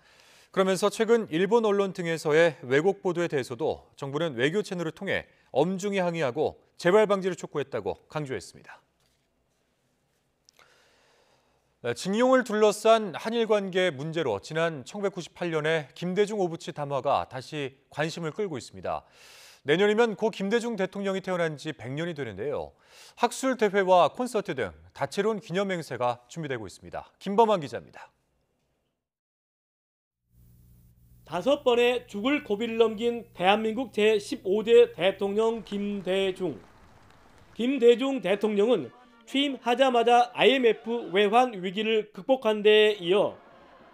그러면서 최근 일본 언론 등에서의 왜곡 보도에 대해서도 정부는 외교 채널을 통해 엄중히 항의하고 재발 방지를 촉구했다고 강조했습니다. 징용을 둘러싼 한일 관계 문제로 지난 1998년에 김대중 오부치 담화가 다시 관심을 끌고 있습니다. 내년이면 고 김대중 대통령이 태어난 지 100년이 되는데요. 학술 대회와 콘서트 등 다채로운 기념 행사가 준비되고 있습니다. 김범환 기자입니다. 5번의 죽을 고비를 넘긴 대한민국 제15대 대통령 김대중. 김대중 대통령은 취임하자마자 IMF 외환 위기를 극복한 데에 이어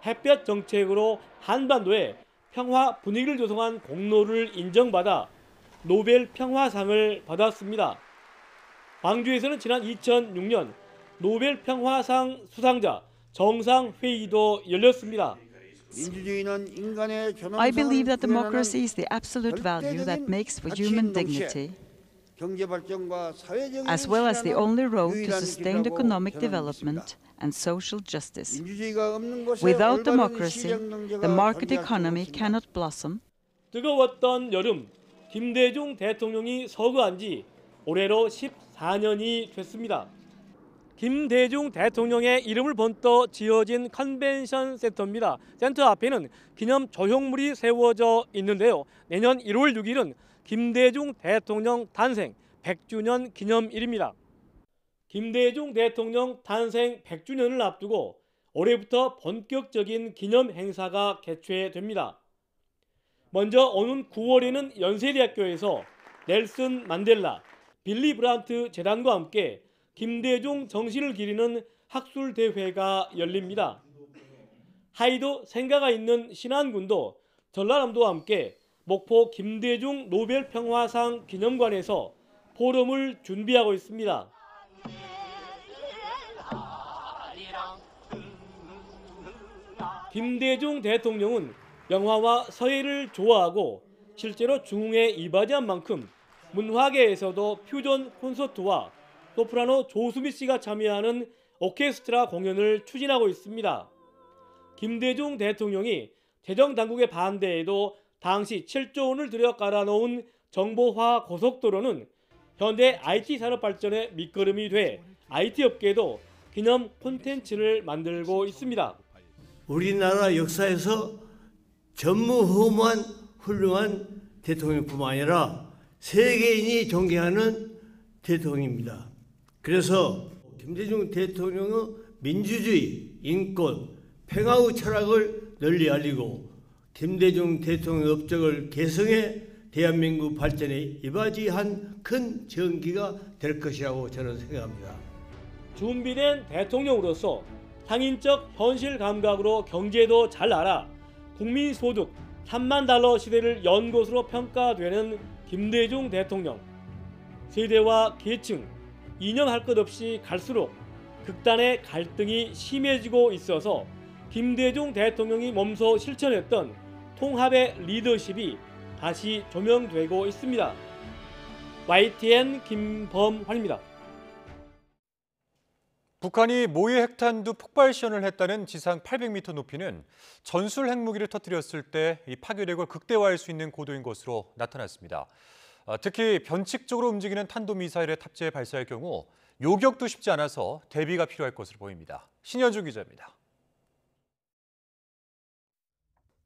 햇볕 정책으로 한반도에 평화 분위기를 조성한 공로를 인정받아 노벨 평화상을 받았습니다. 광주에서는 지난 2006년 노벨 평화상 수상자 정상회의도 열렸습니다. I believe that democracy is the absolute value that makes for human dignity, as well as the only road to sustained economic development and social justice. Without democracy, the market economy cannot blossom. 뜨거웠던 여름, 김대중 대통령이 서거한 지 올해로 14년이 됐습니다. 김대중 대통령의 이름을 번떠 지어진 컨벤션 센터입니다. 센터 앞에는 기념 조형물이 세워져 있는데요. 내년 1월 6일은 김대중 대통령 탄생 100주년 기념일입니다. 김대중 대통령 탄생 100주년을 앞두고 올해부터 본격적인 기념 행사가 개최됩니다. 먼저 오는 9월에는 연세대학교에서 넬슨 만델라, 빌리 브란트 재단과 함께 김대중 정신을 기리는 학술대회가 열립니다. 하이도 생가가 있는 신안군도 전라남도와 함께 목포 김대중 노벨 평화상 기념관에서 포럼을 준비하고 있습니다. 김대중 대통령은 영화와 서예를 좋아하고 실제로 중흥에 이바지한 만큼 문화계에서도 퓨전 콘서트와 소프라노 조수미 씨가 참여하는 오케스트라 공연을 추진하고 있습니다. 김대중 대통령이 재정당국의 반대에도 당시 7조 원을 들여 깔아놓은 정보화 고속도로는 현대 IT 산업 발전의 밑거름이 돼 IT 업계도 기념 콘텐츠를 만들고 있습니다. 우리나라 역사에서 전무후무한 훌륭한 대통령뿐만 아니라 세계인이 존경하는 대통령입니다. 그래서 김대중 대통령의 민주주의, 인권, 평화의 철학을 널리 알리고 김대중 대통령 업적을 개성해 대한민국 발전에 이바지한 큰 전기가 될 것이라고 저는 생각합니다. 준비된 대통령으로서 상인적 현실 감각으로 경제도 잘 알아 국민소득 3만 달러 시대를 연 것으로 평가되는 김대중 대통령. 세대와 계층, 이념할 것 없이 갈수록 극단의 갈등이 심해지고 있어서 김대중 대통령이 몸소 실천했던 통합의 리더십이 다시 조명되고 있습니다. YTN 김범환입니다. 북한이 모의 핵탄두 폭발 시연을 했다는 지상 800m 높이는 전술 핵무기를 터뜨렸을 때 이 파괴력을 극대화할 수 있는 고도인 것으로 나타났습니다. 특히 변칙적으로 움직이는 탄도미사일의 탑재에 발사할 경우 요격도 쉽지 않아서 대비가 필요할 것으로 보입니다. 신현주 기자입니다.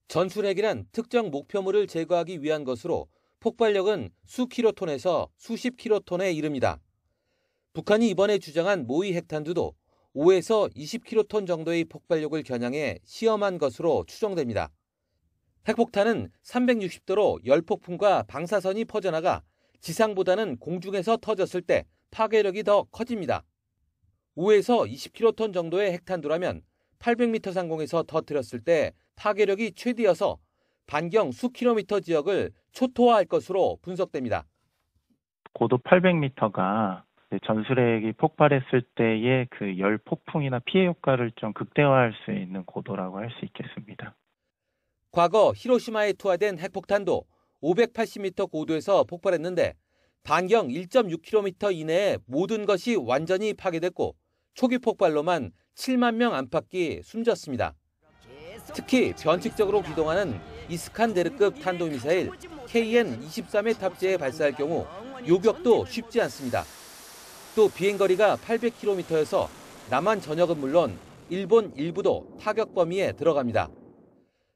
전술핵이란 특정 목표물을 제거하기 위한 것으로 폭발력은 수킬로톤에서 수십 킬로톤에 이릅니다. 북한이 이번에 주장한 모의 핵탄두도 5에서 20킬로톤 정도의 폭발력을 겨냥해 시험한 것으로 추정됩니다. 핵폭탄은 360도로 열폭풍과 방사선이 퍼져나가 지상보다는 공중에서 터졌을 때 파괴력이 더 커집니다. 5에서 20킬로톤 정도의 핵탄두라면 800m 상공에서 터뜨렸을 때 파괴력이 최대여서 반경 수킬로미터 지역을 초토화할 것으로 분석됩니다. 고도 800m가 전술핵이 폭발했을 때의 그 열 폭풍이나 피해 효과를 좀 극대화할 수 있는 고도라고 할 수 있겠습니다. 과거 히로시마에 투하된 핵폭탄도 580m 고도에서 폭발했는데 반경 1.6km 이내에 모든 것이 완전히 파괴됐고 초기 폭발로만 7만 명 안팎이 숨졌습니다. 특히 변칙적으로 기동하는 이스칸데르급 탄도미사일 KN-23의 탑재에 발사할 경우 요격도 쉽지 않습니다. 또 비행거리가 800km여서 남한 전역은 물론 일본 일부도 타격 범위에 들어갑니다.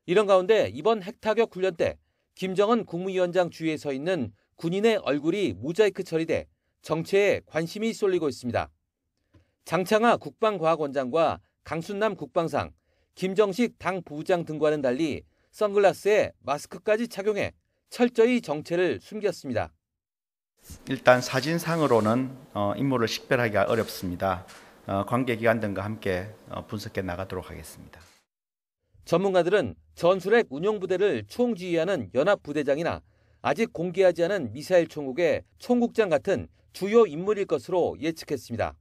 이런 가운데 이번 핵타격 훈련 때 김정은 국무위원장 주위에 서 있는 군인의 얼굴이 모자이크 처리돼 정체에 관심이 쏠리고 있습니다. 장창하 국방과학원장과 강순남 국방상, 김정식 당 부부장 등과는 달리 선글라스에 마스크까지 착용해 철저히 정체를 숨겼습니다. 일단 사진상으로는 인물을 식별하기가 어렵습니다. 관계기관 등과 함께 분석해 나가도록 하겠습니다. 전문가들은 전술핵 운용부대를 총지휘하는 연합부대장이나 아직 공개하지 않은 미사일 총국의 총국장 같은 주요 인물일 것으로 예측했습니다.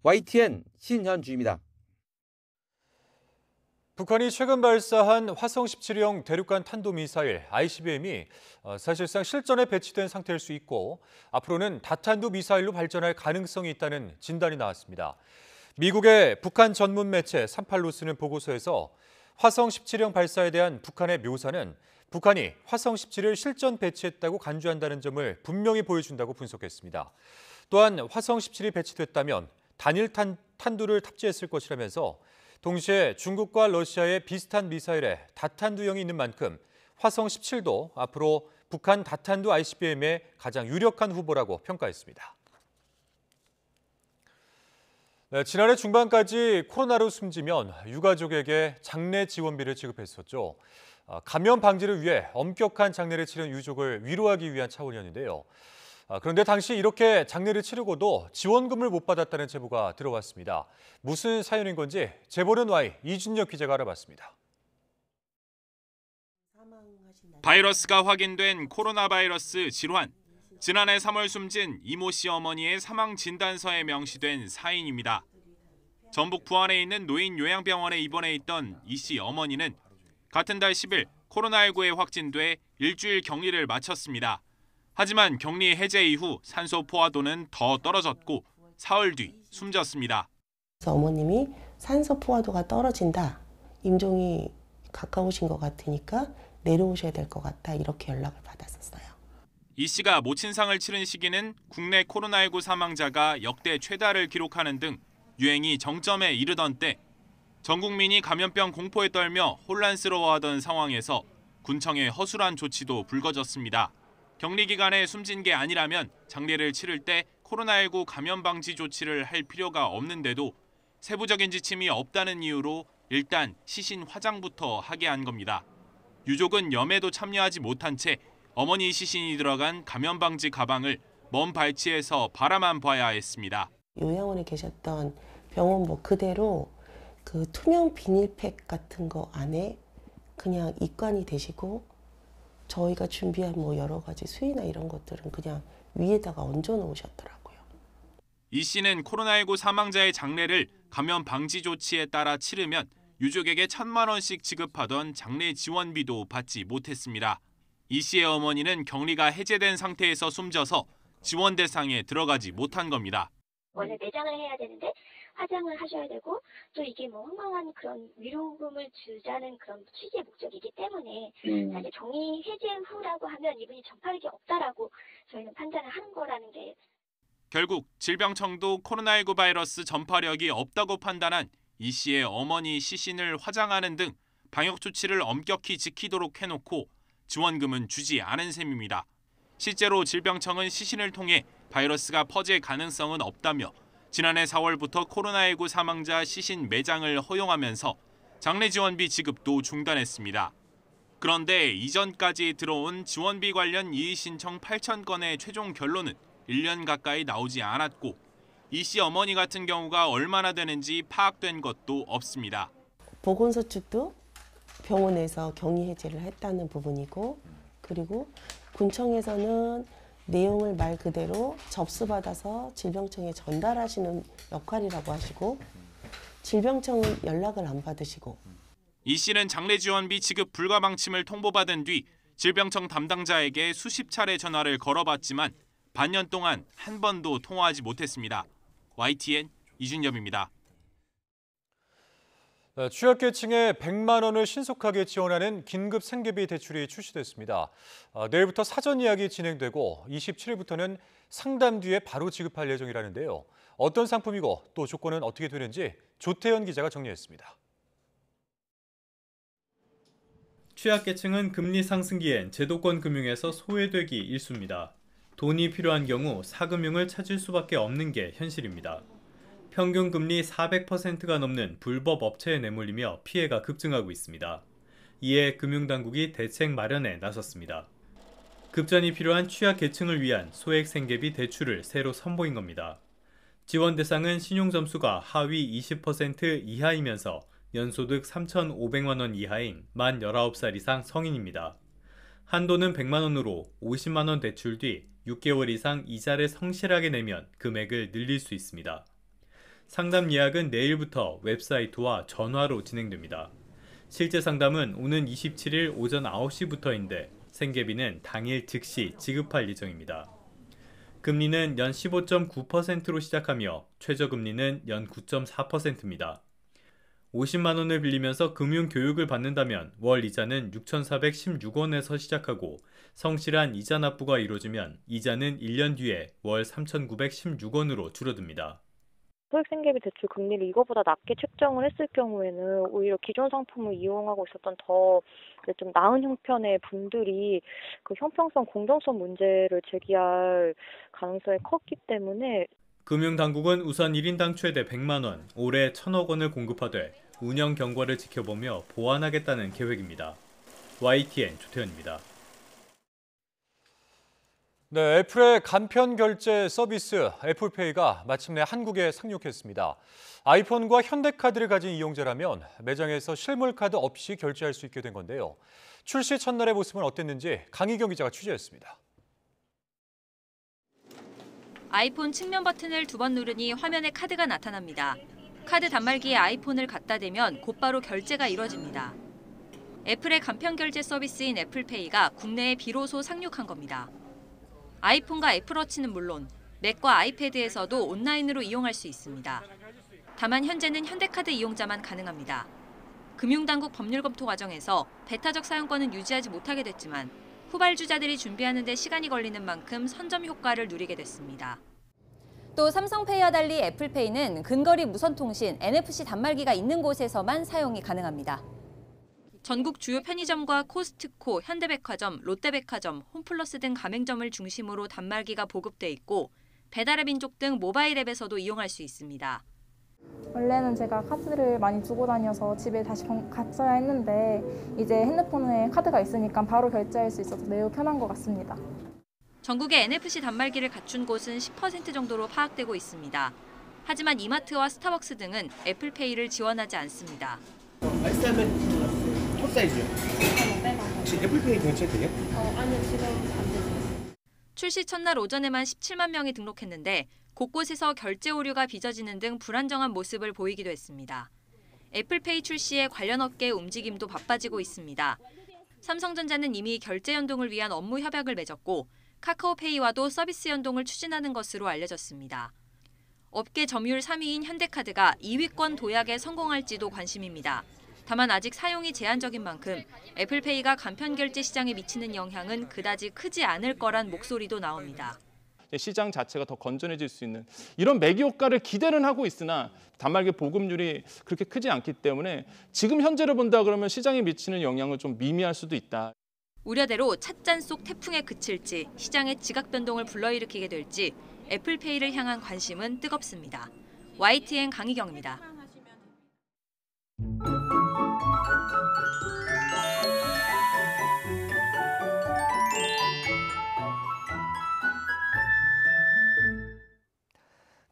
YTN 신현주입니다. 북한이 최근 발사한 화성 17형 대륙간 탄도미사일 ICBM이 사실상 실전에 배치된 상태일 수 있고 앞으로는 다탄도 미사일로 발전할 가능성이 있다는 진단이 나왔습니다. 미국의 북한 전문 매체 38로 쓰는 보고서에서 화성 17형 발사에 대한 북한의 묘사는 북한이 화성 17을 실전 배치했다고 간주한다는 점을 분명히 보여준다고 분석했습니다. 또한 화성 17이 배치됐다면 단일 탄두를 탑재했을 것이라면서 동시에 중국과 러시아의 비슷한 미사일에 다탄두형이 있는 만큼 화성 17도 앞으로 북한 다탄두 ICBM의 가장 유력한 후보라고 평가했습니다. 네, 지난해 중반까지 코로나로 숨지면 유가족에게 장례 지원비를 지급했었죠. 감염 방지를 위해 엄격한 장례를 치른 유족을 위로하기 위한 차원이었는데요. 그런데 당시 이렇게 장례를 치르고도 지원금을 못 받았다는 제보가 들어왔습니다. 무슨 사연인 건지 제보는 Y 이준혁 기자가 알아봤습니다. 바이러스가 확인된 코로나 바이러스 질환. 지난해 3월 숨진 이모 씨 어머니의 사망 진단서에 명시된 사인입니다. 전북 부안에 있는 노인 요양병원에 입원해 있던 이 씨 어머니는 같은 달 10일 코로나19에 확진돼 일주일 격리를 마쳤습니다. 하지만 격리 해제 이후 산소 포화도는 더 떨어졌고 사흘 뒤 숨졌습니다. 어머님이 산소 포화도가 떨어진다. 임종이 가까우신 것 같으니까 내려오셔야 될 것 같다. 이렇게 연락을 받았었어요. 이 씨가 모친상을 치른 시기는 국내 코로나19 사망자가 역대 최다를 기록하는 등 유행이 정점에 이르던 때 전 국민이 감염병 공포에 떨며 혼란스러워하던 상황에서 군청의 허술한 조치도 불거졌습니다. 격리 기간에 숨진 게 아니라면 장례를 치를 때 코로나19 감염 방지 조치를 할 필요가 없는데도 세부적인 지침이 없다는 이유로 일단 시신 화장부터 하게 한 겁니다. 유족은 염에도 참여하지 못한 채 어머니 시신이 들어간 감염 방지 가방을 먼 발치에서 바라만 봐야 했습니다. 요양원에 계셨던 병원복 그대로 그 투명 비닐팩 같은 거 안에 그냥 입관이 되시고 저희가 준비한 뭐 여러 가지 수의나 이런 것들은 그냥 위에다가 얹어 놓으셨더라고요. 이 씨는 코로나19 사망자의 장례를 감염 방지 조치에 따라 치르면 유족에게 1,000만 원씩 지급하던 장례 지원비도 받지 못했습니다. 이 씨의 어머니는 격리가 해제된 상태에서 숨져서 지원 대상에 들어가지 못한 겁니다. 원래 내장을 해야 되는데 화장을 하셔야 되고 또 이게 뭐 황망한 그런 위로금을 주자는 그런 취지의 목적이기 때문에 사실 격리 해제 후라고 하면 이분이 전파력이 없다라고 저희는 판단을 하는 거라는 게. 결국 질병청도 코로나19 바이러스 전파력이 없다고 판단한 이 씨의 어머니 시신을 화장하는 등 방역 조치를 엄격히 지키도록 해놓고 지원금은 주지 않은 셈입니다. 실제로 질병청은 시신을 통해 바이러스가 퍼질 가능성은 없다며 지난해 4월부터 코로나19 사망자 시신 매장을 허용하면서 장례 지원비 지급도 중단했습니다. 그런데 이전까지 들어온 지원비 관련 이의 신청 8,000건의 최종 결론은 1년 가까이 나오지 않았고 이 씨 어머니 같은 경우가 얼마나 되는지 파악된 것도 없습니다. 보건소 측도 병원에서 격리 해제를 했다는 부분이고 그리고 군청에서는 내용을 말 그대로 접수받아서 질병청에 전달하시는 역할이라고 하시고 질병청은 연락을 안 받으시고 이 씨는 장례 지원비 지급 불가 방침을 통보받은 뒤 질병청 담당자에게 수십 차례 전화를 걸어봤지만 반년 동안 한 번도 통화하지 못했습니다. YTN 이준엽입니다. 취약계층에 100만 원을 신속하게 지원하는 긴급 생계비 대출이 출시됐습니다. 내일부터 사전 예약이 진행되고 27일부터는 상담 뒤에 바로 지급할 예정이라는데요. 어떤 상품이고 또 조건은 어떻게 되는지 조태현 기자가 정리했습니다. 취약계층은 금리 상승기엔 제도권 금융에서 소외되기 일쑤입니다. 돈이 필요한 경우 사금융을 찾을 수밖에 없는 게 현실입니다. 평균 금리 400%가 넘는 불법 업체에 내몰리며 피해가 급증하고 있습니다. 이에 금융당국이 대책 마련에 나섰습니다. 급전이 필요한 취약계층을 위한 소액 생계비 대출을 새로 선보인 겁니다. 지원 대상은 신용점수가 하위 20% 이하이면서 연소득 3,500만 원 이하인 만 19살 이상 성인입니다. 한도는 100만 원으로 50만 원 대출 뒤 6개월 이상 이자를 성실하게 내면 금액을 늘릴 수 있습니다. 상담 예약은 내일부터 웹사이트와 전화로 진행됩니다. 실제 상담은 오는 27일 오전 9시부터인데 생계비는 당일 즉시 지급할 예정입니다. 금리는 연 15.9%로 시작하며 최저금리는 연 9.4%입니다. 50만 원을 빌리면서 금융교육을 받는다면 월 이자는 6,416원에서 시작하고 성실한 이자 납부가 이루어지면 이자는 1년 뒤에 월 3,916원으로 줄어듭니다. 소액생계비 대출 금리를 이거보다 낮게 책정을 했을 경우에는 오히려 기존 상품을 이용하고 있었던 더 좀 나은 형편의 분들이 그 형평성, 공정성 문제를 제기할 가능성이 컸기 때문에 금융당국은 우선 1인당 최대 100만 원, 올해 1,000억 원을 공급하되 운영 경과를 지켜보며 보완하겠다는 계획입니다. YTN 조태현입니다. 네, 애플의 간편 결제 서비스 애플페이가 마침내 한국에 상륙했습니다. 아이폰과 현대카드를 가진 이용자라면 매장에서 실물카드 없이 결제할 수 있게 된 건데요. 출시 첫날의 모습은 어땠는지 강희경 기자가 취재했습니다. 아이폰 측면 버튼을 2번 누르니 화면에 카드가 나타납니다. 카드 단말기에 아이폰을 갖다 대면 곧바로 결제가 이뤄집니다. 애플의 간편 결제 서비스인 애플페이가 국내에 비로소 상륙한 겁니다. 아이폰과 애플워치는 물론 맥과 아이패드에서도 온라인으로 이용할 수 있습니다. 다만 현재는 현대카드 이용자만 가능합니다. 금융당국 법률 검토 과정에서 배타적 사용권은 유지하지 못하게 됐지만 후발주자들이 준비하는 데 시간이 걸리는 만큼 선점 효과를 누리게 됐습니다. 또 삼성페이와 달리 애플페이는 근거리 무선통신 NFC 단말기가 있는 곳에서만 사용이 가능합니다. 전국 주요 편의점과 코스트코, 현대백화점, 롯데백화점, 홈플러스 등 가맹점을 중심으로 단말기가 보급돼 있고 배달의 민족 등 모바일 앱에서도 이용할 수 있습니다. 원래는 제가 카드를 많이 두고 다녀서 집에 다시 갔어야 했는데 이제 핸드폰에 카드가 있으니까 바로 결제할 수 있어서 매우 편한 것 같습니다. 전국에 NFC 단말기를 갖춘 곳은 10% 정도로 파악되고 있습니다. 하지만 이마트와 스타벅스 등은 애플페이를 지원하지 않습니다. 사이즈요? 혹시 애플페이 결제돼요? 아니요, 지금 안 되죠. 출시 첫날 오전에만 17만 명이 등록했는데 곳곳에서 결제 오류가 빚어지는 등 불안정한 모습을 보이기도 했습니다. 애플페이 출시에 관련 업계의 움직임도 바빠지고 있습니다. 삼성전자는 이미 결제 연동을 위한 업무 협약을 맺었고 카카오페이와도 서비스 연동을 추진하는 것으로 알려졌습니다. 업계 점유율 3위인 현대카드가 2위권 도약에 성공할지도 관심입니다. 다만 아직 사용이 제한적인 만큼 애플페이가 간편 결제 시장에 미치는 영향은 그다지 크지 않을 거란 목소리도 나옵니다. 시장 자체가 더 건전해질 수 있는 이런 매기 효과를 기대는 하고 있으나 단말기 보급률이 그렇게 크지 않기 때문에 지금 현재를 본다 그러면 시장에 미치는 영향은 좀 미미할 수도 있다. 우려대로 찻잔 속 태풍에 그칠지 시장의 지각 변동을 불러일으키게 될지 애플페이를 향한 관심은 뜨겁습니다. YTN 강희경입니다.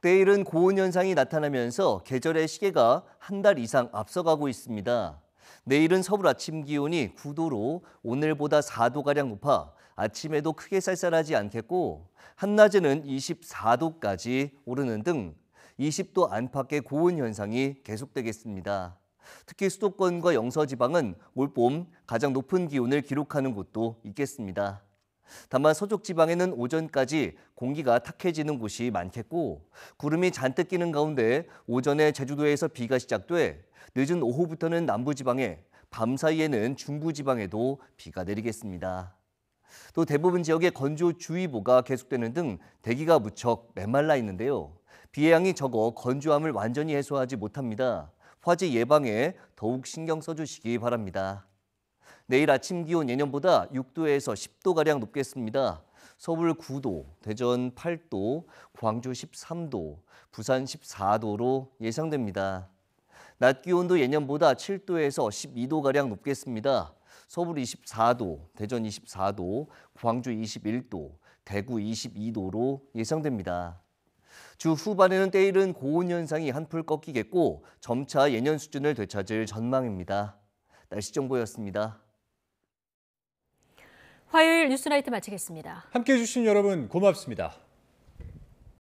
내일은 고온 현상이 나타나면서 계절의 시계가 한 달 이상 앞서가고 있습니다. 내일은 서울 아침 기온이 9도로 오늘보다 4도가량 높아 아침에도 크게 쌀쌀하지 않겠고 한낮에는 24도까지 오르는 등 20도 안팎의 고온 현상이 계속되겠습니다. 특히 수도권과 영서지방은 올봄 가장 높은 기온을 기록하는 곳도 있겠습니다. 다만 서쪽 지방에는 오전까지 공기가 탁해지는 곳이 많겠고 구름이 잔뜩 끼는 가운데 오전에 제주도에서 비가 시작돼 늦은 오후부터는 남부지방에 밤 사이에는 중부지방에도 비가 내리겠습니다. 또 대부분 지역에 건조주의보가 계속되는 등 대기가 무척 메말라 있는데요. 비의 양이 적어 건조함을 완전히 해소하지 못합니다. 화재 예방에 더욱 신경 써주시기 바랍니다. 내일 아침 기온 예년보다 6도에서 10도가량 높겠습니다. 서울 9도, 대전 8도, 광주 13도, 부산 14도로 예상됩니다. 낮 기온도 예년보다 7도에서 12도가량 높겠습니다. 서울 24도, 대전 24도, 광주 21도, 대구 22도로 예상됩니다. 주 후반에는 때이른 고온 현상이 한풀 꺾이겠고 점차 예년 수준을 되찾을 전망입니다. 날씨 정보였습니다. 화요일 뉴스나이트 마치겠습니다. 함께해 주신 여러분 고맙습니다.